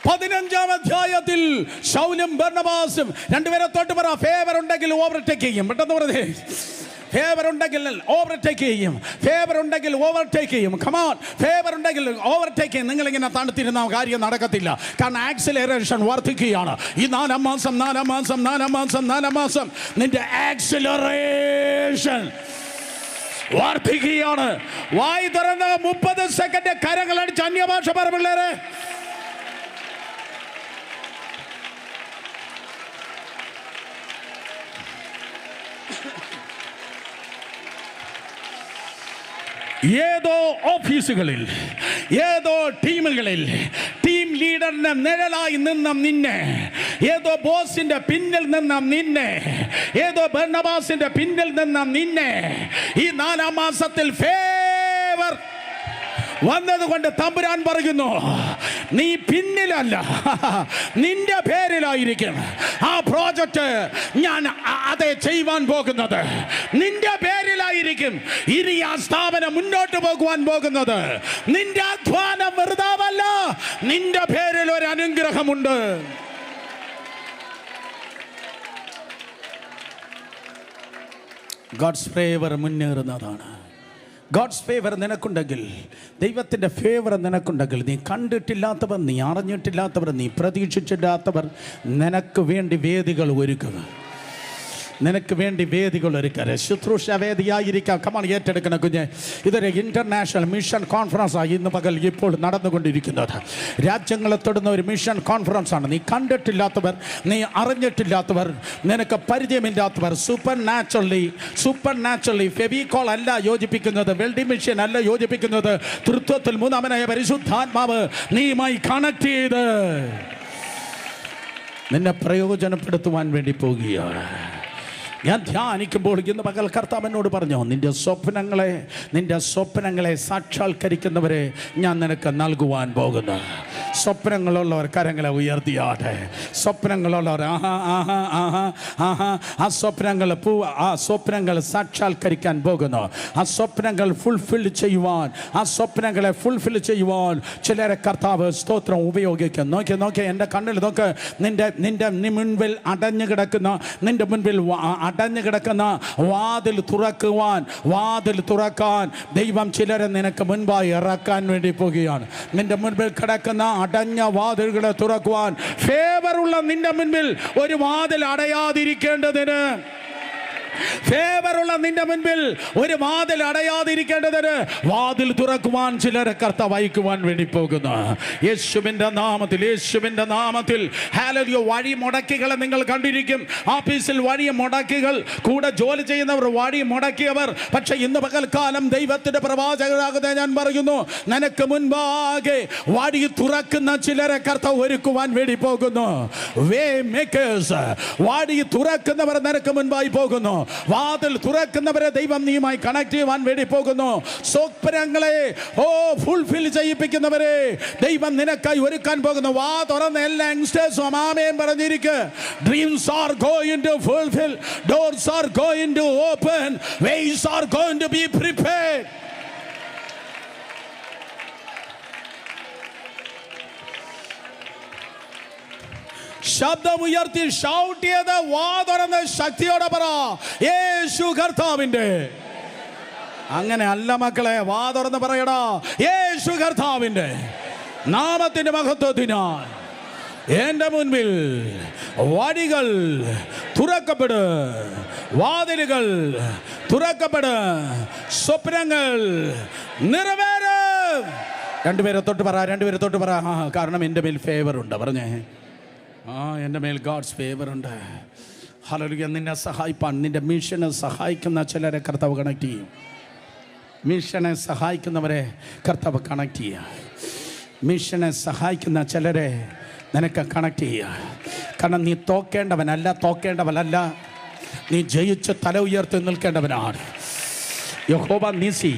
പതിനഞ്ചാം അധ്യായത്തിൽ ജീവിതത്തിൽ ശൗലും ബർണബാസും രണ്ടുപേരെ തൊട്ട് പറ, ഫേവർ ഉണ്ടെങ്കിൽ ഓവർടേക്ക് ചെയ്യും. പെട്ടെന്ന് പറഞ്ഞേ, ഫേവർ ഉണ്ടെങ്കിൽ ഓവർടേക്ക് ചെയ്യും. ഫേവർ ഉണ്ടെങ്കിൽ ഓവർടേക്ക് ചെയ്യും. കമാൺ, ഫേവർ ഉണ്ടെങ്കിൽ ഓവർടേക്ക് ചെയ്യും. നിങ്ങളിങ്ങനെ തണുത്തിരുന്ന കാര്യം നടക്കത്തില്ല. കാരണം ആക്സിലറേഷൻ വർദ്ധിക്കുകയാണ്. ഈ നാലാം മാസം നിന്റെ ആക്സിലറേഷൻ വർദ്ധിക്കുകയാണ്. വായി തുറന്ന് 30 സെക്കൻഡ് കരങ്ങളടിച്ച് അന്യഭാഷ പറ പിള്ളേരെ. ഏതോ ഓഫീസുകളിൽ, ഏതോ ടീമുകളിൽ ടീം ലീഡറിന്റെ നിഴലായി നിന്ന നിന്നെ, ഏതോ ബോസിന്റെ പിന്നിൽ നിന്ന നിന്നെ, ഏതോ ബർണബാസിന്റെ പിന്നിൽ നിന്ന നിന്നെ ഈ 4-ാം മാസത്തിൽ ഫേവർ വന്നതുകൊണ്ട് തമ്പുരാൻ പറയുന്നു, നീ പിന്നിലല്ല, നിന്റെ പേരിലായിരിക്കും ആ പ്രോജക്റ്റ് ഞാൻ അതേ ചെയ്യുവാൻ പോകുന്നത്. നിന്റെ പേരിലായിരിക്കും ഇനി ആ സ്ഥാപനം മുന്നോട്ട് പോകുവാൻ പോകുന്നത്. നിന്റെ അധ്വാനം വെറുതാവല്ല, നിന്റെ പേരിൽ ഒരു അനുഗ്രഹമുണ്ട്. ഗോഡ്സ് ഫേവർ മുന്നേറുന്നതാണ്. ഗോഡ്സ് ഫേവർ നിനക്കുണ്ടെങ്കിൽ, ദൈവത്തിൻ്റെ ഫേവർ നിനക്കുണ്ടെങ്കിൽ, നീ കണ്ടിട്ടില്ലാത്തവർ, നീ അറിഞ്ഞിട്ടില്ലാത്തവർ, നീ പ്രതീക്ഷിച്ചില്ലാത്തവർ നിനക്ക് വേണ്ടി വേദികൾ ഒരുക്കുക. നിനക്ക് വേണ്ടി വേദികൾ ഒരുക്കുക. ശുശ്രൂഷ വേദിയായിരിക്കാം. കമാൺ, ഏറ്റെടുക്കണം കുഞ്ഞെ. ഇതൊരു ഇൻ്റർനാഷണൽ മിഷൻ കോൺഫറൻസാണ് ഇന്ന് പകൽ ഇപ്പോൾ നടന്നുകൊണ്ടിരിക്കുന്നത്. രാജ്യങ്ങളെ തൊടുന്ന ഒരു മിഷൻ കോൺഫറൻസാണ്. നീ കണ്ടിട്ടില്ലാത്തവർ, നീ അറിഞ്ഞിട്ടില്ലാത്തവർ, നിനക്ക് പരിചയമില്ലാത്തവർ, സൂപ്പർ നാച്ചുറലി ഫെവിക്കോൾ അല്ല യോജിപ്പിക്കുന്നത്, വെൽഡിംഗ് മെഷീൻ അല്ല യോജിപ്പിക്കുന്നത്, തൃത്വത്തിൽ മൂന്നാമനായ പരിശുദ്ധാത്മാവ് നീയുമായി കണക്ട് ചെയ്ത് നിന്നെ പ്രയോജനപ്പെടുത്തുവാൻ വേണ്ടി പോകുകയാണ്. ഞാൻ ധ്യാനിക്കുമ്പോൾ ഇന്ന് പകൽ കർത്താവ് എന്നോട് പറഞ്ഞു, നിന്റെ സ്വപ്നങ്ങളെ സാക്ഷാത്കരിക്കുന്നവരെ ഞാൻ നിനക്ക് നൽകുവാൻ പോകുന്നു. സ്വപ്നങ്ങളുള്ളവർ കരങ്ങളെ ഉയർത്തിയാട്ടെ. സ്വപ്നങ്ങളുള്ളവർ ആ സ്വപ്നങ്ങൾ സാക്ഷാത്കരിക്കാൻ പോകുന്നു. ആ സ്വപ്നങ്ങൾ സ്വപ്നങ്ങളെ ഫുൾഫിൽ ചെയ്യുവാൻ ചിലരെ കർത്താവ് സ്തോത്രം ഉപയോഗിക്കും. നോക്കി എൻ്റെ കണ്ണിൽ നോക്ക്. നിന്റെ മുൻപിൽ അടഞ്ഞു കിടക്കുന്ന വാതിൽ തുറക്കാൻ ദൈവം ചിലരെ നിനക്ക് മുൻപായി ഇറക്കാൻ വേണ്ടി പോകുകയാണ്. നിന്റെ മുൻപിൽ കിടക്കുന്ന അടഞ്ഞ വാതിലുകളെ തുറക്കുവാൻ, ഫേവറുള്ള നിന്റെ മുൻപിൽ ഒരു വാതിൽ അടയാതിരിക്കേണ്ടതിന്, ഫേവറുള്ള നിന്റെ മുൻപിൽ ഒരു വാതിൽ അടയാതിരിക്കേണ്ടതിന് വാതിൽ തുറക്കുവാൻ ചിലരെ കർത്താവ് അയക്കുവാൻ വേണ്ടി പോകുന്നു. യേശുവിൻ്റെ നാമത്തിൽ ഹല്ലേലൂയ. വഴി മുടക്കികളെ നിങ്ങൾ കണ്ടിരിക്കും. ഓഫീസിൽ വഴി മുടക്കികൾ, കൂടെ ജോലി ചെയ്യുന്നവർ വഴി മുടക്കിയവർ. പക്ഷെ ഇന്ന് പകൽക്കാലം ദൈവത്തിന്റെ പ്രവാചകനാകുന്ന ഞാൻ പറയുന്നു, നിനക്ക് മുൻപാകെ വഴി തുറക്കുന്ന ചിലരെ കർത്താവ് ഒരുക്കുവാൻ വേണ്ടി പോകുന്നു. വേ മേക്കേഴ്സ്, വഴി തുറക്കുന്നവർ നിനക്ക് മുൻപായി പോകുന്നു. വാതിൽ തുറക്കുന്നവരെ ദൈവം നീയുമായി കണക്ട് ചെയ്യുവാൻ വേണ്ടി പോകുന്നു. സ്വപ്നങ്ങളെ ഫുൾഫിൽ ചെയ്യിപ്പിക്കുന്നവരെ ദൈവം നിനക്കായി ഒരുക്കാൻ പോകുന്നു. വാ തുറന്ന് എല്ലാ യങ്സ്റ്റേഴ്സും ആമേൻ പറഞ്ഞിരിക്കുക. Dreams are going to fulfill, doors are going to open, ways are going to be prepared. ശബ്ദമുയർത്തി ഷൗട്ട് ചെയ്ത് വാ തുറന്ന് ശക്തിയോടെ പറ, യേശു കർത്താവിന്റെ. അങ്ങനെ അല്ല മക്കളെ, വാ തുറന്ന് പറയടാ, യേശു കർത്താവിന്റെ നാമത്തിന്റെ മഹത്വത്തിനാൽ എന്റെ മുൻപിൽ വഴികൾ തുറക്കപ്പെട്, വാതിലുകൾ തുറക്കപ്പെട്, സ്വപ്നങ്ങൾ നിറവേറും. രണ്ടുപേരെ തൊട്ട് പറ. കാരണം എൻ്റെ മേൽ ഫേവർ ഉണ്ട്. പറഞ്ഞേ, എൻ്റെ മേൽ ഗോഡ്സ് ഫേവർ ഉണ്ട്. ഹല്ലേലൂയ. നിന്നെ സഹായിപ്പാൻ, നിന്റെ മിഷനെ സഹായിക്കുന്ന ചിലരെ കർത്താവ് കണക്ട് ചെയ്യും. മിഷനെ സഹായിക്കുന്നവരെ കർത്താവ് കണക്ട് ചെയ്യുക. മിഷനെ സഹായിക്കുന്ന ചിലരെ നിനക്ക് കണക്ട് ചെയ്യുക. കാരണം നീ തോക്കേണ്ടവനല്ല, നീ ജയിച്ച് തല ഉയർത്തി നിൽക്കേണ്ടവനാണ്. യഹോവ നീസി.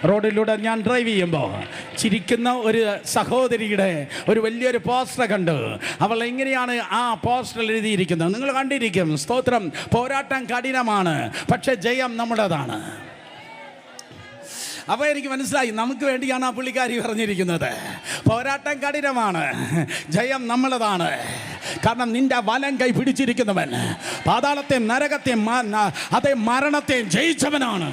റോഡിലൂടെ ഞാൻ ഡ്രൈവ് ചെയ്യുമ്പോൾ ചിരിക്കുന്ന ഒരു സഹോദരിയുടെ ഒരു വലിയൊരു പോസ്റ്റർ കണ്ടു. അവൾ എങ്ങനെയാണ് ആ പോസ്റ്ററിൽ എഴുതിയിരിക്കുന്നത് നിങ്ങൾ കണ്ടിരിക്കും. സ്തോത്രം. പോരാട്ടം കഠിനമാണ്, പക്ഷെ ജയം നമ്മുടേതാണ്. അപ്പോൾ എനിക്ക് മനസ്സിലായി നമുക്ക് വേണ്ടിയാണ് ആ പുള്ളിക്കാരി പറഞ്ഞിരിക്കുന്നത്. പോരാട്ടം കഠിനമാണ്, ജയം നമ്മളതാണ്. കാരണം നിന്റെ വലം കൈ പിടിച്ചിരിക്കുന്നവൻ പാതാളത്തെ, നരകത്തെ, അതേ മരണത്തെ ജയിച്ചവനാണ്.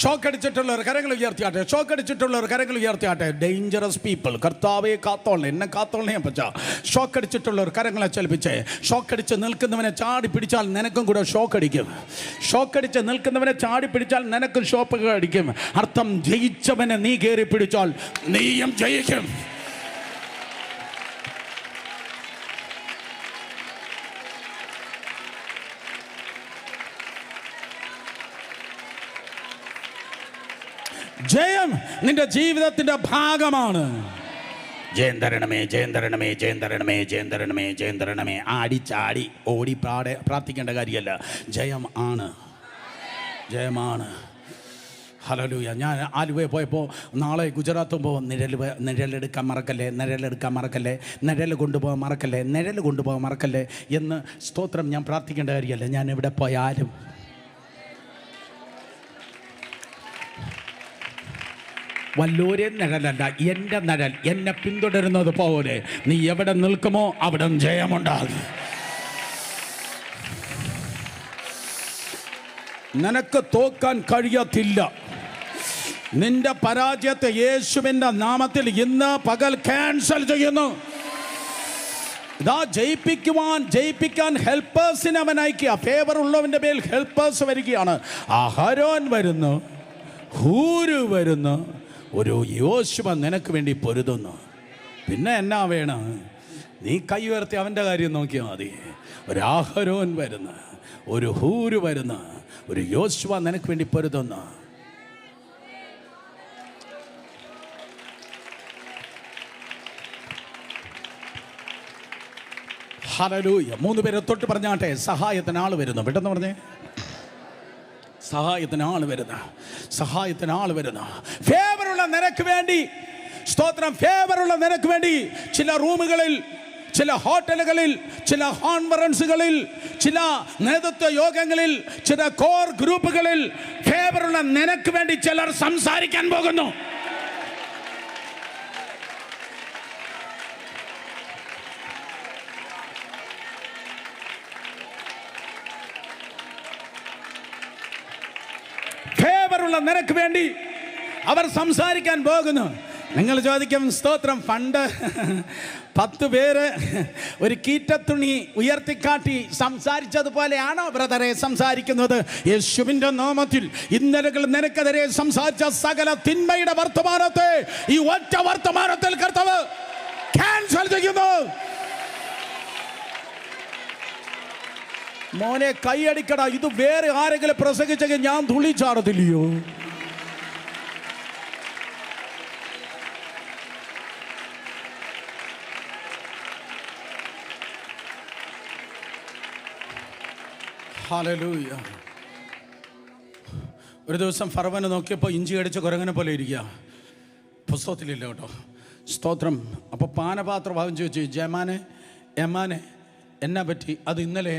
ഷോക്കടിച്ചിട്ടുള്ളവർ കരങ്ങൾ ഉയർത്തിയാട്ടെ. ഷോക്കടിച്ചിട്ടുള്ളവർ കരങ്ങൾ ഉയർത്തിയാട്ടെ. ഡേഞ്ചറസ് പീപ്പിൾ, കർത്താവെ കാത്തോളെ, എന്നെ കാത്തോളേ പറ്റാ. ഷോക്കടിച്ചിട്ടുള്ളവർ കരങ്ങളെ ചലിപ്പിച്ചേ. ഷോക്കടിച്ച് നിൽക്കുന്നവനെ ചാടി പിടിച്ചാൽ നിനക്കും കൂടെ ഷോക്കടിക്കും. ഷോക്കടിച്ച് നിൽക്കുന്നവനെ ചാടി പിടിച്ചാൽ നിനക്കും ഷോക്ക് അടിക്കും. അർത്ഥം ജയിച്ചവനെ നീ കയറി പിടിച്ചാൽ നീയും ജയിക്കും. ജയം നിന്റെ ജീവിതത്തിന്റെ ഭാഗമാണ്. ജയം തരണമേ, ജയം തരണമേ, ജയം തരണമേ, ജയം തരണമേ, ജയം തരണമേ. ആടിച്ചാടി ഓടി പ്രാർത്ഥിക്കേണ്ട കാര്യമല്ല. ജയം ആണ്, ജയമാണ്. ഹല്ലേലൂയ. ഞാൻ ആലുവയിൽ പോയപ്പോൾ നാളെ ഗുജറാത്തും പോകും. നിഴലെടുക്കാൻ മറക്കല്ലേ, നിഴലെടുക്കാൻ മറക്കല്ലേ, നിഴൽ കൊണ്ടുപോകാൻ മറക്കല്ലേ, നിഴൽ കൊണ്ടുപോകാൻ മറക്കല്ലേ എന്ന് സ്തോത്രം ഞാൻ പ്രാർത്ഥിക്കേണ്ട കാര്യമല്ല. ഞാൻ എവിടെ പോയാലും വല്ലോരെ നിഴലല്ല, എൻ്റെ നിഴൽ എന്നെ പിന്തുടരുന്നത് പോലെ നീ എവിടെ നിൽക്കുമോ അവിടെ ജയമുണ്ടാകും. നിനക്ക് തോക്കാൻ കഴിയത്തില്ല. നിന്റെ പരാജയത്തെ യേശുവിൻ്റെ നാമത്തിൽ ഇന്ന് പകൽ ക്യാൻസൽ ചെയ്യുന്നു. ഇതാ ജയിപ്പിക്കാൻ ഹെൽപ്പേഴ്സിനെ അവൻ അയക്കുക. ഫേവർ ഉള്ളവൻ്റെ മേൽ ഹെൽപ്പേഴ്സ് വരികയാണ്. അഹരോൻ വരുന്നു, ഹൂര് വരുന്നു, ഒരു യോശുവ നിനക്ക് വേണ്ടി പൊരുതുന്നു. പിന്നെ എന്നാ വേണം? നീ കൈ ഉയർത്തി അവൻ്റെ കാര്യം നോക്കിയാൽ മതി. ഒരു അഹരോൻ വരുന്ന, ഒരു ഹൂര് വരുന്ന, ഒരു യോശുവ നിനക്ക് വേണ്ടി പൊരുതുന്നു. ഹല്ലേലൂയ. 3 പേരെ തൊട്ട് പറഞ്ഞാട്ടെ. സഹായത്തിന് ആൾ വരുന്നു. പെട്ടെന്ന് പറഞ്ഞേ. സഹായത്തിന് ആൾ വരുന്ന, സഹായത്തിന് ആൾ വരുന്ന. ഫേവറുള്ള നിനക്ക് വേണ്ടി, സ്തോത്രം, ഫേവറുള്ള നിനക്ക് വേണ്ടി ചില റൂമുകളിൽ, ചില ഹോട്ടലുകളിൽ, ചില കോൺഫറൻസുകളിൽ, ചില നേതൃത്വ യോഗങ്ങളിൽ, ചില കോർ ഗ്രൂപ്പുകളിൽ ഫേവറുള്ള നിനക്ക് വേണ്ടി ചിലർ സംസാരിക്കാൻ പോകുന്നു. ഫേവറുള്ള നിനക്ക് വേണ്ടി അവർ സംസാരിക്കാൻ പോകുന്നു. നിങ്ങൾ ചോദിക്കും, സ്തോത്രം, പണ്ട് 10 പേര് ഒരു കീറ്റത്തുണി ഉയർത്തിക്കാട്ടി സംസാരിച്ചതുപോലെയാണോ ബ്രദറെ സംസാരിക്കുന്നത്? യേശുവിൻ്റെ നാമത്തിൽ ഇന്നലകൾ നിനക്കെതിരെ സംസാരിച്ച സകല തിന്മയുടെ വർത്തമാനത്തെ ഈ ഒറ്റ വർത്തമാനത്തിൽ കർത്താവ് ക്യാൻസൽ ചെയ്യുന്നു. മോനെ കൈയടിക്കട. ഇത് വേറെ ആരെങ്കിലും പ്രസംഗിച്ചെങ്കിൽ ഞാൻ തുള്ളിച്ചാടത്തില്ലയോ? ഹല്ലേലൂയ. ഒരു ദിവസം ഫറവനെ നോക്കിയപ്പോൾ ഇഞ്ചി അടിച്ച കുരങ്ങനെ പോലെ ഇരിക്കുക. പുസ്തകത്തിലില്ല കേട്ടോ, സ്തോത്രം. അപ്പോൾ പാനപാത്രഭാവം ചോദിച്ചു, ജയമാനെ, യമാനെ, എന്നാ പറ്റി? അത് ഇന്നലെ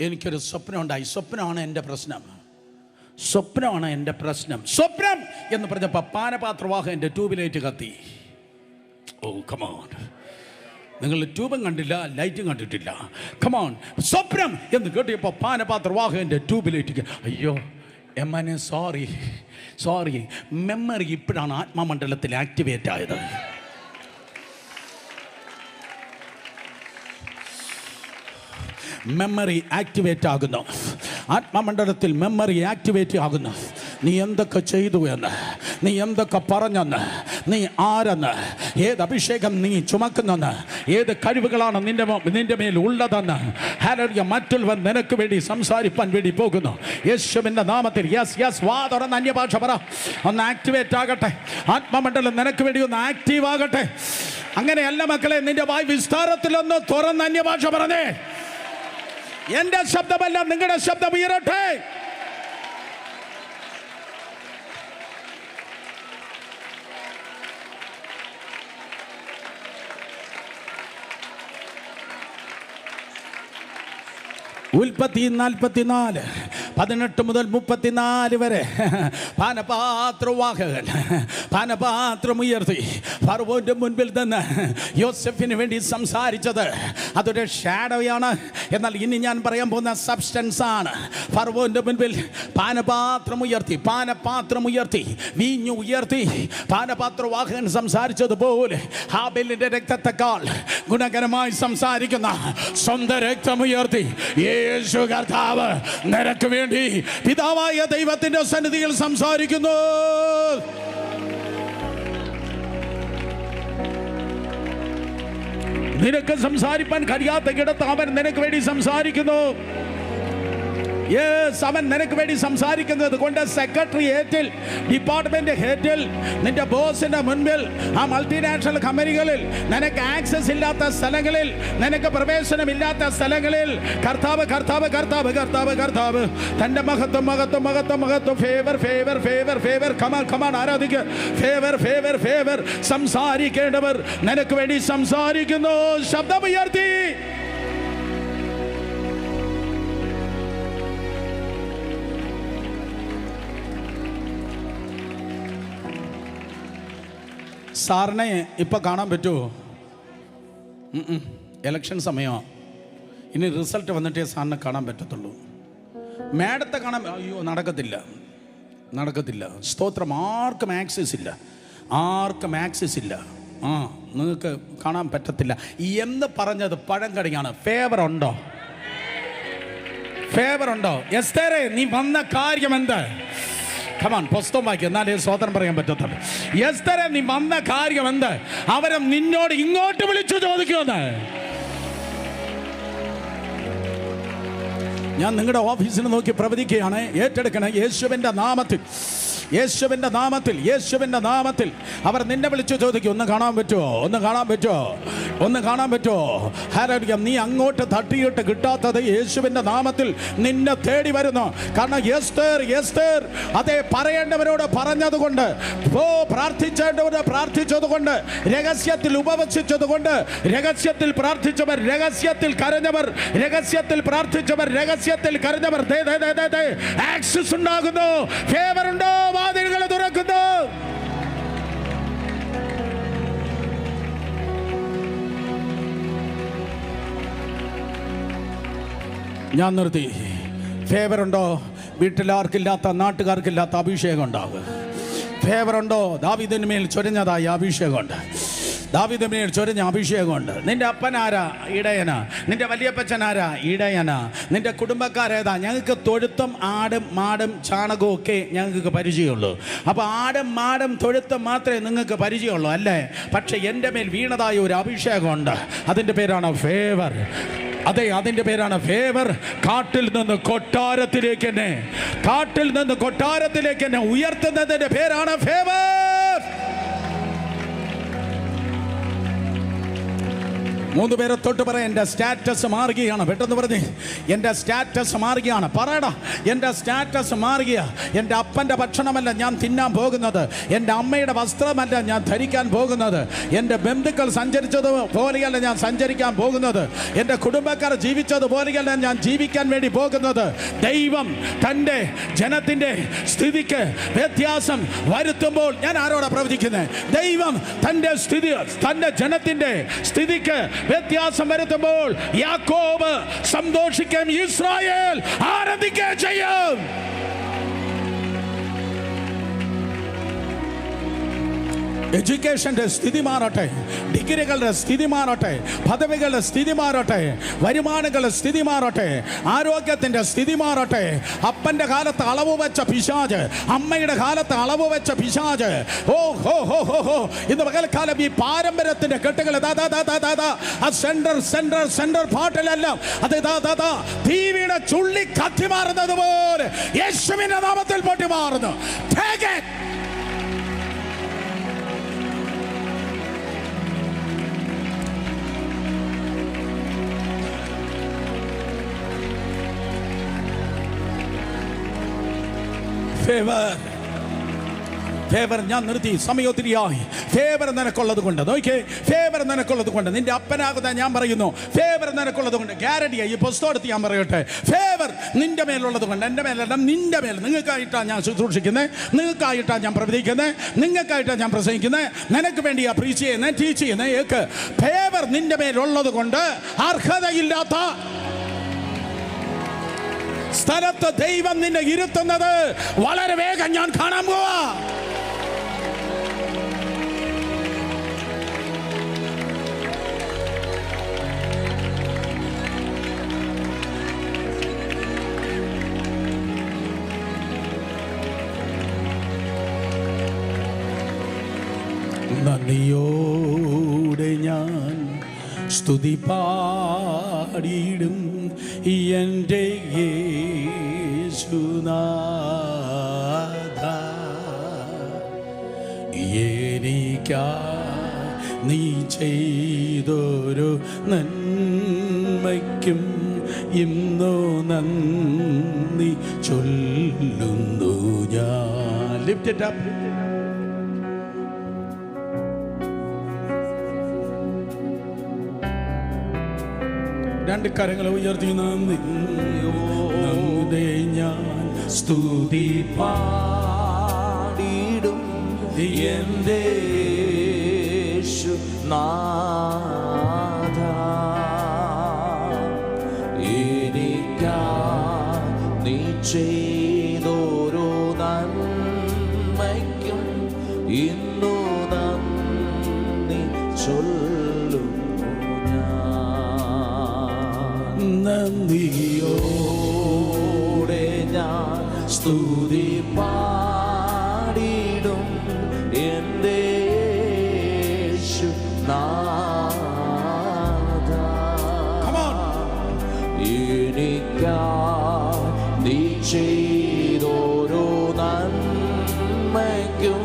എനിക്കൊരു സ്വപ്നം ഉണ്ടായി. സ്വപ്നമാണ് എൻ്റെ പ്രശ്നം, സ്വപ്നമാണ് എൻ്റെ പ്രശ്നം. സ്വപ്നം എന്ന് പറഞ്ഞപ്പോൾ പാനപാത്രവാഹം എൻ്റെ ട്യൂബിലൈറ്റ് കത്തി. ഓ കമോൺ, നിങ്ങൾ ട്യൂബും കണ്ടില്ല, ലൈറ്റും കണ്ടിട്ടില്ല. കമോൺ, സ്വപ്നം എന്ന് കേട്ടിയപ്പോൾ പാനപാത്രവാഹം എൻ്റെ ട്യൂബിലൈറ്റ്. അയ്യോ എമ്മനെ, സോറി. മെമ്മറി ഇപ്പോഴാണ് ആത്മമണ്ഡലത്തിൽ ആക്ടിവേറ്റ് ആയത്. മെമ്മറി ആക്ടിവേറ്റ് ആകുന്നു. ആത്മമണ്ഡലത്തിൽ മെമ്മറി ആക്ടിവേറ്റ് ആകുന്നു. നീ എന്തൊക്കെ ചെയ്തു എന്ന്, നീ എന്തൊക്കെ പറഞ്ഞെന്ന്, നീ ആരെന്ന്, ഏത് അഭിഷേകം നീ ചുമക്കുന്നെന്ന്, ഏത് കഴിവുകളാണ് നിന്റെ മേൽ ഉള്ളതെന്ന്. ഹല്ലേലൂയ. മറ്റുള്ളവർ നിനക്ക് വേണ്ടി സംസാരിപ്പാൻ വേണ്ടി പോകുന്നു യേശുവിന്റെ നാമത്തിൽ. യെസ് യെസ്, വാ തുറന്ന് അന്യഭാഷ പറ. ഒന്ന് ആക്ടിവേറ്റ് ആകട്ടെ. ആത്മമണ്ഡലം നിനക്ക് വേണ്ടി ഒന്ന് ആക്റ്റീവ് ആകട്ടെ. അങ്ങനെയല്ല മക്കളെ, നിന്റെ വായ് വിസ്താരത്തിലൊന്ന് തുറന്ന് അന്യഭാഷ പറഞ്ഞേ. എന്റെ ശബ്ദമല്ല, നിങ്ങളുടെ ശബ്ദം ഉയരട്ടെ. ഉൽപ്പത്തി 44 18 മുതൽ 34 വരെ പാനപാത്രവാഹകൻ പാനപാത്രമുയർത്തി ഫറവോന്റെ മുൻപിൽ നിന്ന് യോസെഫിന് വേണ്ടി സംസാരിച്ചത് അതൊരു ഷാഡോയാണ്. എന്നാൽ ഇനി ഞാൻ പറയാൻ പോകുന്ന സബ്സ്റ്റൻസ് ആണ്. ഫറവോന്റെ മുൻപിൽ പാനപാത്രമുയർത്തി വീഞ്ഞു ഉയർത്തി പാനപാത്രവാഹകൻ സംസാരിച്ചതുപോലെ ഹാബേലിന്റെ രക്തത്തെക്കാൾ ഗുണകരമായി സംസാരിക്കുന്ന സ്വന്തം രക്തമുയർത്തി യേശു കർത്താവ് നിനക്ക് വേണ്ടി പിതാവായ ദൈവത്തിന്റെ സന്നിധിയിൽ സംസാരിക്കുന്നു. നിനക്ക് സംസാരിപ്പാൻ കഴിയാത്ത ഇടത്ത് അവൻ നിനക്ക് വേണ്ടി സംസാരിക്കുന്നു. അവൻ നിനക്ക് വേണ്ടി സംസാരിക്കുന്നത് കൊണ്ട് സെക്രട്ടറിയേറ്റിൽ, ഡിപ്പാർട്ട്മെന്റ് ഹെഡിൽ, നിന്റെ ബോസിന്റെ മുൻപിൽ, ആ മൾട്ടിനാഷണൽ കമ്പനികളിൽ, നിനക്ക് ആക്സസ് ഇല്ലാത്ത സ്ഥലങ്ങളിൽ, നിനക്ക് പ്രവേശനമില്ലാത്ത സ്ഥലങ്ങളിൽ കർത്താവ് കർത്താവ് കർത്താവ് കർത്താവ് കർത്താവ് തന്റെ മഹത്വം മഹത്വം മഹത്വം മഹത്വം favour favour favour favour come on come on ആരാധിക്കുക. ഫേവർ ഫേവർ ഫേവർ സംസാരിക്കേണ്ടവർ നിനക്ക് വേണ്ടി സംസാരിക്കുന്നു. ശബ്ദമുയർത്തി സാറിനെ ഇപ്പം കാണാൻ പറ്റുമോ? ഇലക്ഷൻ സമയമാണ്. ഇനി റിസൾട്ട് വന്നിട്ടേ സാറിനെ കാണാൻ പറ്റത്തുള്ളൂ. മാഡത്തെ കാണാൻ നടക്കത്തില്ല. സ്തോത്രം. ആർക്കും ആക്സസ് ഇല്ല. നിങ്ങൾക്ക് കാണാൻ പറ്റത്തില്ല എന്ന് പറഞ്ഞത് പഴങ്കടിയാണ്. ഫേവർ ഉണ്ടോ? എസ്തേരേ, നീ വന്ന കാര്യം എന്ത്? പുസ്തകം വായിക്കും, എന്നാലേ സ്വതന്ത്രം പറയാൻ പറ്റത്തുള്ളൂ. എസ്തേരേ, നീ വന്ന കാര്യം എന്ത്? അവരെ നിന്നോട് ഇങ്ങോട്ട് വിളിച്ചു ചോദിക്കുമെന്ന്. ഞാൻ നിങ്ങളുടെ ഓഫീസിന് നോക്കി പ്രവചിക്കുകയാണ്. ഏറ്റെടുക്കണം യേശുവിൻ്റെ നാമത്തിൽ. അവർ നിന്നെ വിളിച്ചു ചോദിക്കും, ഒന്ന് കാണാൻ പറ്റുമോ? ഹല്ലേലൂയ. നീ അങ്ങോട്ട് തട്ടിയിട്ട് കിട്ടാത്തത് യേശുവിൻ്റെ നാമത്തിൽ നിന്നെ തേടി വരുന്നു. കാരണം എസ്തേർ അതേ പറയേണ്ടവരോട് പറഞ്ഞതുകൊണ്ട്, പ്രാർത്ഥിച്ചേണ്ടവരോട് പ്രാർത്ഥിച്ചതുകൊണ്ട്, രഹസ്യത്തിൽ ഉപവസിച്ചതുകൊണ്ട്, രഹസ്യത്തിൽ പ്രാർത്ഥിച്ചവർ, രഹസ്യത്തിൽ കരഞ്ഞവർ, രഹസ്യത്തിൽ പ്രാർത്ഥിച്ചവർ, രഹസ്യത്തിൽ കരഞ്ഞവർ ആക്സസ് ഉണ്ടാകുന്നു. ഫേവർ ഉണ്ടോ? വാതിലുകൾ തുറക്കുന്നു. ഞാൻ നിർത്തി. ഫേവർ ഉണ്ടോ? വീട്ടിലാർക്കില്ലാത്ത, നാട്ടുകാർക്കില്ലാത്ത അഭിഷേകം ഉണ്ടാകും. ഫേവർ ഉണ്ടോ? ദാവീദിന് മേൽ ചൊരിഞ്ഞതായ അഭിഷേകമുണ്ട്. നിന്റെ അപ്പനാരാ? ഇടയനാ. നിന്റെ വലിയപ്പച്ചനാരാ? ഇടയനാ. നിന്റെ കുടുംബക്കാരേതാ? ഞങ്ങൾക്ക് തൊഴുത്തും ആടും മാടും ചാണകവും ഒക്കെ ഞങ്ങൾക്ക് പരിചയമുള്ളൂ. അപ്പോൾ ആടും മാടും തൊഴുത്തും മാത്രമേ നിങ്ങൾക്ക് പരിചയമുള്ളൂ അല്ലേ? പക്ഷെ എൻ്റെ മേൽ വീണതായ ഒരു അഭിഷേകമുണ്ട്. അതിൻ്റെ പേരാണ് ഫേവർ. അതിൻ്റെ പേരാണ് ഫേവർ. കാട്ടിൽ നിന്ന് കൊട്ടാരത്തിലേക്ക് എന്നെ ഉയർത്തുന്നതിൻ്റെ പേരാണ് ഫേവർ. 3 പേരെ തൊട്ട് പറയാം, എൻ്റെ സ്റ്റാറ്റസ് മാറുകയാണ്. പെട്ടെന്ന് പറഞ്ഞേ, എൻ്റെ സ്റ്റാറ്റസ് മാറുകയാണ്. പറയടാ, എൻ്റെ സ്റ്റാറ്റസ് മാറുക. എൻ്റെ അപ്പൻ്റെ ഭക്ഷണമല്ല ഞാൻ തിന്നാൻ പോകുന്നത്. എൻ്റെ അമ്മയുടെ വസ്ത്രമല്ല ഞാൻ ധരിക്കാൻ പോകുന്നത്. എൻ്റെ ബന്ധുക്കൾ സഞ്ചരിച്ചത് പോലെയല്ല ഞാൻ സഞ്ചരിക്കാൻ പോകുന്നത്. എൻ്റെ കുടുംബക്കാർ ജീവിച്ചതുപോലെയല്ല ഞാൻ ജീവിക്കാൻ വേണ്ടി പോകുന്നത്. ദൈവം തൻ്റെ ജനത്തിൻ്റെ സ്ഥിതിക്ക് വ്യത്യാസം വരുത്തുമ്പോൾ, ഞാൻ ആരോടാ പ്രവചിക്കുന്നത്? ദൈവം തൻ്റെ ജനത്തിൻ്റെ സ്ഥിതിക്ക് വ്യത്യാസം വരുത്തുമ്പോൾ യാക്കോബ് സന്തോഷിക്കും, ഇസ്രായേൽ ആനന്ദിക്കുകയും ചെയ്യും. എഡ്യൂക്കേഷൻ്റെ സ്ഥിതി മാറട്ടെ, ഡിഗ്രികളുടെ സ്ഥിതി മാറട്ടെ, പദവികളുടെ സ്ഥിതി മാറട്ടെ, വരുമാനങ്ങളുടെ സ്ഥിതി മാറട്ടെ, ആരോഗ്യത്തിൻ്റെ സ്ഥിതി മാറട്ടെ. അപ്പൻ്റെ കാലത്ത് അളവ് വെച്ച പിശാച്, അമ്മയുടെ കാലത്ത് അളവ് വെച്ച പിശാച്, ഓ ഹോ ഹോ ഹോ ഹോ, ഇന്ന് പകൽക്കാലം ഈ പാരമ്പര്യത്തിൻ്റെ കെട്ടുകൾ സെൻട്രൽ പാട്ടിലെല്ലാം അത് തീവിയുടെ ചുള്ളി കത്തി മാറുന്നത് പോലെ യേശുവിന്റെ നാമത്തിൽ പൊട്ടി മാറുന്നു. ഫേവർ ഞാൻ നിർത്തി, സമയോത്തിരിയായി. ഫേവർ നിനക്കുള്ളത് കൊണ്ട് നോക്കിയേ, ഫേവർ നിനക്കുള്ളത് കൊണ്ട് നിന്റെ അപ്പനാകുന്ന ഞാൻ പറയുന്നു, ഫേവർ നിനക്കുള്ളത് കൊണ്ട് ഗ്യാരണ്ടിയായി. ഈ പുസ്തകത്ത് ഞാൻ പറയട്ടെ, ഫേവർ നിന്റെ മേലുള്ളത് കൊണ്ട്, എൻ്റെ മേലല്ല നിന്റെ മേൽ. നിങ്ങൾക്കായിട്ടാണ് ഞാൻ ശുശ്രൂഷിക്കുന്നത്, നിങ്ങൾക്കായിട്ടാണ് ഞാൻ പ്രവചിക്കുന്നത്, നിങ്ങൾക്കായിട്ടാണ് ഞാൻ പ്രസംഗിക്കുന്നത്, നിനക്ക് വേണ്ടിയാ പ്രീച്ച് ചെയ്യുന്നത്, ടീച്ച് ചെയ്യുന്നത്. ഏക്ക് ഫേവർ നിന്റെ മേലുള്ളത് കൊണ്ട് അർഹതയില്ലാത്ത സ്ഥലത്ത് ദൈവം നിന്നെ ഇരുത്തുന്നത് വളരെ വേഗം ഞാൻ കാണാൻ പോവാ. നന്ദിയോടെ ഞാൻ സ്തുതി പാടിയിടും എൻ്റെ യേശുനാഥ. എനിക്കായി നീ ചെയ്തൊരു നന്മയ്ക്കും ഇന്നോ നന്ദി ചൊല്ലുന്നു ഞാൻ. Lift it up. രണ്ട് കരങ്ങൾ ഉയർത്തി നന്ദി ഞാൻ സ്തുതി പാടിടും എൻ്റെ യേശുനാഥ. എനിക്കായി നീ ചെയ്തൊരു നന്മയ്ക്കും ഇന്നു നന്ദി ചൊല്ലും. നന്ദിയോടെ ഞാൻ സ്തുതി പാടിടും എൻ്റെ യേശുനാഥ. എനിക്കായി നീ ചെയ്തൊരു നന്മയ്ക്കും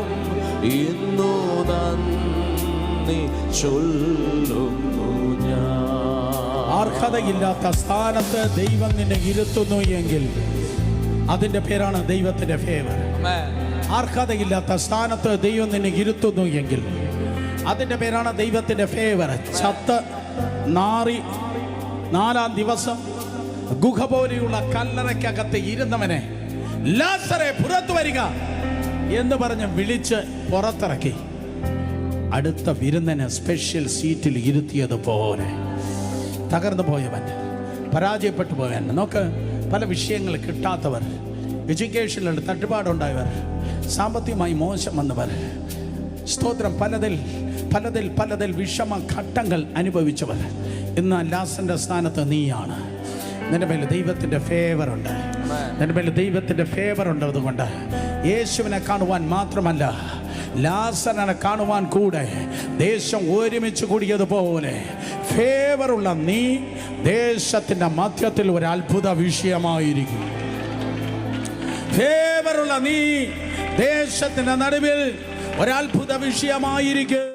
ഇന്നു നന്ദി ചൊല്ലുന്നു ഞാൻ. അർഹതയില്ലാത്ത സ്ഥാനത്ത് ദൈവം നിന്നെ ഇരുത്തുന്നു എങ്കിൽ അതിൻ്റെ പേരാണ് ദൈവത്തിൻ്റെ ഫേവർ. അർഹതയില്ലാത്ത സ്ഥാനത്ത് ദൈവം നിന്നെ ഇരുത്തുന്നു എങ്കിൽ അതിൻ്റെ പേരാണ് ദൈവത്തിൻ്റെ ഫേവർ. ചത്ത് നാറി 4-ാം ദിവസം ഗുഹ പോലെയുള്ള കല്ലറയ്ക്കകത്ത് ഇരുന്നവനെ ലാസറേ പുറത്തു വരിക എന്ന് പറഞ്ഞ് വിളിച്ച് പുറത്തിറക്കി അടുത്ത വിരുന്നനെ സ്പെഷ്യൽ സീറ്റിൽ ഇരുത്തിയതുപോലെ തകർന്നു പോയവൻ, പരാജയപ്പെട്ടു പോയവൻ. നോക്ക്, പല വിഷയങ്ങൾ കിട്ടാത്തവർ, എഡ്യൂക്കേഷനിൽ തട്ടുപാടുണ്ടായവർ, സാമ്പത്തികമായി മോശം വന്നവർ, സ്തോത്രം, പലതിൽ വിഷമ ഘട്ടങ്ങൾ അനുഭവിച്ചവർ. ഇന്ന് ലാസറിൻ്റെ സ്ഥാനത്ത് നീയാണ്. നിന്റെ മേൽ ദൈവത്തിൻ്റെ ഫേവറുണ്ട്, നിന്റെ മേൽ ദൈവത്തിൻ്റെ ഫേവറുണ്ട്. അതുകൊണ്ട് യേശുവിനെ കാണുവാൻ മാത്രമല്ല, ലാസറിനെ കാണുവാൻ കൂടെ ദേശം ഒരുമിച്ച് കൂടിയതുപോലെ ഫേവറുള്ള നീ ദേശത്തിൻ്റെ മധ്യത്തിൽ ഒരു അത്ഭുത വിഷയമായിരിക്കും. ഫേവറുള്ള നീ ദേശത്തിൻ്റെ നടുവിൽ ഒരു അത്ഭുത വിഷയമായിരിക്കും.